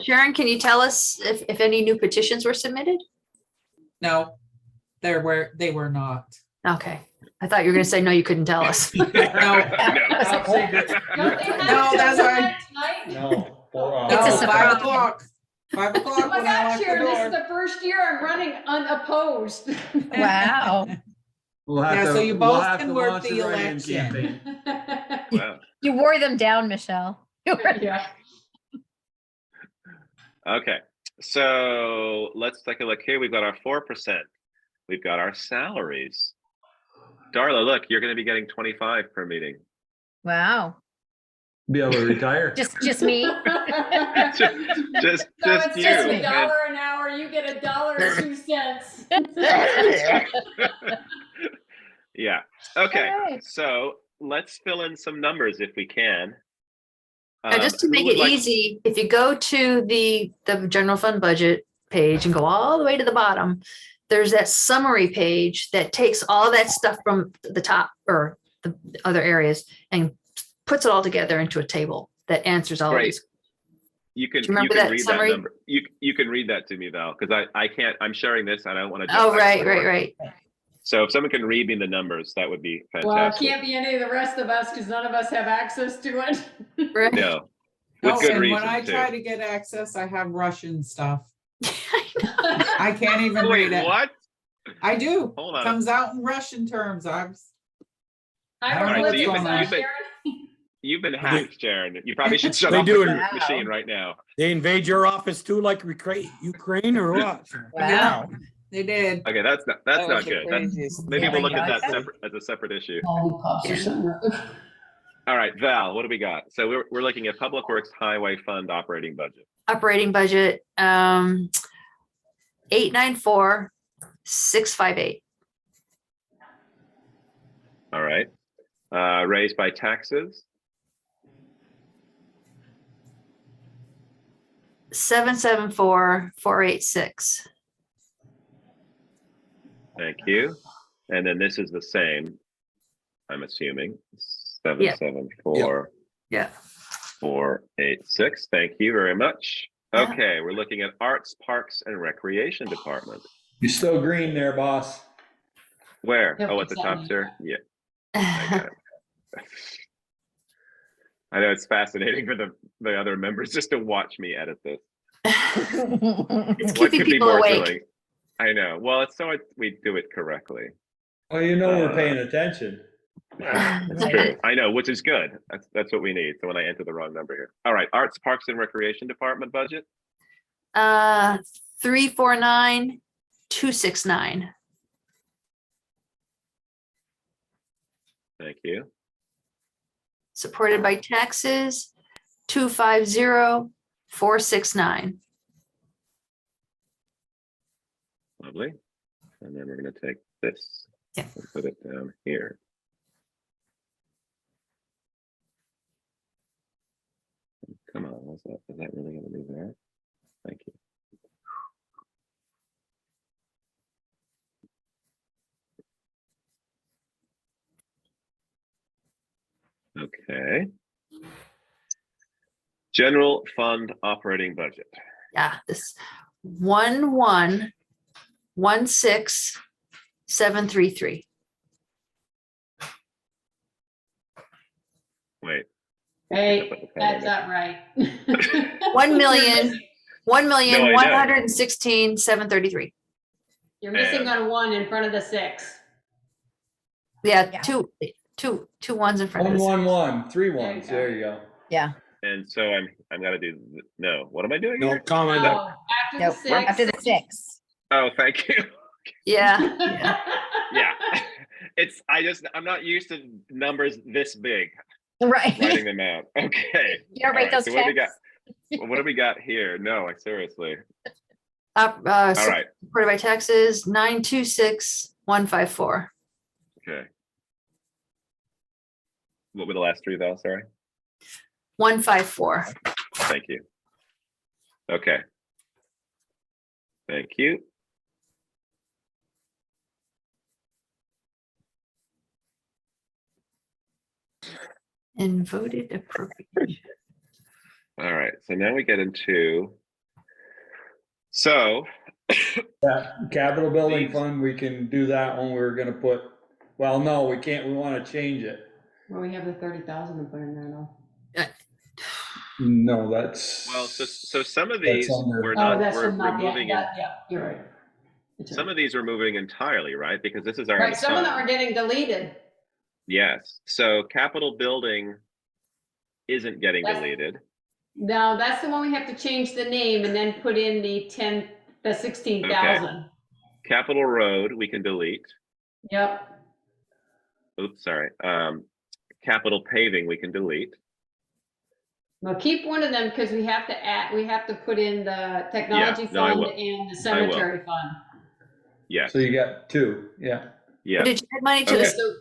Sharon, can you tell us if any new petitions were submitted? No, they were not. Okay. I thought you were going to say, no, you couldn't tell us. Don't they have No, that's to right. tonight? No. It's a No, surprise. 5 o'clock. 5 o'clock Oh my when I God, lock the Sharon, this is door. the first year I'm running unopposed. Wow. We'll have Yeah, to, so you we'll both have can to work launch the a write-in election. campaign. Wow. You wore them down, Michelle. Yeah. Okay. So let's take a look here. We've got our 4%. We've got our salaries. Darla, look, you're going to be getting 25 per meeting. Wow. Be able to retire. Just me. Just So it's you. just And- $1 an hour, you get $1.02. yeah. Okay. All right. So let's fill in some numbers if we can. Now, just to Who make would it like- easy, if you go to the general fund budget page and go all the way to the bottom, there's that summary page that takes all that stuff from the top or the other areas and puts it all together into a table that answers all of Great. these. You can, Do you remember can that read summary? that number. You can read that to me, Val, because I can't. I'm sharing this. And I don't want to. Oh, right. So if someone can read me the numbers, that would be Well, it fantastic. can't be any of the rest of us because none of us have access to it. Right. No, with No, good and reason when I too. try to get access, I have Russian stuff. I can't even Wait, read it. what? I do. Hold on. Comes out in Russian terms. I don't know Alright, what's so going on. You've been do- hacked, Sharon. You probably should shut They off do the it- machine right now. They invade your office too, like Ukraine or what? Yeah, they did. Okay, that's not That was good. the craziest Maybe Yeah, we'll look at yeah, that yeah. separate as a separate issue. Lollipops or something. All right, Val, what do we got? So we're looking at Public Works Highway Fund operating budget. Operating budget, 894,658. All right. Raised by taxes, 774,486. thank you. And then this is the same, I'm assuming, 774. Yeah. 486. Thank you very much. Yeah. Okay, we're looking at Arts, Parks, and Recreation Department. You're still green there, boss. Where? Yep, Oh, at the top, exactly. sir? Yeah, I got it. I know it's fascinating for the other members just to watch me edit this. It's What keeping could be people more awake. thrilling? I know. Well, it's so we do it correctly. Well, we're paying attention. That's true. I know, which is good. That's what we need. So when I enter the wrong number here. All right, Arts, Parks, and Recreation Department budget. 349,269. Thank you. Supported by taxes, 250,469. Lovely. And then we're going to take this Yeah. and put it down here. Come on, what's that? Is that really going to be there? Thank you. Okay. General fund operating budget. Yeah, this 1116733. Wait. Hey, that's not right. 1,116,733. You're missing on a 1 in front of the 6. Yeah, Yeah. two ones in front of this. 111, 3 There you ones. go. There you go. Yeah. And so I'm gonna do no. What am I doing No here? comment. Oh, after the Nope. 6. After the 6. Oh, thank you. Yeah, Yeah. I'm not used to numbers this big, Right. writing them out. Okay. You don't All write right, those so what do we got? checks? What do we got here? No, I seriously. All All right. supported by taxes, 926,154. Okay. What were the last three though? Sorry. 154. Thank you. Okay. Thank you. And voted appropriate. All right. So now we get into. So That capital building These- fund, we can do that one. We're gonna put, well, no, we can't. We want to change it. Well, we have the 30,000 to put in there now. No, that's. well, so some of That's these under- we're Oh, not that's we're from not removing. yet. Yeah, you're right. That's Some right. of these are moving entirely, right? Because this is our Right, some of them are unassigned. getting deleted. Yes. So capital building isn't getting That's- deleted. No, that's the one we have to change the name and then put in the 16,000. Capital road we can delete. Yep. Oops, sorry. Capital paving we can delete. Well, keep one of them because we have to put in the technology no, I fund will. and the I will. cemetery fund. Yes. So you got 2, yeah. Yeah. Did you add money to Okay. this? So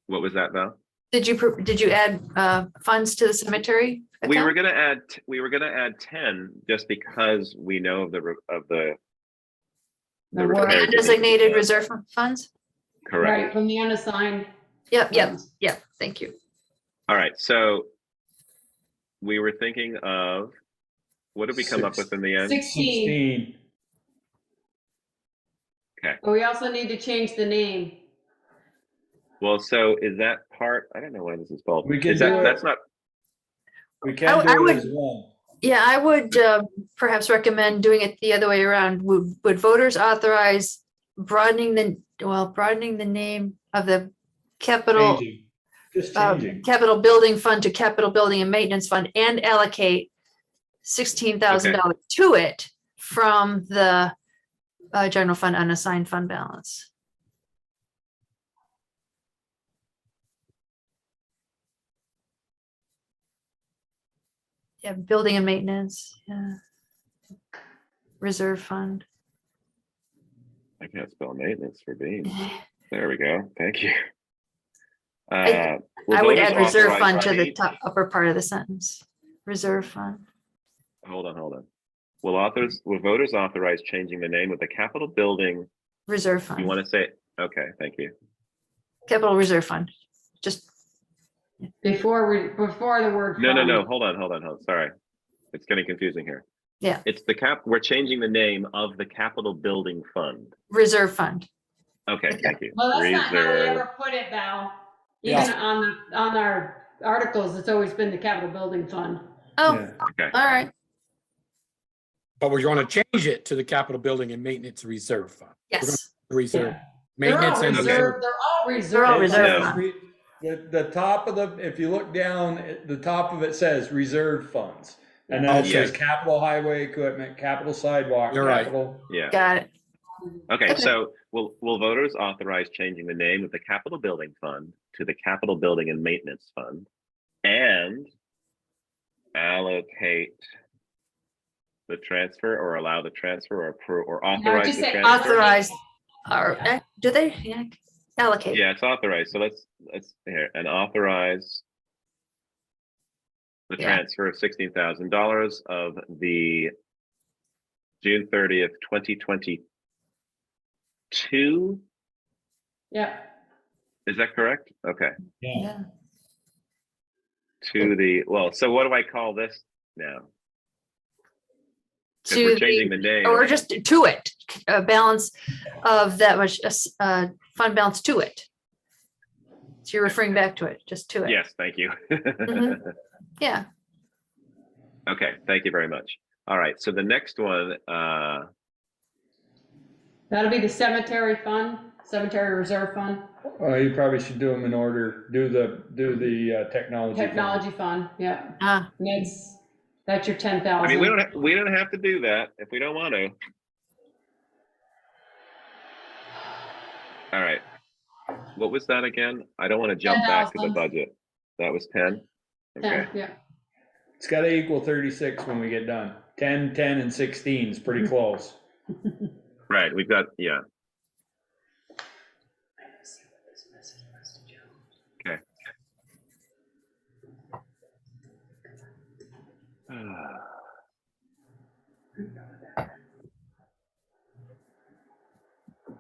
What was that, Val? Did you add funds to the cemetery? We were account? gonna add 10 just because we know of the The repairs that need to be Undesignated done. reserve funds? Correct. right, from the unassigned. Yep, funds. thank you. All right. So we were thinking of what did we come up with in the end? 16. 16. But we also need to change the name. Well, so is that part? I don't know why this is called. We can Is that do it. that's not We I can would- do it as one. Yeah, I would perhaps recommend doing it the other way around. Would voters authorize broadening the name of the capital Changing, just changing. capital building fund to capital building and maintenance fund and allocate $16,000 to it from the general fund unassigned fund balance. Yeah, building and maintenance, yeah. Reserve fund. I can't spell maintenance for beans. There we go. Thank you. I Will would voters add reserve authorize fund to the change- top upper part of the sentence. Reserve fund. Hold on. Will voters authorize changing the name of the capital building? Reserve You fund. want to say, okay, thank you. Capital reserve fund. Just, Before the word. No, fund. hold on. Sorry. It's getting confusing here. yeah, It's we're changing the name of the capital building fund. reserve fund. Okay, thank you. Well, that's not how we Reserve. ever put it, Val. Yeah. Even on our articles, it's always been the capital building fund. Oh, Yeah. Okay, all right. But we're going to change it to the capital building and maintenance reserve fund. Yes. Reserve, They're all maintenance and reserve. reserve. They're all reserved. They're all It reserve says fund. The top of if you look down, the top of it says reserve funds. And then it Yeah. says capital highway equipment, capital sidewalk, You're right. capital. yeah. Got it. Okay, Okay. so will voters authorize changing the name of the capital building fund to the capital building and maintenance fund and allocate the transfer or allow the transfer or approve or authorize just the say transfer? Authorize, or do they? Yeah, allocate. Yeah, it's authorized. So let's here and authorize the Yeah. transfer of $16,000 of the June 30th, 2022. Yeah. Is that correct? Okay. Yeah. To the so what do I call this now? Because To we're changing the name. or just to it, a balance of that much fund balance to it. So you're referring back to it, just to it. Yes, thank you. Mhm. Yeah. Okay, thank you very much. All right, so the next one, That'll be the cemetery fund, cemetery reserve fund, You probably should do them in order, do the technology. fund. technology fund, yeah. Ah, And that's your 10,000. I mean, we don't have to do that if we don't want to. All right. What was that again? I don't want to jump back to the 10,000. budget. That was 10? Okay. Yeah. It's gotta equal 36 when we get done. 10, 10, and 16 is pretty close. Right, we've got, yeah. Okay.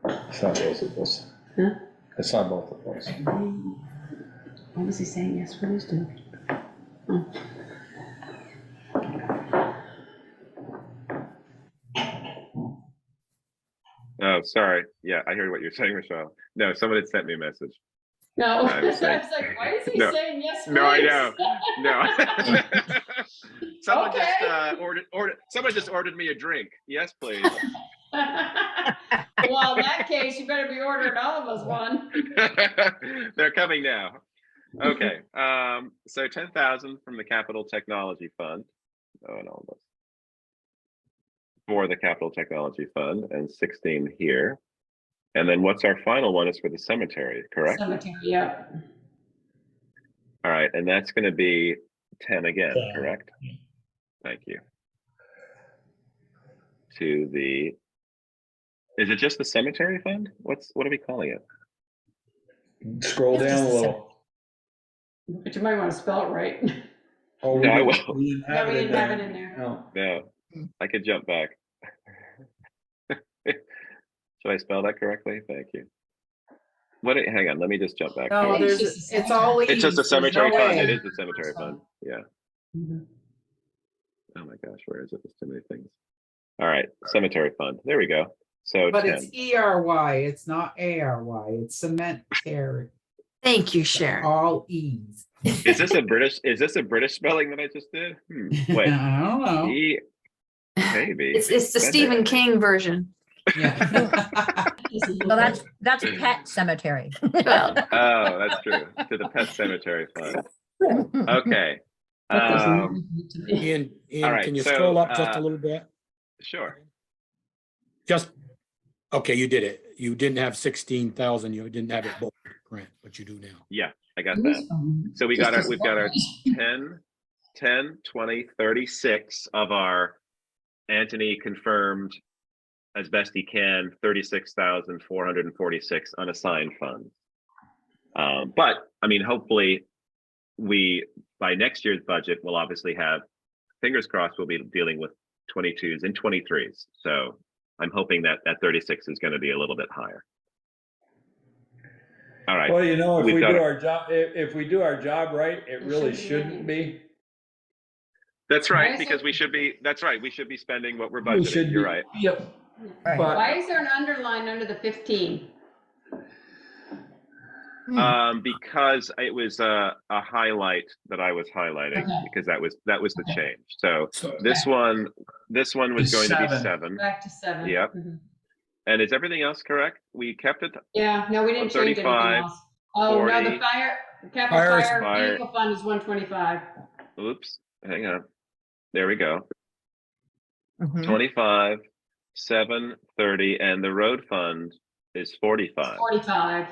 I saw both of those. Huh? I saw both of those. What was he saying? Yes, for those two. Oh. Oh, sorry. Yeah, I heard what you're saying, Michelle. No, someone had sent me a message. No, I I was was saying- like, why is he No. saying yes, please? No, I know. No. Someone Okay. just someone just ordered me a drink. Yes, please. Well, in that case, you better be ordering all of us one. They're coming now. Okay. So 10,000 from the Capital Technology Fund. Oh, and all this. For the Capital Technology Fund and 16 here. And then what's our final one is for the cemetery, correct? Cemetery, yeah. All right, and that's going to be 10 again, 10. correct? Thank you. To the, is it just the cemetery fund? What are we calling it? Scroll It's down a just a little. But you might want to spell it right. Oh, No, I didn't- will. we didn't No, have we it in didn't have there. it in there. No. No, I could jump back. Should I spell that correctly? Thank you. Hang on, let me just jump back. No, It's there's, just a it's all It's just a E's. There's cemetery no fund. way. It is the cemetery fund. Yeah. Mhm. Oh my gosh, where is it? There's too many things. All right, cemetery fund. There we go. So But 10. it's ERY, it's not ARY, it's cemetery, thank you, Sharon. all E's. Is this a British spelling that I just did? Wait, I don't know. maybe. It's the Stephen King version. Yeah. Well, that's Pet Cemetery. Well, Oh, that's true. To the Pet Cemetery Fund. Okay. That doesn't Um, look good to me. Ian, All right, can you so, scroll up just a little bit? sure. Just, okay, you did it. You didn't have 16,000. You didn't have it bold, Grant, but you do now. Yeah, I got that. So we've got our 10, 20, 36 of our Anthony confirmed as best he can, 36,446 unassigned funds. But I mean, hopefully by next year's budget, we'll obviously have, fingers crossed, we'll be dealing with 22s and 23s. So I'm hoping that 36 is going to be a little bit higher. All right. Well, you know, if We've we got do it. our job, if we do our job right, it really shouldn't be. That's Why right, is because it- we should be, that's right, we should be spending what we're We budgeting. should You're be- right. Yep. Right. But Why is there an underline under the 15? Because it was a highlight that I was highlighting, Okay. because that was the Okay. change. So So this one was Is going to be 7. 7. Back to 7. Yep. Mhm. And is everything else correct? We kept it. Yeah, no, we didn't change anything 35, else. Oh, no, the 40. capital Fire's fire fire. vehicle fund is 125. Oops, hang on. There we go. Mhm. 25, 7, 30, and the road fund is 45. 45.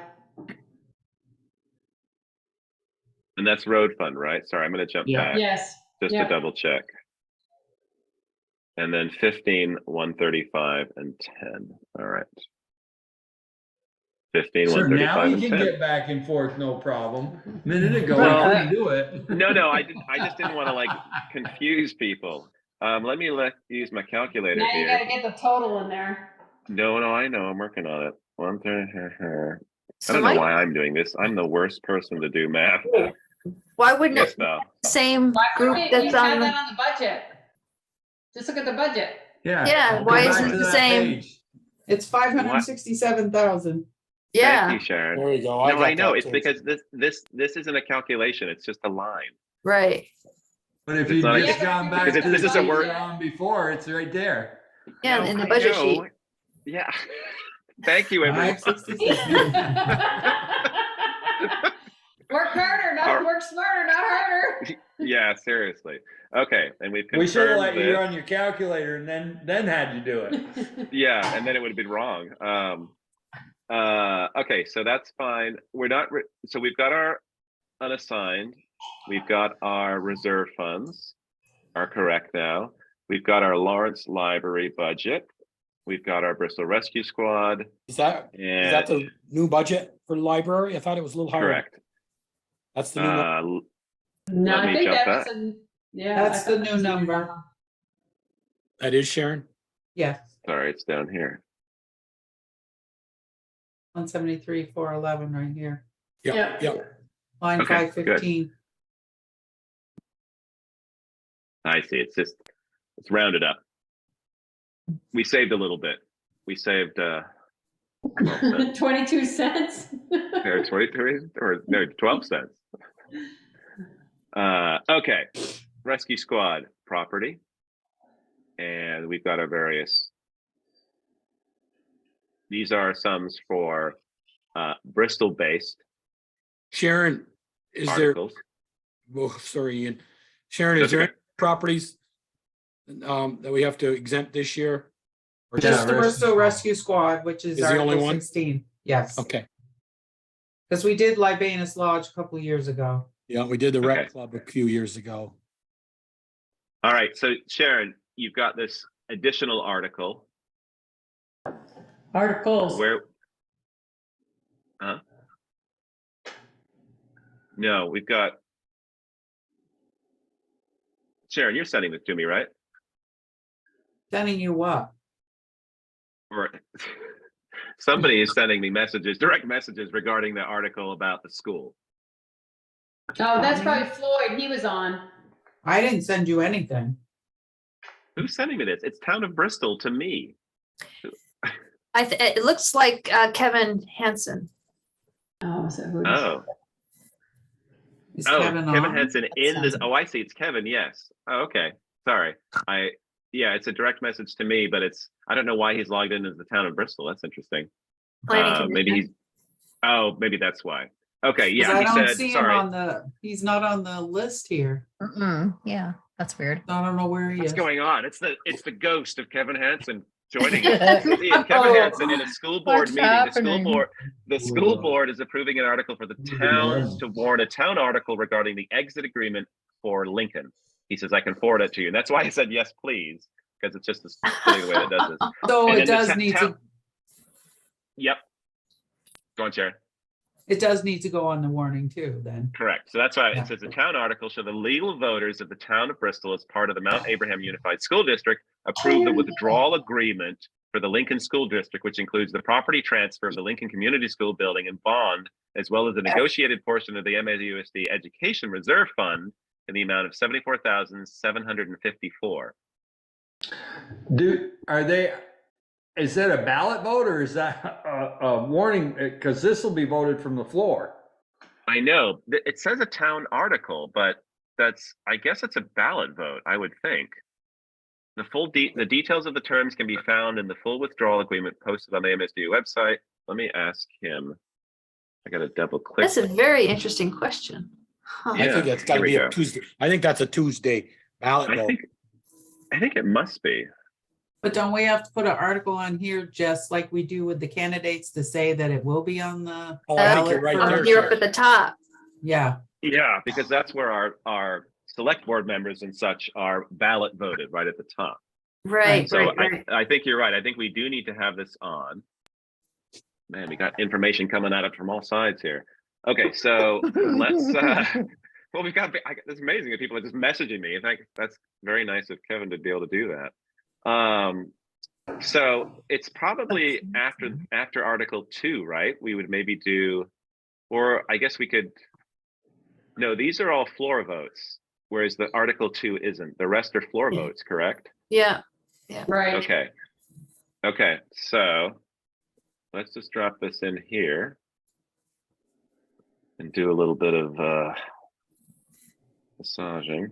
And that's road fund, right? Sorry, I'm going to jump Yeah. back Yes. just Yep. to double check. And then 15, 135, and 10. All right. 15, Sure, now 135, we and can 10. get back and forth, no problem. A minute ago, Well, I couldn't do it. No, I just didn't want to like confuse people. Let me use my calculator Now you gotta here. get the total in there. No, I know. I'm working on it. 130. I so don't know Mike, why I'm doing this. I'm the worst person to do math. why wouldn't Yes, it Val. same Why group wouldn't you that's have on that the, on the budget? Just look at the budget. Yeah, Go why back isn't to it the that same? page. It's 567,000. Thank Yeah, you, Sharon. There you go. No, got I know. that It's too. because this isn't a calculation. It's just a line. right. But if It's you not a- just gone back Because to this the is a page word- you're on before, it's right there. Yeah, No, in the I budget know. sheet. Yeah. Thank you, everyone. 567. Work harder, not work smarter, not harder. Yeah, seriously. Okay, and we've We should have confirmed let you this. run your calculator and then had you do it. Yeah, and then it would have been wrong. Okay, so that's fine. We're not. So we've got our unassigned. We've got our reserve funds are correct now. We've got our Lawrence Library budget. We've got our Bristol Rescue Squad. Is that And the new budget for the library? I thought it was a little higher. correct. That's the new one. No, Let I me think jump that was back. yeah. That's I thought the that new was number. That is Sharon? Yes, Sorry, it's down here. 173,411 right here. Yeah, Yeah. yeah. Line Okay, good. 515. I see. It's rounded up. We saved a little bit. We saved 12 cents. 22 cents. Or 23 or no 12 cents. Okay. Rescue Squad property. And we've got our various. These are sums for Bristol based Sharon, is articles. there, oh, sorry, Ian. Sharon, is That's there okay. any properties that we have to exempt this year? Or Just the Res- Bristol Rescue Squad, which is Is the only Article one? 16. Yes, Okay, because we did Libanus Lodge a couple of years ago. yeah, we did the rec Okay. club a few years ago. All right. So Sharon, you've got this additional article Articles. where no, we've got Sharon, you're sending this to me, right? Sending you what? Or somebody is sending me direct messages regarding the article about the school. Oh, that's probably Floyd. He was on. I didn't send you anything. Who's sending me this? It's Town of Bristol to me. It looks like Kevin Hansen. Oh, is that who it is? Oh, Is Oh, Kevin Kevin on? Henson That in this. sounds- Oh, I see. It's Kevin. Yes. Oh, okay. Sorry. Yeah, it's a direct message to me, but I don't know why he's logged in as the town of Bristol. That's interesting. Planning Maybe commission. maybe that's why. Okay. 'Cause Yeah. I He don't said, see him sorry. on he's not on the list here. Yeah, that's weird. I don't know where he What's is. going on? It's the ghost of Kevin Hansen joining us. See, and Kevin Hansen in a school board What's meeting. happening? The school board is approving an article for the town to warn a town article regarding the exit agreement for Lincoln. He says, I can forward it to you. And that's why I said, yes, please, because it's just silly the way it does this. So And it then the does need to, Yep. Go on, Sharon. it does need to go on the warning too, then. Correct. So that's why Yeah. it says the town article show the legal voters of the town of Bristol as part of the Mount Abraham Unified School District approve the withdrawal agreement for the Lincoln School District, which includes the property transfer of the Lincoln Community School building and bond, as well as the negotiated portion of the MAUSD Education Reserve Fund in the amount of $74,754. Is that a ballot vote or is that a warning? Because this will be voted from the floor. I know it says a town article, but I guess it's a ballot vote, I would think. The details of the terms can be found in the full withdrawal agreement posted on the MSDU website. Let me ask him. I got to double click. That's a very interesting question. Huh. I think that's gotta here we be a go. Tuesday. I think that's a Tuesday ballot vote. I think it must be. But don't we have to put an article on here, just like we do with the candidates, to say that it will be on the Oh, I think you're ballot? right for- there, You're up Sharon. at the top. Yeah, Yeah, because that's where our select board members and such are ballot voted right at the top. Right, So right. I think you're right. I think we do need to have this on. Man, we got information coming at it from all sides here. Okay, so let's. Well, it's amazing that people are just messaging me. In fact, that's very nice of Kevin to be able to do that. So it's probably after Article 2, right? We would maybe do, or I guess we could. No, these are all floor votes, whereas the Article 2 isn't. The rest are floor votes, correct? Yeah. Right. Okay, so let's just drop this in here and do a little bit of massaging.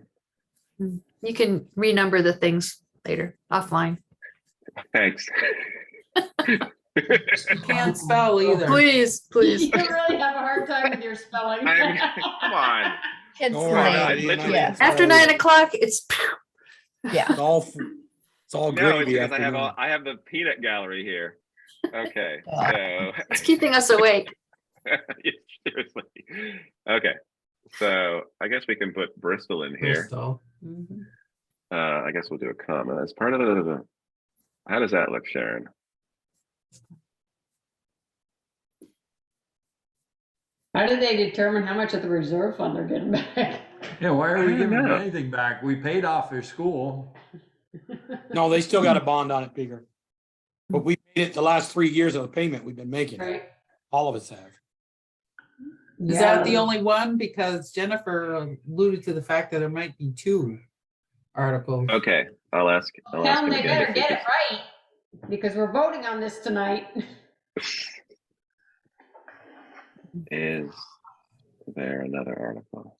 You can renumber the things later offline. Thanks. you can't spell either. Please, please. You really have a hard time with your spelling. Come on. It's Don't worry about late. it, Ian. Yes. After 9 o'clock, it's Yeah. It's all No, it's gravy because afternoon. I have the peanut gallery here. Okay, so it's keeping us awake. seriously. Okay, so I guess we can put Bristol in here. Bristol. Mhm. I guess we'll do a comma as part of the. How does that look, Sharon? How did they determine how much of the reserve fund they're getting back? Yeah, why are I we don't giving them know. anything back? We paid off their school. No, they still got a bond on it, bigger. But we made it the last 3 years of the payment we've been making. Right. All of us have. Is that the only one? Because Jennifer alluded to the fact that there might be 2 articles. Okay, I'll ask Tell him them they again. better if we get can- it right, because we're voting on this tonight. Is there another article?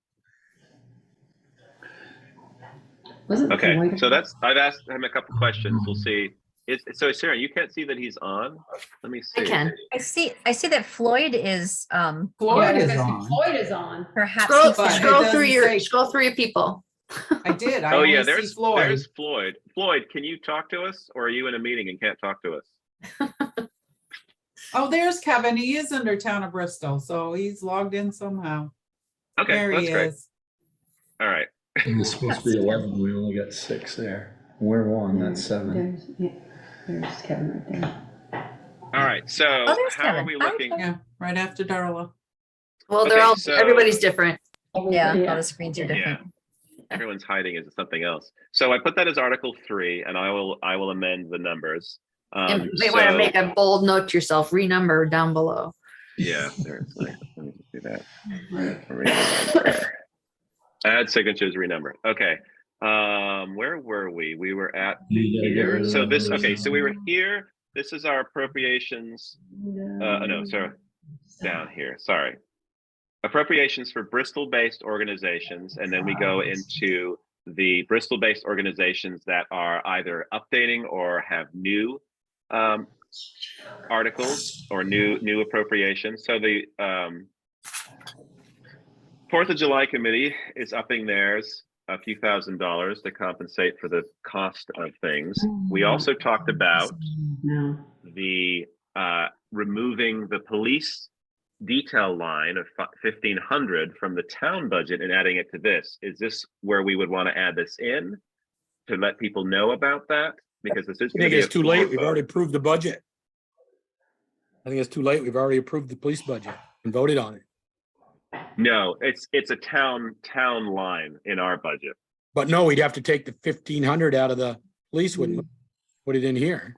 Wasn't Okay, Floyd- so I've asked him a couple questions. We'll see. So Sarah, you can't see that he's on? Let me see. I can. I see that Floyd is Yeah, Floyd I was is gonna say, on. Floyd is on. perhaps. Scroll, he But can- it scroll through your people. I did. I Oh only yeah, see there's Floyd. Floyd. Floyd, can you talk to us, or are you in a meeting and can't talk to us? Oh, there's Kevin. He is under Town of Bristol, so he's logged in somehow. Okay, There that's he great. is. All right. It's supposed to be 11, we only got 6 there. We're 1, that's 7. There's Kevin right there. All right. So there's how are Kevin. we Hi, looking? Yeah, right after Darla. Well, they're Okay, all, so- everybody's different. Yeah, all the screens are Yeah. different. Everyone's hiding as something else. So I put that as Article 3, and I will amend the numbers. And you may want to make a bold note to yourself, renumber down below. Yeah, seriously. Let me just do that. Renumber. Add signatures, renumber. Okay. Where were we? We were at here. So so we were here. This is our appropriations. No, sorry. Down here. Sorry. appropriations for Bristol-based organizations, and then we go into the Bristol-based organizations that are either updating or have new articles or new appropriations. So the 4th of July committee is upping theirs a few $1,000s to compensate for the cost of things. We also talked about No. the removing the police detail line of 1,500 from the town budget and adding it to this. Is this where we would want to add this in to let people know about that? Because this is I going to think be it's a too floor late. We've vote. already approved the budget. I think it's too late. We've already approved the police budget and voted on it. No, it's a town line in our budget. But no, we'd have to take the 1,500 out of the police, wouldn't we? Put it in here.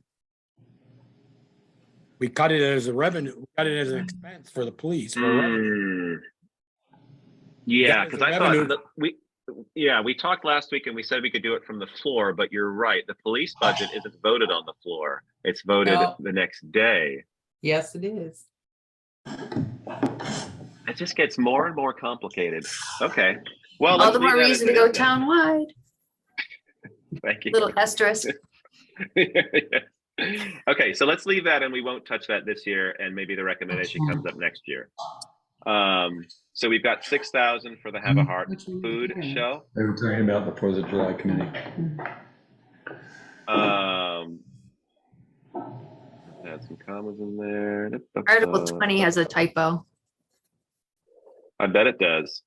We cut it as a revenue, we cut it as an expense for the police. For revenue. Yeah, That because was a I thought revenue. that we talked last week and we said we could do it from the floor, but you're right. The police budget isn't voted on the floor. It's voted No. the next day. Yes, it is. It just gets more and more complicated. Okay. Well, All let's the more leave that reason as to it go is then. town-wide, Thank you. little asterisk. Okay, so let's leave that and we won't touch that this year, and maybe the recommendation comes up next year. So we've got 6,000 for the Have a Heart Which one? food Okay. show. They were talking about the 4th of July committee. Had some commas in there. Article 20 has a typo. I bet it does.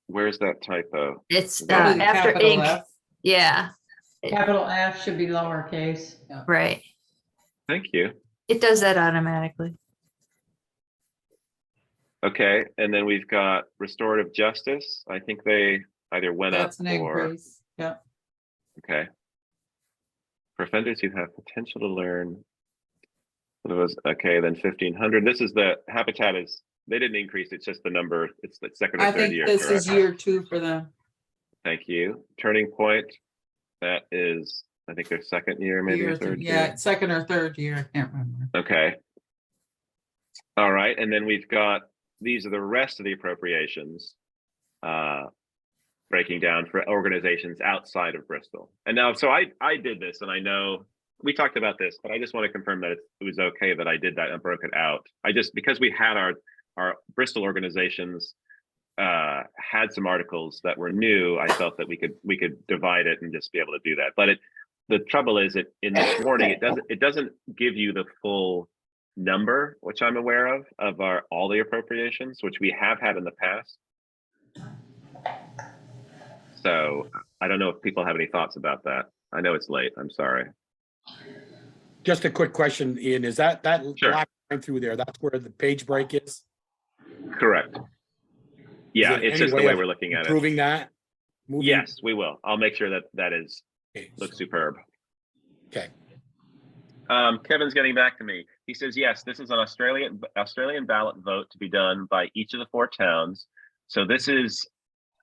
Where's that typo? It's Probably the after capital ink. F. Yeah, Capital F should be lowercase. right. Thank you. It does that automatically. Okay, and then we've got restorative justice. I think they either went That's up an or increase. Yeah. okay. For offenders who have potential to learn. It was okay, then 1,500. This is the Habitat is, they didn't increase, it's just the number, it's the second or I third think year. this is correct? year 2 for them. Thank you. Turning Point, that is, I think their second year, maybe Year a third th- year. Yeah, second or third year. I can't remember. Okay. All right, and then we've got, these are the rest of the appropriations, breaking down for organizations outside of Bristol. And now, so I did this, and I know we talked about this, but I just want to confirm that it was okay that I did that and broke it out. I just, because we had our Bristol organizations had some articles that were new, I felt that we could divide it and just be able to do that. But the trouble is that in this warning, it doesn't give you the full number, which I'm aware of all the appropriations, which we have had in the past. So I don't know if people have any thoughts about that. I know it's late. I'm sorry. Just a quick question, Ian, is that Sure. black line through there, that's where the page break is? Correct. Yeah, there it's any just the way way of we're looking at it. Improving that? Moving- Yes, we will. I'll make sure that is Okay, looks so- superb. Okay, Kevin's getting back to me. He says, yes, this is an Australian ballot vote to be done by each of the 4 towns. So this is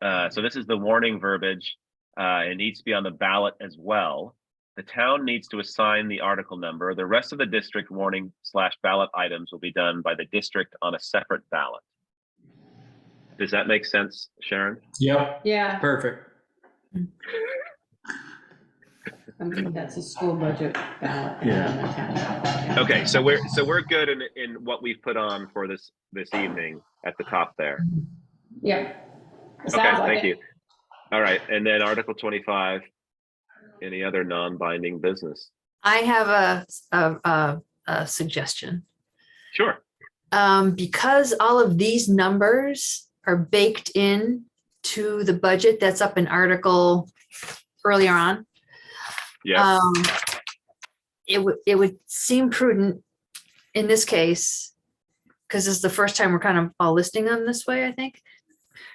the warning verbiage. It needs to be on the ballot as well. The town needs to assign the article number. The rest of the district warning/ballot items will be done by the district on a separate ballot. Does that make sense, Sharon? Yep, Yeah, perfect. I think that's a school budget ballot. Yeah. Okay, so we're good in what we've put on for this evening at the top there. Yeah. Okay, Sounds like thank it. you. All right, and then Article 25, any other non-binding business? I have a suggestion. Sure. Because all of these numbers are baked in to the budget that's up in article earlier on. Yeah. It would seem prudent in this case, because this is the first time we're kind of all listing them this way, I think,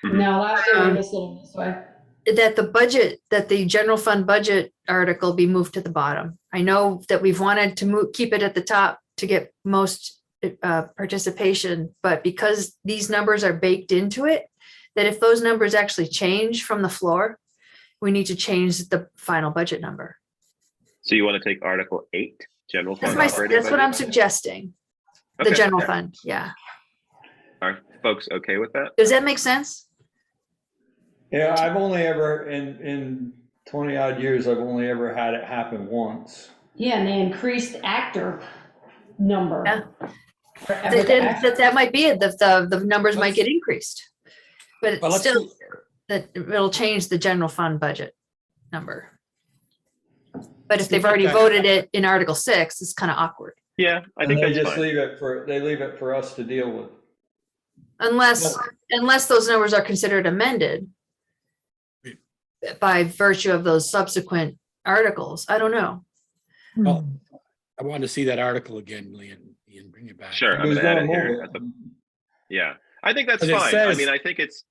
No, last year we listed this way. that the general fund budget article be moved to the bottom. I know that we've wanted to keep it at the top to get most participation, but because these numbers are baked into it, that if those numbers actually change from the floor, we need to change the final budget number. So you want to take Article 8, general fund operating That's what I'm budget? suggesting. the Okay. general fund, yeah. Are folks okay with that? Does that make sense? Yeah, I've only ever, in 20 odd years, I've only ever had it happen once. Yeah, and they increased actor number. Yeah. For every actor. That might be it, the numbers might get increased. But But let's still, see. that it'll change the general fund budget number. But if Let's they've look at already that. voted it in Article 6, it's kind of awkward. Yeah, I And think they that's just fine. leave it for us to deal with. Unless those numbers are considered amended by virtue of those subsequent articles. I don't know. Well, I wanted to see that article again, Ian, bring it back. Sure, I'm Who's gonna add it gonna here. move at the- Yeah, I think that's But it fine. I says- mean, I think it's,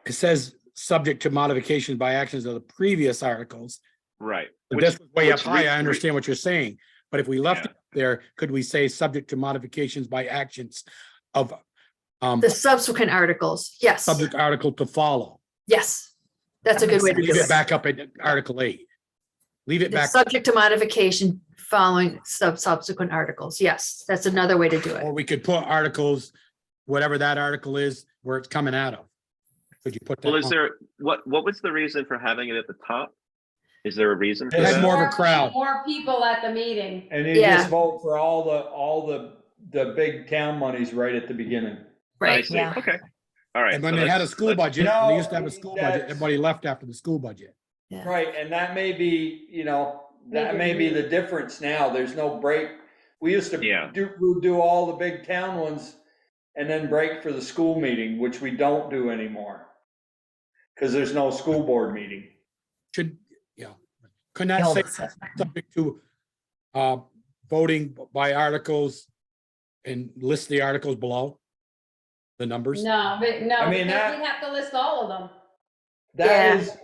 It says, subject to modifications by actions of the previous articles. right. But Which- this was way up which high. re- I understand what you're saying. But if we left Yeah. it there, could we say, subject to modifications by actions of The subsequent articles, yes, subject article to follow? yes. That's a good way to do Leave it it. back up at Article 8. Leave it The back, subject to modification following subsequent articles. Yes, that's another way to do it. or we could put articles, whatever that article is, where it's coming out of. Could you put that? Well, is on? there, what was the reason for having it at the top? Is there a reason for It has that? more of a crowd. More people at the meeting. And you Yeah. just vote for all the big town monies right at the beginning. I Right, see, Yeah. okay. All right. And when so they had a let's- school let's- budget, No, when they used to have a school budget, that's- everybody left after the school budget. Right, and that may be, that may be the difference now. There's no break. We used to Yeah. do all the big town ones and then break for the school meeting, which we don't do anymore. Cause there's no school board meeting. Should, couldn't that say subject to voting by articles and list the articles below? The numbers? No, but no, I mean, because that- we have to list all of them. That Yeah. is,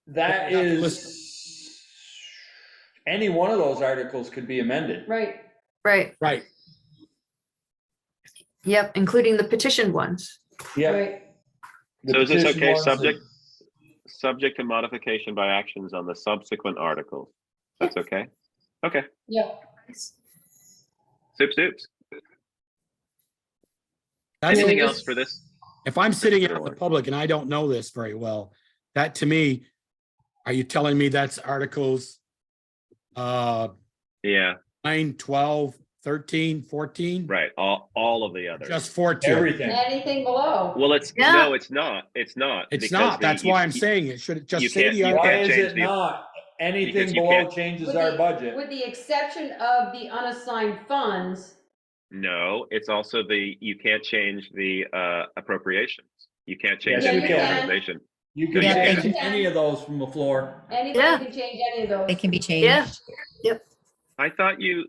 that Yeah, is, any one of those articles could be amended. Right. right. Right. Yep, including the petitioned ones. Yeah. Right. So is this okay, subject to modification by actions on the subsequent articles? That's okay? Okay, Yeah. soups. That's- Anything just- else for this? If I'm sitting out in the public and I don't know this very well, that to me, are you telling me that's articles Yeah, 9, 12, 13, 14? right, all of the others. Just 14? Everything. Anything below. Well, it's, Yeah. no, it's not, It's because not. the- That's you- why I'm you- saying it. Should it you just say can't- the you article? Why can't is change it the- not? because Anything you below can't- changes With our the- budget. With the exception of the unassigned funds. No, it's also you can't change the appropriations. You can't change Yes, any you can. organization. You can Yeah, change you can. any of those from the floor. Anybody Yeah. can change any of those. They can be changed. Yeah, I thought you,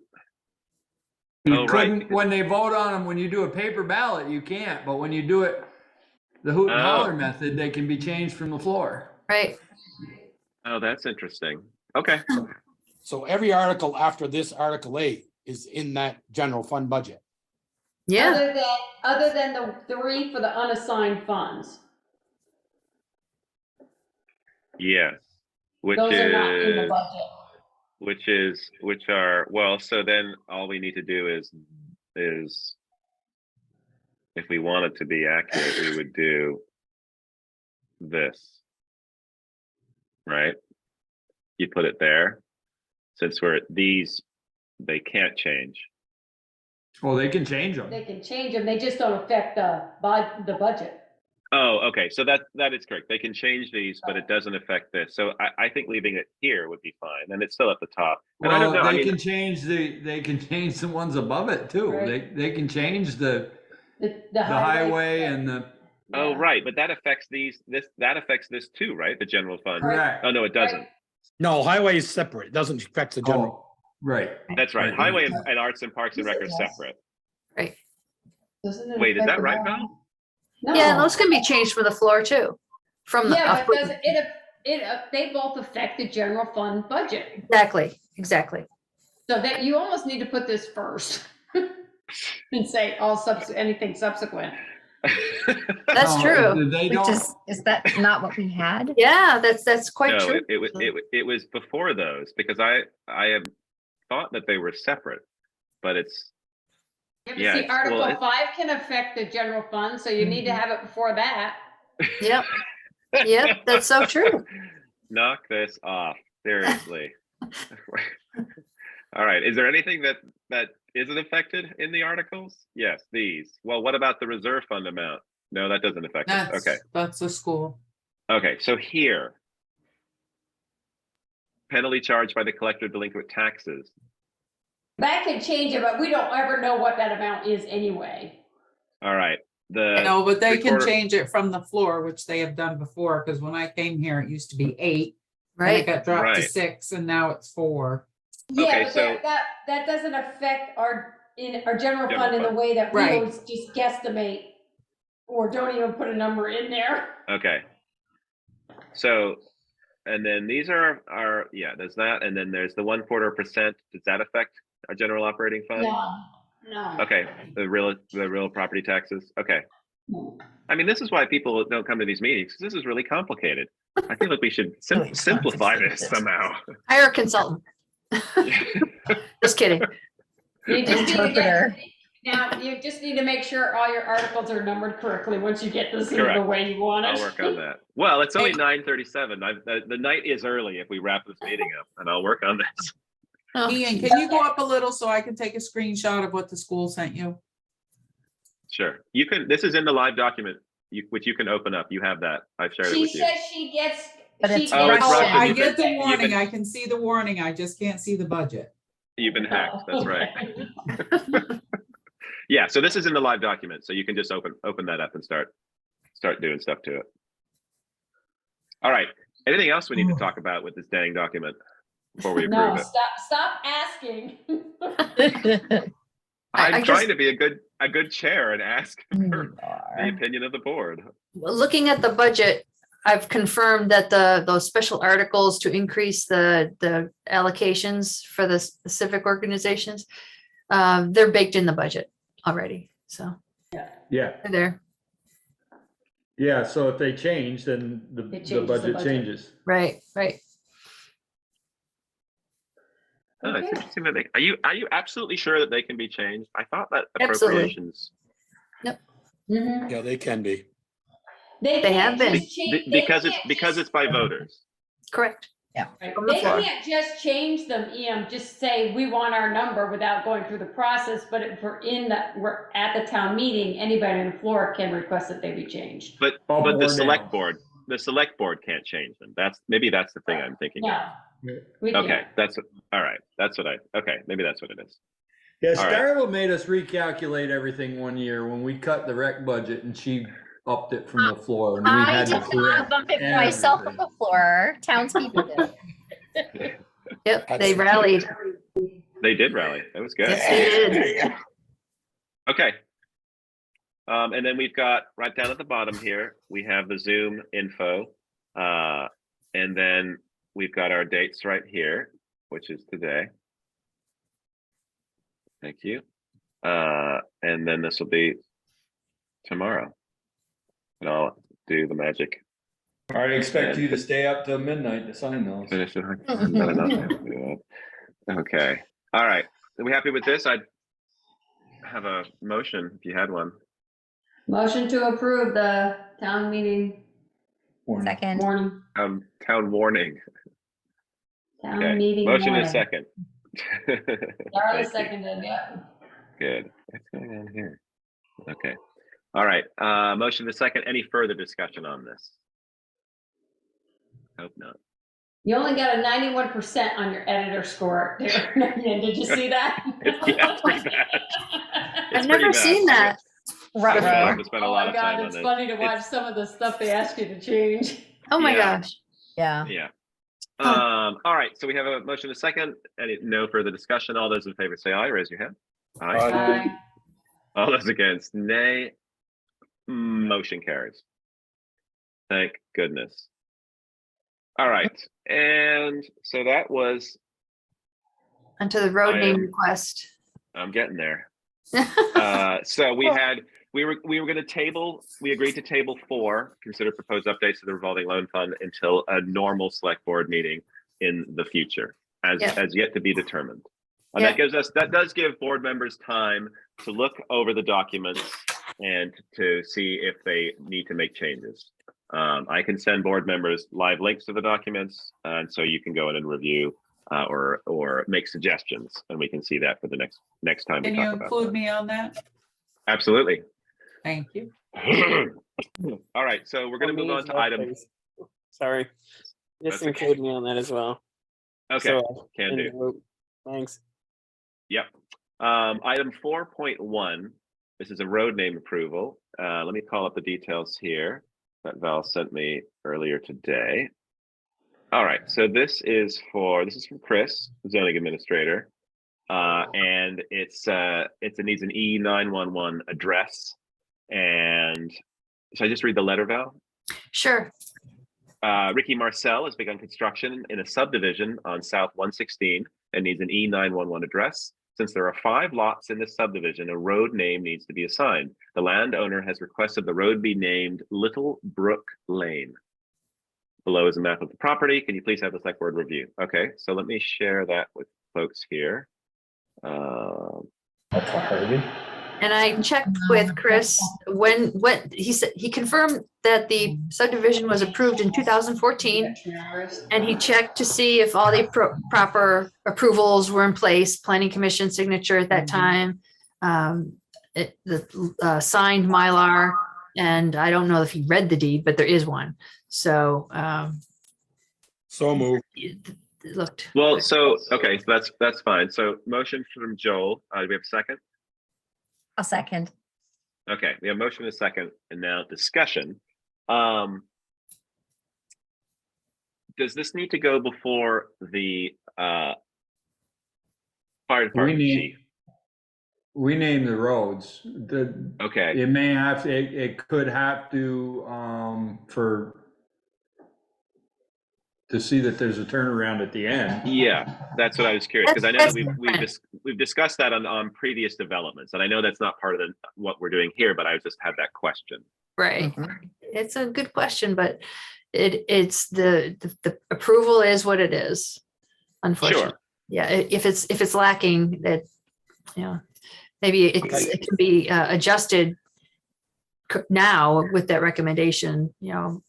You Oh, right, couldn't, because- when they vote on them, when you do a paper ballot, you can't, but when you do it the hoot and Oh. holler method, they can be changed from the floor. right. oh, that's interesting. Okay, So every article after this Article 8 is in that general fund budget. Yeah, Other than the 3 for the unassigned funds. yes. Which Those are not in the is, budget. which are, well, so then all we need to do is if we wanted to be accurate, we would do this. Right? You put it there. Since we're at these, they can't change. Well, they can change them. They can change them, they just don't affect the budget. Oh, okay. So that is correct. They can change these, but it doesn't affect this. So I think leaving it here would be fine. And it's still at the top. And I Well, don't know. I they mean, can change they can change the ones above it too. Right. They can change the The highway and the, oh, Yeah. right. But that affects that affects this too, right? The general fund. correct. Oh, no, it doesn't. Right. No, highway is separate. It doesn't affect the general. Oh, right. That's right. Right. Highway and arts and parks and Yes, it records does. separate. Doesn't it Wait, is affect that the right, budget? Val? No. yeah, those can be changed from the floor too. From the, Yeah, but does they both affect the general fund budget. exactly. So that you almost need to put this first. And say anything subsequent. That's No, true. They Which don't, is that not what we had? Yeah, that's quite No, true. it was before those because I have thought that they were separate. but it's, Yeah, but Yeah, see, it's- well, Article it- 5 can affect the general fund, so you need to have it before that. Yep. Yep, that's so true. knock this off, seriously. All right, is there anything that isn't affected in the articles? Yes, these. Well, what about the reserve fund amount? No, that doesn't affect it. Okay, That's the school. okay, so here. Penalty charged by the collector of delinquent taxes. That could change it, but we don't ever know what that amount is anyway. All right, the. No, but they can recorder- change it from the floor, which they have done before, because when I came here, it used to be 8. And it Right. got dropped to Right. 6, and now it's 4. Yeah, Okay, but so- that doesn't affect our general General fund in the fund. way that we Right. always just guesstimate or don't even put a number in there. Okay. So, and then these are, yeah, there's that, and then there's the 1/4%. Does that affect our general operating fund? No. Okay, the real property taxes. Okay. I mean, this is why people don't come to these meetings, 'cause this is really complicated. I feel like we should Really simplify this complicated. somehow. Hire a consultant. Just kidding. You just need to Interpreter. now, you just need to make sure all your articles are numbered correctly once you get this in the Correct. way you want it. I'll work on that. Well, it's only 9:37. The night is early if we wrap this meeting up, and I'll work on this. Oh, Ian, geez. can you go up a little so I can take a screenshot of what the school sent you? Sure. You can, this is in the live document, which you can open up. You have that. I've shared it She with you. says she gets. But she it's Oh, it's gets- Russian. I You've get the been- you've warning. been- I can see the warning. I just can't see the budget. You've been hacked. That's right. Okay. Yeah, so this is in the live document, so you can just open that up and start doing stuff to it. All right. Anything else we need to talk about with this dang document before we No, approve it? stop asking. I I'm just- trying to be a good chair and ask for You the are. opinion of the board. Looking at the budget, I've confirmed that those special articles to increase the allocations for the civic organizations, they're baked in the budget already, so Yeah, they're there. yeah, so if they change, then It the changes the budget budget. changes. Right, right. Oh, it's Okay. interesting that are you absolutely sure that they can be changed? I thought that Absolutely. appropriations, Mhm. Yeah, they can be. They They have can't been. just change- they because can't it's by voters. Correct. Right. From the They floor. can't just change them, just say, we want our number without going through the process, but if we're at the town meeting, anybody on the floor can request that they be changed. But Up the or select down. board can't change them. That's the thing I'm thinking. of. Yeah. We Okay, can't. that's all right. Okay, maybe that's what it is. Yeah, All right. Starla made us recalculate everything one year when we cut the rec budget and she upped it from the floor and we I had did to not correct bump it myself on everything. the floor. Townspeople did. Yep, they rallied. They did rally. That was good. Yes, they did. Okay. And then we've got right down at the bottom here, we have the Zoom info. And then we've got our dates right here, which is today. Thank you. And then this will be tomorrow. And I'll do the magic. I expect you to stay up till midnight to sign those. Finish it. Not enough time to do that. Okay. All right. Are we happy with this? I'd have a motion if you had one. Motion to approve the town meeting Second. warning, Town warning. town Okay. meeting Motion warning. is second. Darla Thank you. seconded, yeah. Good. What's going on here? Okay. All right. Motion to second. Any further discussion on this? Hope not. You only got a 91% on your editor score there. Did you see that? Yeah, it's pretty bad. It's I've pretty never bad. seen that. I Ruh-roh. have to spend a Oh lot my of time God, on it's this. funny to watch some of the stuff they ask you to change. Oh my Yeah. gosh. Yeah. Yeah. Huh. All right. So we have a motion to second. Any no further discussion. All those in favor say aye. Raise your hand. Aye. Aye. All those against, nay. Motion carries. Thank goodness. All right. And so that was, Onto the road I name am- request. I'm getting there. So we were going to table, we agreed to table 4, consider proposed updates to the revolving loan fund until a normal select board meeting in the future, Yeah. as yet to be determined. And Yeah. that does give board members time to look over the documents and to see if they need to make changes. I can send board members live links to the documents, and so you can go in and review or make suggestions, and we can see that for the next time we Can you talk about include that. me on that? Absolutely. Thank you. All right, so we're going to move on to item. Sorry. Just That's okay. include me on that as well. Okay, So, can in do. the loop. Thanks. Yep. Item 4.1. This is a road name approval. Let me call up the details here that Val sent me earlier today. All right, so this is from Chris, zoning administrator, and it needs an E911 address. And should I just read the letter, Val? Sure. Ricky Marcel has begun construction in a subdivision on South 116 and needs an E911 address. Since there are 5 lots in this subdivision, a road name needs to be assigned. The landowner has requested the road be named Little Brook Lane. Below is a map of the property. Can you please have the select board review? Okay, so let me share that with folks here. That's a Harvey. And I checked with Chris when he said, he confirmed that the subdivision was approved in 2014. And he checked to see if all the proper approvals were in place, planning commission signature at that time, the signed Mylar, and I don't know if he read the deed, but there is one. So So moved. it looked. Well, so, okay, so that's fine. So motion from Joel, do we have a second? I'll second. Okay, we have motion and a second, and now discussion. Does this need to go before the fire department chief? Rename the roads. Okay, It may have, it could have to, to see that there's a turnaround at the end. yeah, that's what I was curious, because I know that That's- we've discussed that on previous developments, and I know that's not part of what we're doing here, but I just had that question. Right. It's a good question, but it's the approval is what it is. Unfortunately. Sure. Yeah, if it's lacking, that, maybe it can be adjusted now with that recommendation,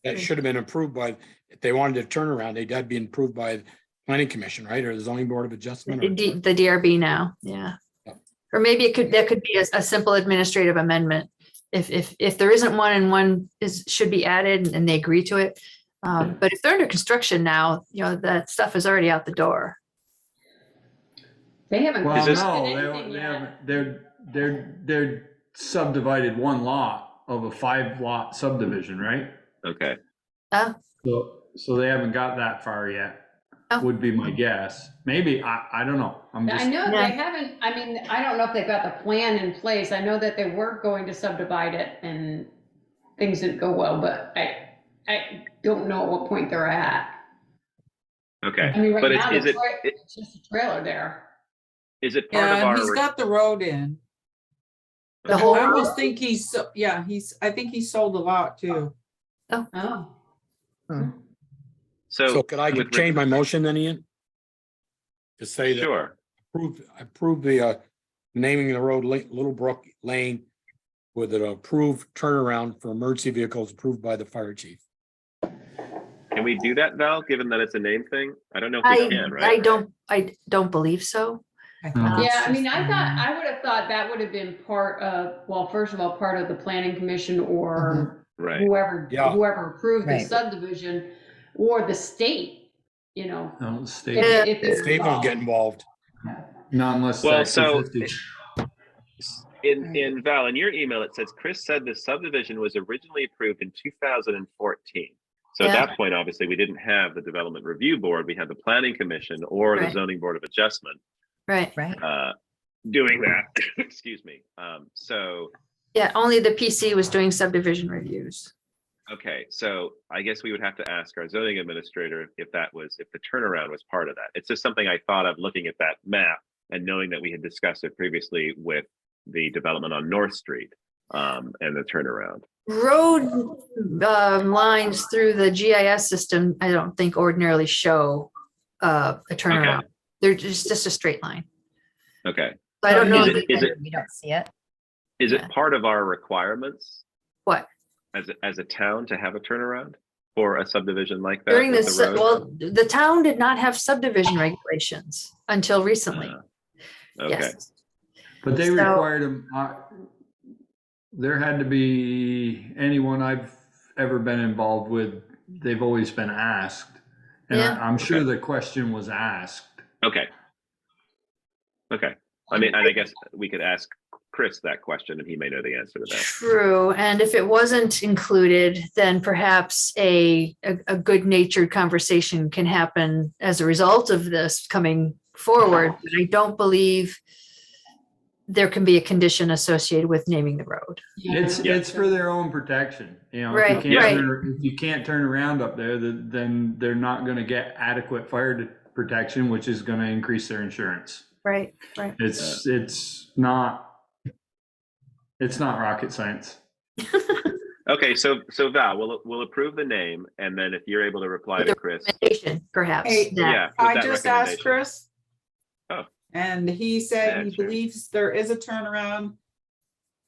That should have been approved by, if they wanted a turnaround, they'd have been approved by the planning commission, right? Or the zoning board of adjustment. or- the DRB now, yeah. Or maybe that could be a simple administrative amendment. If there isn't one and one should be added and they agree to it. But if they're under construction now, that stuff is already out the door. They haven't. Well, this- no, anything they yet. haven't, they're subdivided one lot of a 5-lot subdivision, right? Okay, So they haven't got that far yet, Oh. would be my guess. Maybe, I don't know. I'm I just, know Yeah. they haven't, I mean, I don't know if they've got the plan in place. I know that they were going to subdivide it and things didn't go well, but I don't know at what point they're at. okay. I mean, right But now, is it it's just a trailer there. part of Yeah, our? and he's got the road in. The whole I road? almost think I think he sold a lot too. Oh. So could I with- change my motion then, Ian? To say that Sure. approve the naming the road Little Brook Lane with an approved turnaround for emergency vehicles approved by the fire chief. Can we do that, Val, given that it's a name thing? I don't know if we can, right? I don't believe so. Yeah, I mean, I would have thought that would have been part of, well, first of all, part of the planning commission or Right. whoever Yeah. approved the Right. subdivision or the state, no, the state, if they're State won't get involved. not unless Well, Section so 50. in Val, in your email, it says Chris said the subdivision was originally approved in 2014. So at Yeah. that point, obviously, we didn't have the development review board. We had the planning commission or the Right. zoning board of adjustment Right. doing that. Excuse me. So, Yeah, only the PC was doing subdivision reviews. okay, so I guess we would have to ask our zoning administrator if the turnaround was part of that. It's just something I thought of looking at that map and knowing that we had discussed it previously with the development on North Street and the turnaround. Road lines through the GIS system, I don't think ordinarily show a turnaround. They're just a straight line. Okay. So I don't know. Is it- is it- We don't see it. Is Yeah. it part of our requirements What? as a town to have a turnaround for a subdivision like that? During with this, the road? well, the town did not have subdivision regulations until recently. Okay. Yes. But they So- required them, there had to be, anyone I've ever been involved with, they've always been asked. And Yeah. I'm sure Okay. the question was asked. Okay. Okay. I mean, and I guess we could ask Chris that question and he may know the answer to that. True, and if it wasn't included, then perhaps a good natured conversation can happen as a result of this coming forward. But I don't believe there can be a condition associated with naming the road. It's for their own protection, you know. Right, If you right. if you can't turn around up there, then they're not gonna get adequate fire protection, which is gonna increase their insurance. Right, right. It's not rocket science. Okay, so Val, we'll approve the name, and then if you're able to reply With to the Chris, recommendation, perhaps. Hey, that- yeah, with I that just asked recommendation. Chris. Oh. And he said he That's right. believes there is a turnaround.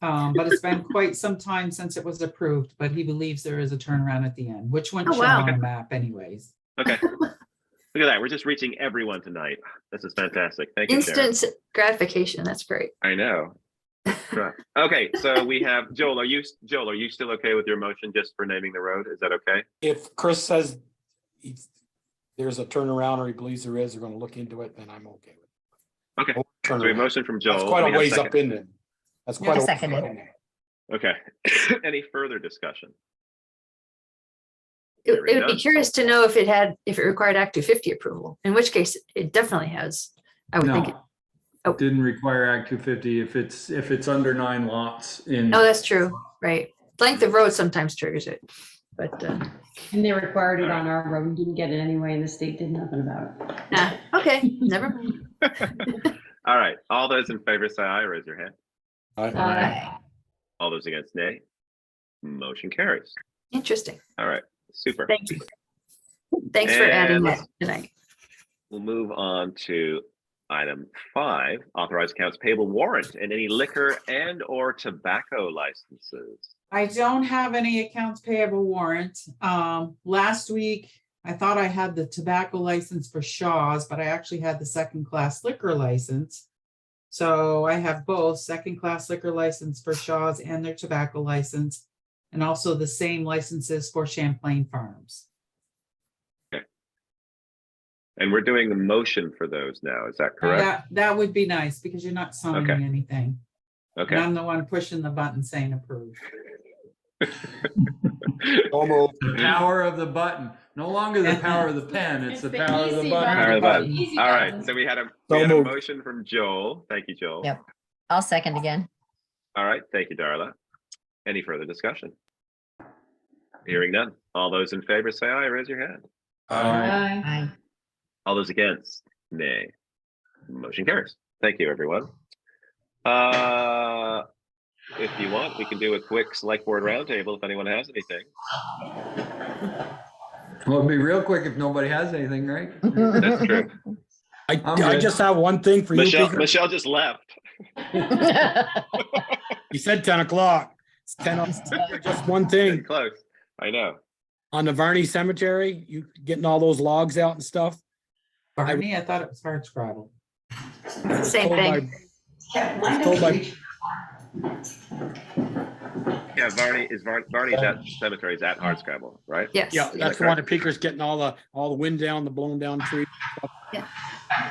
But it's been quite some time since it was approved, but he believes there is a turnaround at the end, which wouldn't Oh, show wow. on the map anyways. Okay. Look at that. We're just reaching everyone tonight. This is fantastic. Thank you, Sharon. Instant gratification, that's great. I know. Right. Okay, so we have Joel. Are you still okay with your motion just for naming the road? Is that okay? If Chris says there's a turnaround or he believes there is, they're gonna look into it, then I'm okay with it. Okay. So we have Turnaround. motion from Joel. That's quite We a have ways second. up in there. That's quite a ways Seconded. up in there. Okay. Any further discussion? It Very would be nice. curious to know if it required Act 250 approval, in which case it definitely has. I would think. No, Oh. didn't require Act 250 if it's under 9 lots in. Oh, that's true, right. Length of road sometimes triggers it, but, And they required it on our road and didn't get it anyway, and the state did nothing about it. okay, never mind. All right. All those in favor say aye. Raise your hand. Uh, All those against, nay. Motion carries. Interesting. All right. Super. Thank you. Thanks for adding And that tonight. We'll move on to item 5, authorized accounts payable warrant and any liquor and or tobacco licenses. I don't have any accounts payable warrant. Last week, I thought I had the tobacco license for Shaw's, but I actually had the second class liquor license. So I have both second class liquor license for Shaw's and their tobacco license, and also the same licenses for Champlain Farms. And we're doing the motion for those now. Is that correct? That would be nice because you're not signing Okay. anything. And Okay. I'm the one pushing the button saying approve. Almost. The power of the button. No longer the power of the pen, it's the power of the button. Power of the button. Easy All right. button. So we had a moved. motion from Joel. Thank you, Joel. Yep. I'll second again. All right. Thank you, Darla. Any further discussion? Hearing none. All those in favor say aye. Raise your hand. Aye. Aye. All those against, nay. Motion carries. Thank you, everyone. If you want, we can do a quick select board roundtable if anyone has anything. Well, it'd be real quick if nobody has anything, right? That's true. I'm I good. just have one thing for you, Peter. Michelle just left. You said 10 o'clock. It's 10. Just one Getting thing close. I know. on the Varney Cemetery, you getting all those logs out and stuff. Barney, I thought it was hard scrabble. Same Told thing. by- told by- Yeah, Varney's that cemetery is at Hardscrabble, right? Yes. Yeah, that's the one that Peaker's getting all the wind down, the blown down trees. Yeah.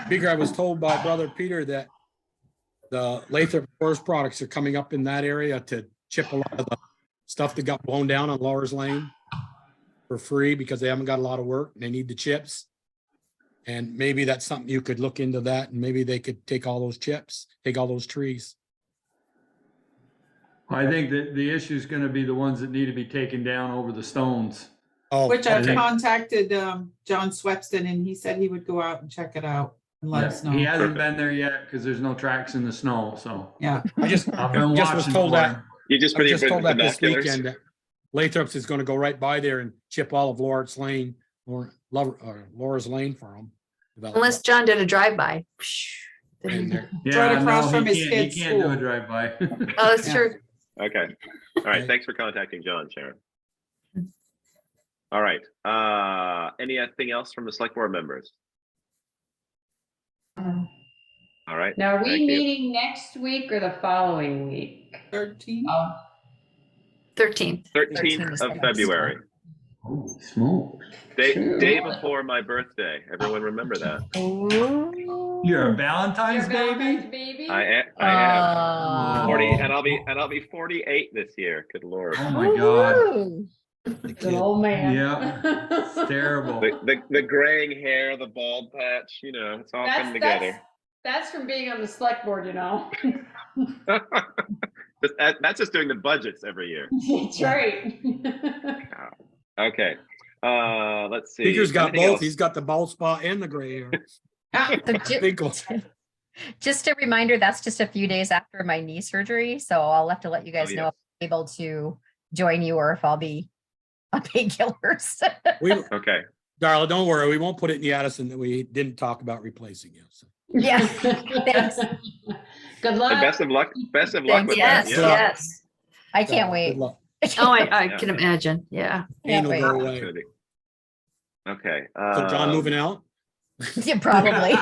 Peaker, I was told by brother Peter that the Lathrop Forest Products are coming up in that area to chip a lot of the stuff that got blown down on Lawrence Lane for free because they haven't got a lot of work and they need the chips. And maybe that's something you could look into that and maybe they could take all those chips, take all those trees. I think that the issue is gonna be the ones that need to be taken down over the stones. Oh, Which I've okay. contacted John Swepston and he said he would go out and check it out and let us know. He hasn't been there yet because there's no tracks in the snow, so. Yeah, I just I've been just was watching told for that. him. You just I put was it just with told that this binoculars. weekend that Lathrop's is gonna go right by there and chip all of Lawrence Lane or Laura's Lane for them. Unless John did a drive-by. in there. Right across no, from he his can't- kid's He can't do school. a drive-by. Oh, that's Yeah. true. Okay. All right. Okay. Thanks for contacting John, Sharon. All right. Anything else from the select board members? All right. Now, are we Thank you. meeting next week or the following week? 13. 13th. 13th is of next. February, Holy smokes. day before my birthday. Everyone remember that? You're a Valentine's Your Valentine's baby? baby? I am Oh. 40, and I'll be 48 this year. Good Lord. Oh my God. Woo-hoo. The Good kid. old man. Yeah. It's terrible. The graying hair, the bald patch, it's all coming together. That's from being on the select board, you know. That's just doing the budgets every year. That's right. Okay. Let's see. Speaker's got Anything both. else? He's got the bald spot and the gray hair. So ju- Finkel. Just a reminder, that's just a few days after my knee surgery, so I'll have to let you guys Oh, know yeah. if I'm able to join you or if I'll be on painkillers. We, Okay. Darla, don't worry. We won't put it in the Addison that we didn't talk about replacing you. So. Yeah, thanks. Good luck. And best of luck. Best of luck with Yes, that. Yeah. yes. I can't Good wait. luck. Oh, I Yeah. can imagine. Yeah. Pain Can't will wait. go away. Good. Okay. So John moving out? Yeah, probably.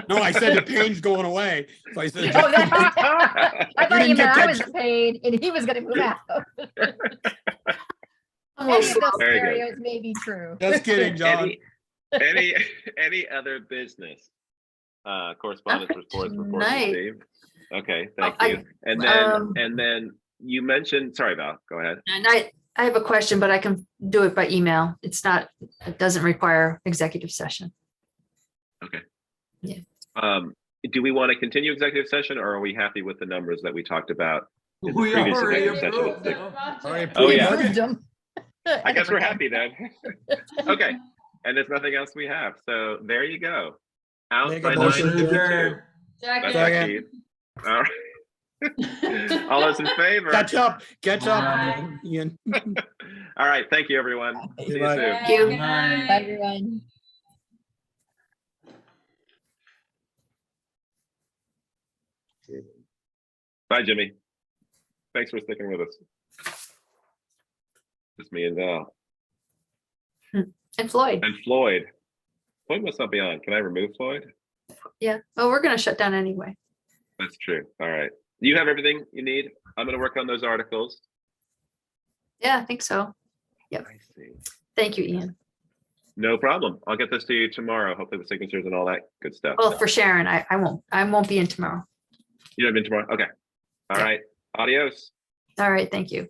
No, I said the pain's going away. So I said, Oh, that, I thought you didn't meant get I that was paid and he was gonna move out. Any of those Very good. scenarios may be true. just kidding, John. Any other business? Correspondence Not for reports tonight. received. Okay, thank I- you. And then you mentioned, sorry, Val, go ahead. And I have a question, but I can do it by email. It doesn't require executive session. Do we want to continue executive session, or are we happy with the numbers that we talked about? in the We previous already executive session? approved them. All right, Oh, We yeah. approved them. I guess we're happy then. Okay, and there's nothing else we have. So there you go. Out Make by a motion to 9:52. adjourn. That's Second. Keith. All right. All those in favor? Catch up. Bye. Ian. All right. Thank you, everyone. See you Bye. soon. Thank you. Good night. Bye, everyone. Bye, Jimmy. Thanks for sticking with us. Just me and Val. And Floyd. And Floyd. Floyd must not be on. Can I remove Floyd? Yeah. Oh, we're going to shut down anyway. That's true. All right. You have everything you need? I'm going to work on those articles. Yeah, I think so. Yep. I see. Thank you, Ian. No problem. I'll get this to you tomorrow. Hopefully the signatures and all that good stuff. Well, for Sharon, I won't be in tomorrow. You have been tomorrow? Okay. All Yeah. right. Adios. All right. Thank you.